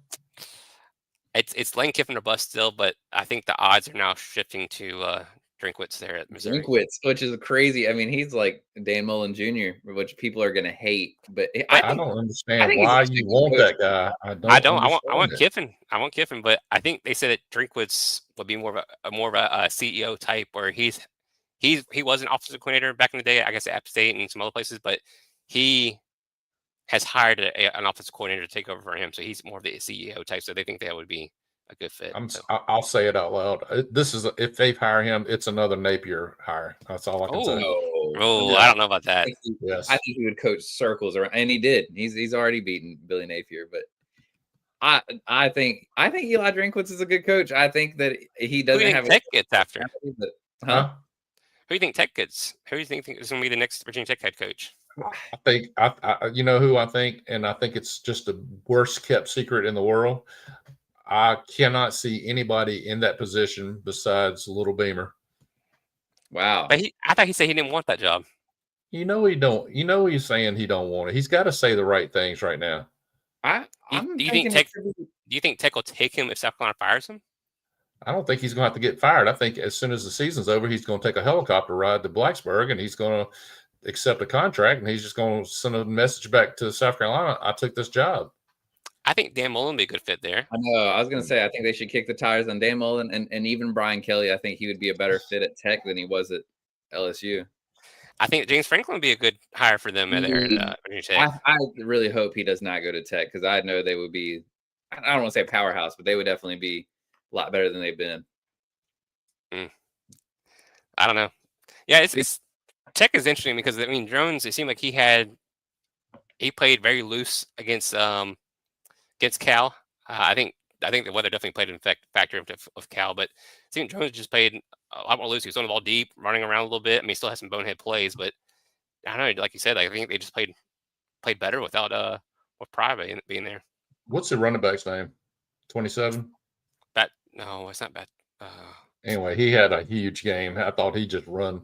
[SPEAKER 1] It's Lane Kiffin or bust still, but I think the odds are now shifting to Drinkwitz there at Missouri.
[SPEAKER 3] Drinkwitz, which is crazy. I mean, he's like Dan Mullen Jr., which people are gonna hate. But
[SPEAKER 2] I don't understand why you want that guy.
[SPEAKER 1] I don't. I want Kiffin. I want Kiffin, but I think they said that Drinkwitz would be more of a CEO type, where he was an offensive coordinator back in the day, I guess at App State and some other places, but he has hired an offensive coordinator to take over for him, so he's more of the CEO type. So they think that would be a good fit.
[SPEAKER 2] I'll say it out loud. If they hire him, it's another Napier hire. That's all I can say.
[SPEAKER 1] No. I don't know about that.
[SPEAKER 3] I think he would coach circles around, and he did. He's already beaten Billy Napier, but I think Eli Drinkwitz is a good coach. I think that he doesn't have
[SPEAKER 1] Tech gets after.
[SPEAKER 3] Who
[SPEAKER 1] do you think Tech gets? Who do you think is going to be the next Virginia Tech head coach?
[SPEAKER 2] I think you know who I think, and I think it's just the worst kept secret in the world. I cannot see anybody in that position besides Little Beamer.
[SPEAKER 3] Wow.
[SPEAKER 1] But I thought he said he didn't want that job.
[SPEAKER 2] He don't. He's saying he don't want it. He's got to say the right things right now.
[SPEAKER 1] Do you think Tech will take him if South Carolina fires him?
[SPEAKER 2] I don't think he's going to have to get fired. I think as soon as the season's over, he's going to take a helicopter ride to Blacksburg, and he's going to accept a contract, and he's just going to send a message back to South Carolina. I took this job.
[SPEAKER 1] I think Dan Mullen would be a good fit there.
[SPEAKER 3] I know. I was going to say, I think they should kick the tires on Dan Mullen and even Brian Kelly. I think he would be a better fit at Tech than he was at LSU.
[SPEAKER 1] I think James Franklin would be a good hire for them there in Virginia Tech.
[SPEAKER 3] I really hope he does not go to Tech, because I know they would be, I don't want to say powerhouse, but they would definitely be a lot better than they've been.
[SPEAKER 1] I don't know. Yeah, it's Tech is interesting because, I mean, Jones, it seemed like he played very loose against Cal. I think the weather definitely played an factor of Cal, but it seemed Jones just played a lot more loose. He was on the ball deep, running around a little bit. I mean, he still has some bonehead plays, but I don't know. Like you said, I think they just played better without with Pry being there.
[SPEAKER 2] What's the running back's name? 27.
[SPEAKER 1] No, it's not bad.
[SPEAKER 2] Anyway, he had a huge game. I thought he just run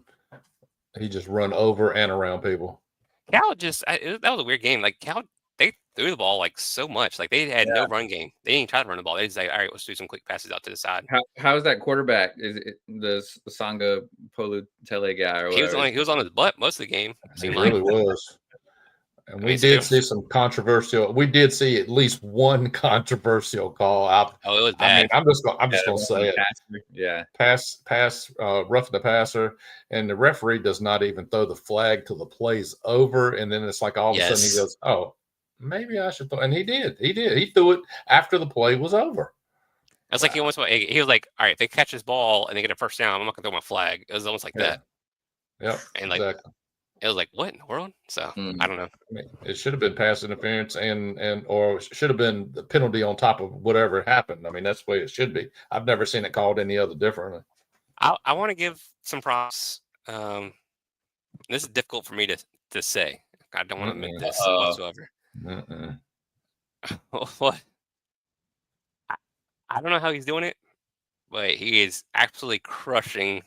[SPEAKER 2] over and around people.
[SPEAKER 1] Cal that was a weird game. Like Cal, they threw the ball like so much. Like they had no run game. They didn't try to run the ball. They just like, all right, let's do some quick passes out to the side.
[SPEAKER 3] How is that quarterback? Is it the Sanga Polutele guy? Or
[SPEAKER 1] he was on his butt most of the game.
[SPEAKER 2] He really was. And we did see some controversial. We did see at least one controversial call out.
[SPEAKER 1] Oh, it was bad.
[SPEAKER 2] I mean, I'm just going to say it.
[SPEAKER 3] Yeah.
[SPEAKER 2] Pass, roughing the passer, and the referee does not even throw the flag till the play's over, and then it's like all of a sudden he goes, "Oh, maybe I should throw." And he did. He threw it after the play was over.
[SPEAKER 1] It's like he was like, "All right, if they catch this ball and they get a first down, I'm not going to throw my flag." It was almost like that.
[SPEAKER 2] Yep.
[SPEAKER 1] And like.
[SPEAKER 2] Exactly.
[SPEAKER 1] it was like, what in the world? So I don't know.
[SPEAKER 2] I mean, it should have been pass interference or should have been the penalty on top of whatever happened. I mean, that's the way it should be. I've never seen it called any other differently.
[SPEAKER 1] I want to give some props. This is difficult for me to say. I don't want to admit this whatsoever. What? I don't know how he's doing it, but he is absolutely crushing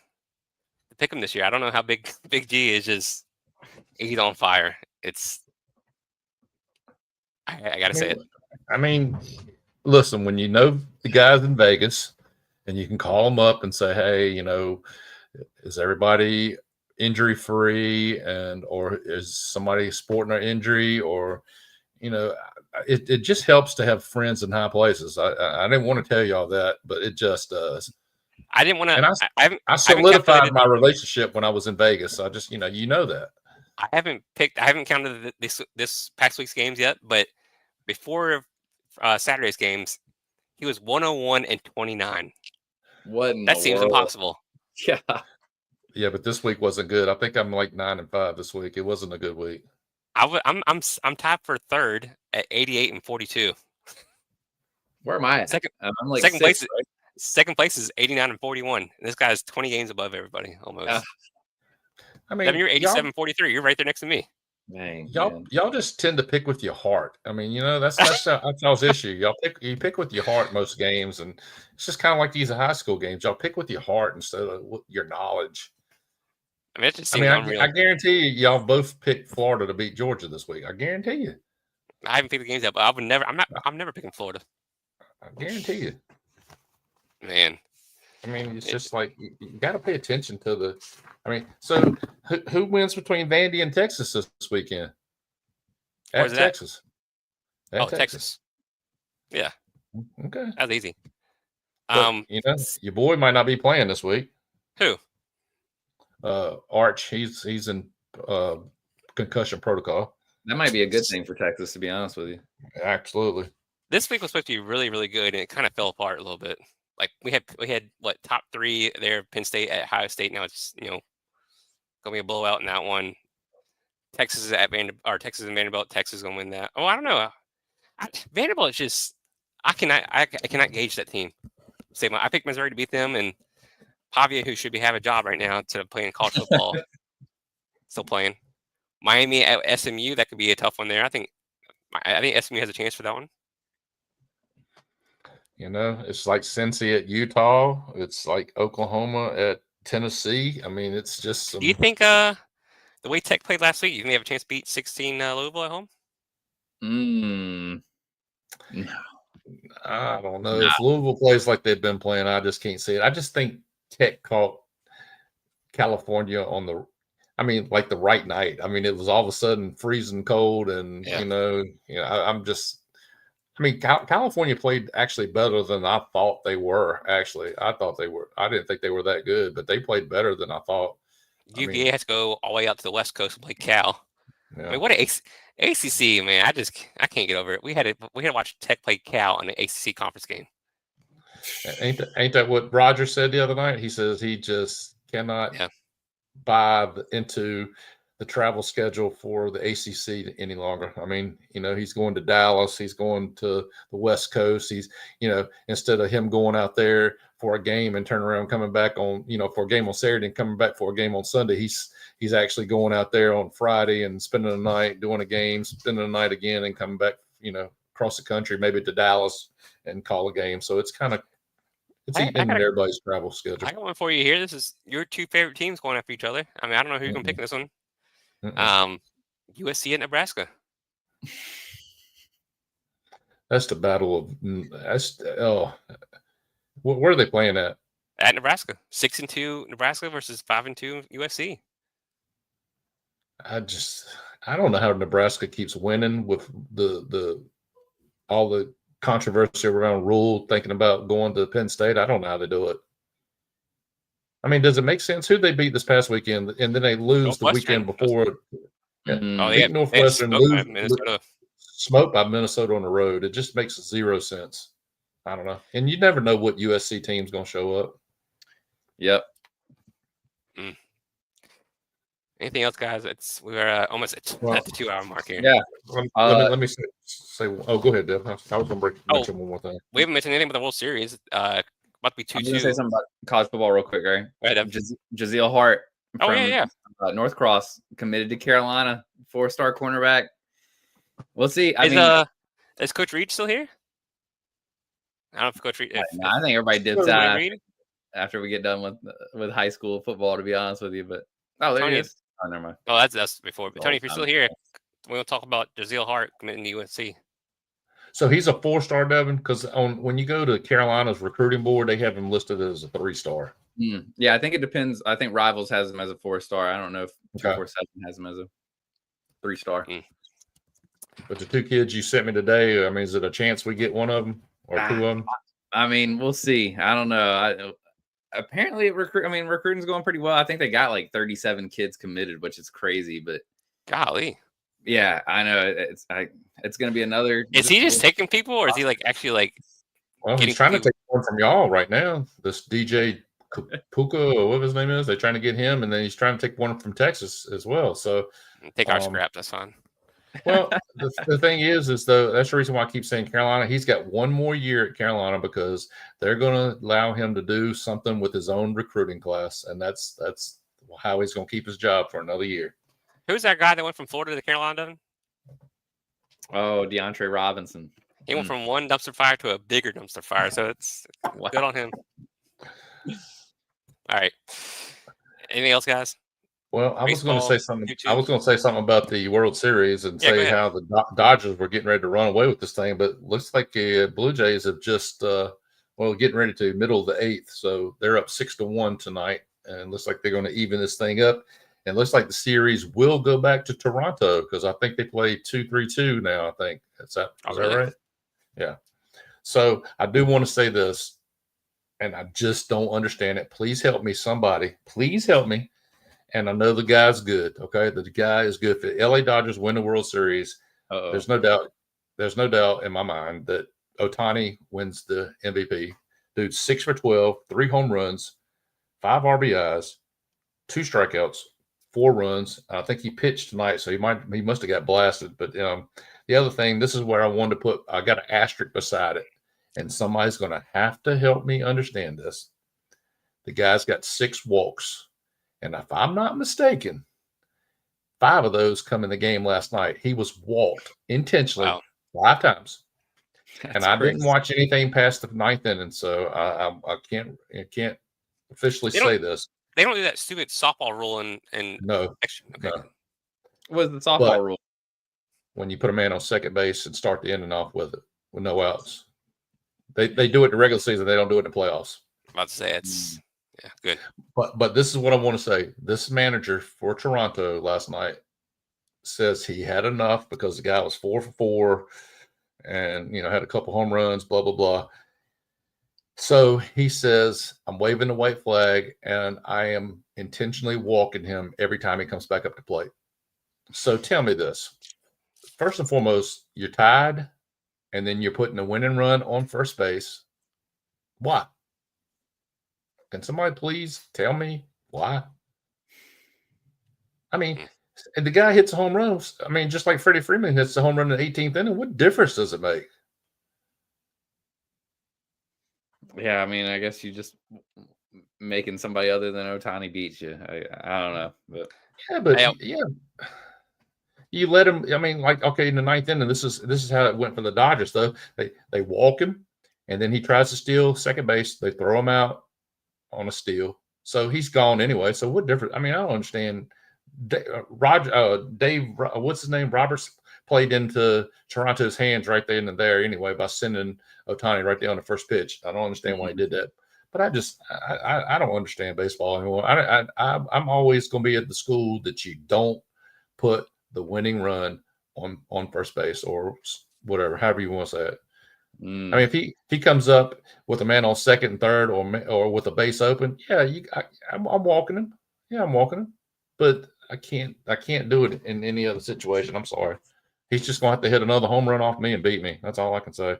[SPEAKER 1] the pick'em this year. I don't know how Big G is. Just he's on fire. It's I gotta say it.
[SPEAKER 2] I mean, listen, when you know the guys in Vegas, and you can call them up and say, hey, you know, is everybody injury free, or is somebody sporting an injury, or you know, it just helps to have friends in high places. I didn't want to tell y'all that, but it just does.
[SPEAKER 1] I didn't want to.
[SPEAKER 2] I solidified my relationship when I was in Vegas. I just, you know that.
[SPEAKER 1] I haven't counted this past week's games yet, but before Saturday's games, he was 101 and 29.
[SPEAKER 3] What in
[SPEAKER 1] that
[SPEAKER 3] the
[SPEAKER 1] seems
[SPEAKER 3] world?
[SPEAKER 1] impossible.
[SPEAKER 3] Yeah.
[SPEAKER 2] Yeah, but this week wasn't good. I think I'm like 9-5 this week. It wasn't a good week.
[SPEAKER 1] I'm tied for third at 88 and 42.
[SPEAKER 3] Where am I at? I'm like
[SPEAKER 1] second
[SPEAKER 3] six,
[SPEAKER 1] place.
[SPEAKER 3] right?
[SPEAKER 1] Second place is 89 and 41. This guy's 20 games above everybody almost.
[SPEAKER 2] I mean,
[SPEAKER 1] you're 87 43. You're right there next to me.
[SPEAKER 3] Dang,
[SPEAKER 2] y'all just tend to pick with your heart. I mean, that's y'all's issue. You pick with your heart most games, and it's just kind of like these high school games. Y'all pick with your heart instead of your knowledge.
[SPEAKER 1] I mean, it just seems unreal.
[SPEAKER 2] I guarantee you, y'all both picked Florida to beat Georgia this week. I guarantee you.
[SPEAKER 1] I haven't picked the games yet, but I would never. I'm never picking Florida.
[SPEAKER 2] I guarantee you.
[SPEAKER 1] Man,
[SPEAKER 2] I mean, it's just like you got to pay attention to the. I mean, so who wins between Vandy and Texas this weekend?
[SPEAKER 1] Where's that?
[SPEAKER 2] Texas. At
[SPEAKER 1] Texas. Yeah.
[SPEAKER 2] Okay.
[SPEAKER 1] That's easy.
[SPEAKER 2] But, your boy might not be playing this week.
[SPEAKER 1] Who?
[SPEAKER 2] Arch. He's in concussion protocol.
[SPEAKER 3] That might be a good thing for Texas, to be honest with you.
[SPEAKER 2] Absolutely.
[SPEAKER 1] This week was supposed to be really, really good, and it kind of fell apart a little bit. Like we had what, top 3 there, Penn State at Ohio State. Now it's gonna be a blowout in that one. Texas is at Texas and Vanderbilt. Texas is gonna win that. Oh, I don't know. Vanderbilt is just I cannot gauge that team. I picked Missouri to beat them, and Pavia, who should have a job right now to play in college football, still playing. Miami at SMU, that could be a tough one there. I think SMU has a chance for that one.
[SPEAKER 2] It's like Cincy at Utah. It's like Oklahoma at Tennessee. I mean, it's just.
[SPEAKER 1] Do you think the way Tech played last week, you think they have a chance to beat 16 Louisville at home?
[SPEAKER 3] No.
[SPEAKER 2] I don't know. If Louisville plays like they've been playing, I just can't see it. I just think Tech caught California on the right night. I mean, it was all of a sudden freezing cold, and California played actually better than I thought they were. Actually, I thought they were. I didn't think they were that good, but they played better than I thought.
[SPEAKER 1] UVA has to go all the way out to the West Coast and play Cal. Yeah. I mean, what an ACC, man! I can't get over it. We had to watch Tech play Cal in the ACC conference game.
[SPEAKER 2] Ain't that what Roger said the other night? He says he just cannot buy into the travel schedule for the ACC any longer. I mean, he's going to Dallas, he's going to the West Coast. He's, instead of him going out there for a game and turn around coming back on, for a game on Saturday and coming back for a game on Sunday, he's actually going out there on Friday and spending the night doing a game, spending the night again, and coming back, across the country, maybe to Dallas and call a game. So it's kind of eating everybody's travel schedule.
[SPEAKER 1] I got one for you here. This is your 2 favorite teams going after each other. I mean, I don't know who you're going to pick this one. USC at Nebraska.
[SPEAKER 2] That's the battle of where are they playing at?
[SPEAKER 1] At Nebraska. 6-2 Nebraska versus 5-2 USC.
[SPEAKER 2] I don't know how Nebraska keeps winning with the all the controversy around Rule thinking about going to Penn State. I don't know how they do it. I mean, does it make sense? Who they beat this past weekend, and then they lose the weekend before?
[SPEAKER 1] Beat
[SPEAKER 2] Northwestern, smoked by Minnesota on the road. It just makes 0 sense. I don't know, and you never know what USC team's going to show up.
[SPEAKER 3] Yep.
[SPEAKER 1] Anything else, guys? We're almost at the 2-hour mark here.
[SPEAKER 3] Yeah.
[SPEAKER 2] Let me say. Oh, go ahead, Deb. I was going to mention one more thing.
[SPEAKER 1] We haven't mentioned anything about the World Series. About to be 2-2.
[SPEAKER 3] I'm going to say something about college football real quick, Greg.
[SPEAKER 1] Go ahead, Deb.
[SPEAKER 3] Jazeel Hart
[SPEAKER 1] Oh,
[SPEAKER 3] from
[SPEAKER 1] yeah.
[SPEAKER 3] North Cross, committed to Carolina, 4-star cornerback. We'll see.
[SPEAKER 1] Is Coach Reed still here? I don't know if Coach Reed.
[SPEAKER 3] I think everybody dips out
[SPEAKER 1] Reed?
[SPEAKER 3] after we get done with high school football, to be honest with you. But there
[SPEAKER 1] Tony
[SPEAKER 3] he is. Oh, never mind.
[SPEAKER 1] Oh, that's before. But Tony, if you're still here, we'll talk about Jazeel Hart committing to UNC.
[SPEAKER 2] So he's a 4-star, Devin, because when you go to Carolina's recruiting board, they have him listed as a 3-star.
[SPEAKER 3] Yeah, I think it depends. I think Rivals has him as a 4-star. I don't know if 247 has him as a 3-star.
[SPEAKER 2] But the 2 kids you sent me today, I mean, is it a chance we get one of them or 2 of them?
[SPEAKER 3] I mean, we'll see. I don't know. Apparently, recruiting's going pretty well. I think they got like 37 kids committed, which is crazy. But
[SPEAKER 1] golly,
[SPEAKER 3] yeah, I know it's going to be another.
[SPEAKER 1] Is he just taking people, or is he like actually like?
[SPEAKER 2] Well, he's trying to take one from y'all right now. This DJ Puka, or whatever his name is, they're trying to get him, and then he's trying to take one from Texas as well. So
[SPEAKER 1] take our scrap. That's fine.
[SPEAKER 2] Well, the thing is though, that's the reason why I keep saying Carolina. He's got one more year at Carolina because they're going to allow him to do something with his own recruiting class, and that's how he's going to keep his job for another year.
[SPEAKER 1] Who's that guy that went from Florida to Carolina?
[SPEAKER 3] Oh, DeAndre Robinson.
[SPEAKER 1] He went from one dumpster fire to a bigger dumpster fire, so it's good on him. All right. Anything else, guys?
[SPEAKER 2] Well, I was going to say something. I was going to say something about the World Series and say how the Dodgers were getting ready to run away with this thing, but looks like the Blue Jays have just getting ready to middle of the 8th, so they're up 6-1 tonight, and looks like they're going to even this thing up. And looks like the series will go back to Toronto because I think they play 2-3-2 now. I think is that right? Yeah. So I do want to say this, and I just don't understand it. Please help me, somebody. Please help me. And I know the guy's good. Okay, the guy is good. If the LA Dodgers win the World Series, there's no doubt. There's no doubt in my mind that Ohtani wins the MVP. Dude, 6 for 12, 3 home runs, 5 RBIs, 2 strikeouts, 4 runs. I think he pitched tonight, so he must have got blasted. But the other thing, this is where I wanted to put. I got an asterisk beside it, and somebody's going to have to help me understand this. The guy's got 6 walks. And if I'm not mistaken, 5 of those come in the game last night. He was walked intentionally 5 times. And I didn't watch anything past the 9th inning, so I can't officially say this.
[SPEAKER 1] They don't do that stupid softball rule and
[SPEAKER 2] no.
[SPEAKER 3] Okay. No. What is the softball rule?
[SPEAKER 2] When you put a man on second base and start the inning off with it with no outs. They do it in the regular season. They don't do it in the playoffs.
[SPEAKER 1] I'm about to say it's good.
[SPEAKER 2] But this is what I want to say. This manager for Toronto last night says he had enough because the guy was 4 for 4 and had a couple home runs, blah, blah, blah. So he says, I'm waving the white flag and I am intentionally walking him every time he comes back up to plate. So tell me this. First and foremost, you're tied and then you're putting a winning run on first base. Why? Can somebody please tell me why? I mean, and the guy hits a home run. I mean, just like Freddie Freeman hits a home run in the 18th inning. What difference does it make?
[SPEAKER 3] Yeah, I mean, I guess you just making somebody other than Ohtani beat you. I don't know, but
[SPEAKER 2] you let him. I mean, like in the 9th inning, this is how it went for the Dodgers. Though they walk him, and then he tries to steal second base. They throw him out on a steal, so he's gone anyway. So what difference? I mean, I don't understand. Dave, what's his name? Roberts played into Toronto's hands right then and there anyway by sending Ohtani right there on the first pitch. I don't understand why he did that, but I don't understand baseball anymore. I'm always going to be at the school that you don't put the winning run on first base or whatever, however you want to say it. I mean, if he comes up with a man on second and third, or with a base open, I'm walking him. Yeah, I'm walking him, but I can't do it in any other situation. I'm sorry. He's just going to have to hit another home run off me and beat me. That's all I can say.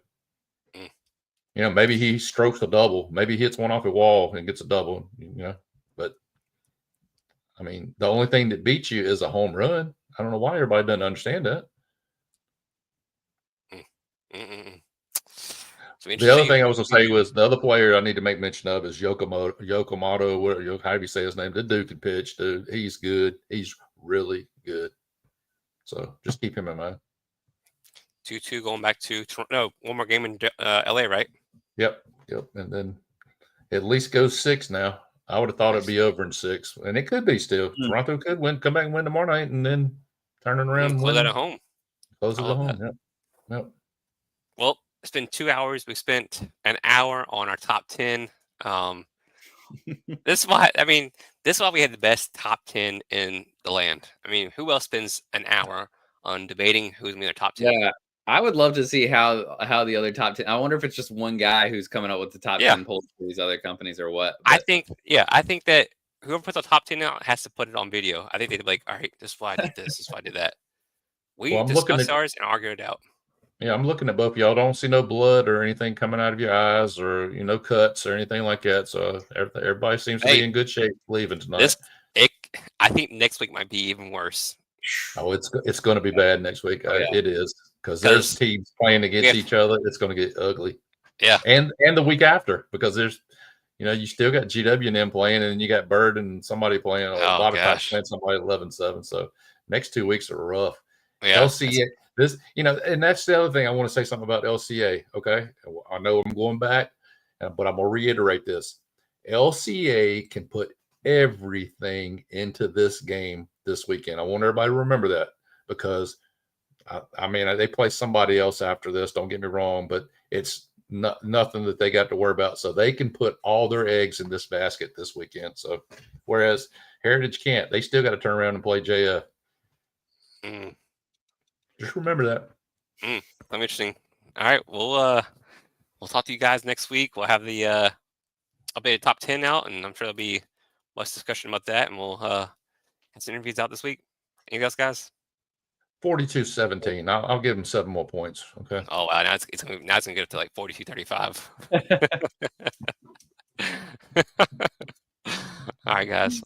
[SPEAKER 2] Maybe he strokes a double. Maybe he hits one off a wall and gets a double. But I mean, the only thing that beats you is a home run. I don't know why everybody doesn't understand that.
[SPEAKER 1] Mm-mm.
[SPEAKER 2] The other thing I was going to say was the other player I need to make mention of is Yokomoto, whatever, however you say his name. The dude can pitch, dude. He's good. He's really good. So just keep him in mind.
[SPEAKER 1] 2-2 going back to Toronto. One more game in LA, right?
[SPEAKER 2] Yep. And then at least go 6 now. I would have thought it'd be over in 6, and it could be still. Toronto could come back and win tomorrow night, and then turn it around and
[SPEAKER 1] close
[SPEAKER 2] win.
[SPEAKER 1] that at home.
[SPEAKER 2] Close it at home. Yep.
[SPEAKER 1] Well, it's been 2 hours. We spent an hour on our top 10. This is why we had the best top 10 in the land. I mean, who else spends an hour on debating who's in their top 10?
[SPEAKER 3] Yeah, I would love to see how the other top 10. I wonder if it's just one guy who's coming up with the top 10 polls for these other companies or what.
[SPEAKER 1] But I think that whoever puts the top 10 out has to put it on video. I think they'd be like, all right, this is why I did this. This is why I did that. We discuss ours and argue it out.
[SPEAKER 2] Yeah, I'm looking at both of y'all. Don't see no blood or anything coming out of your eyes, or cuts or anything like that. So everybody seems to be in good shape leaving tonight.
[SPEAKER 1] I think next week might be even worse.
[SPEAKER 2] Oh, it's going to be bad next week. It is, because there's teams playing against each other. It's going to get ugly.
[SPEAKER 1] Yeah,
[SPEAKER 2] and the week after, because there's, you still got GW and them playing, and then you got Bird and somebody playing. A lot of times playing somebody 11-7. So next 2 weeks are rough.
[SPEAKER 1] Yeah,
[SPEAKER 2] LCA. This, and that's the other thing I want to say something about LCA. Okay. I know I'm going back, but I'm going to reiterate this. LCA can put everything into this game this weekend. I want everybody to remember that, because they play somebody else after this. Don't get me wrong, but it's nothing that they got to worry about. So they can put all their eggs in this basket this weekend. So whereas Heritage can't, they still got to turn around and play JF. Just remember that.
[SPEAKER 1] I'm interesting. All right, we'll talk to you guys next week. We'll have the updated top 10 out, and I'm sure there'll be less discussion about that. And we'll have some interviews out this week. Anything else, guys?
[SPEAKER 2] 42-17. I'll give them 7 more points. Okay.
[SPEAKER 1] Oh wow! Now it's gonna get up to like 42-35. All right, guys.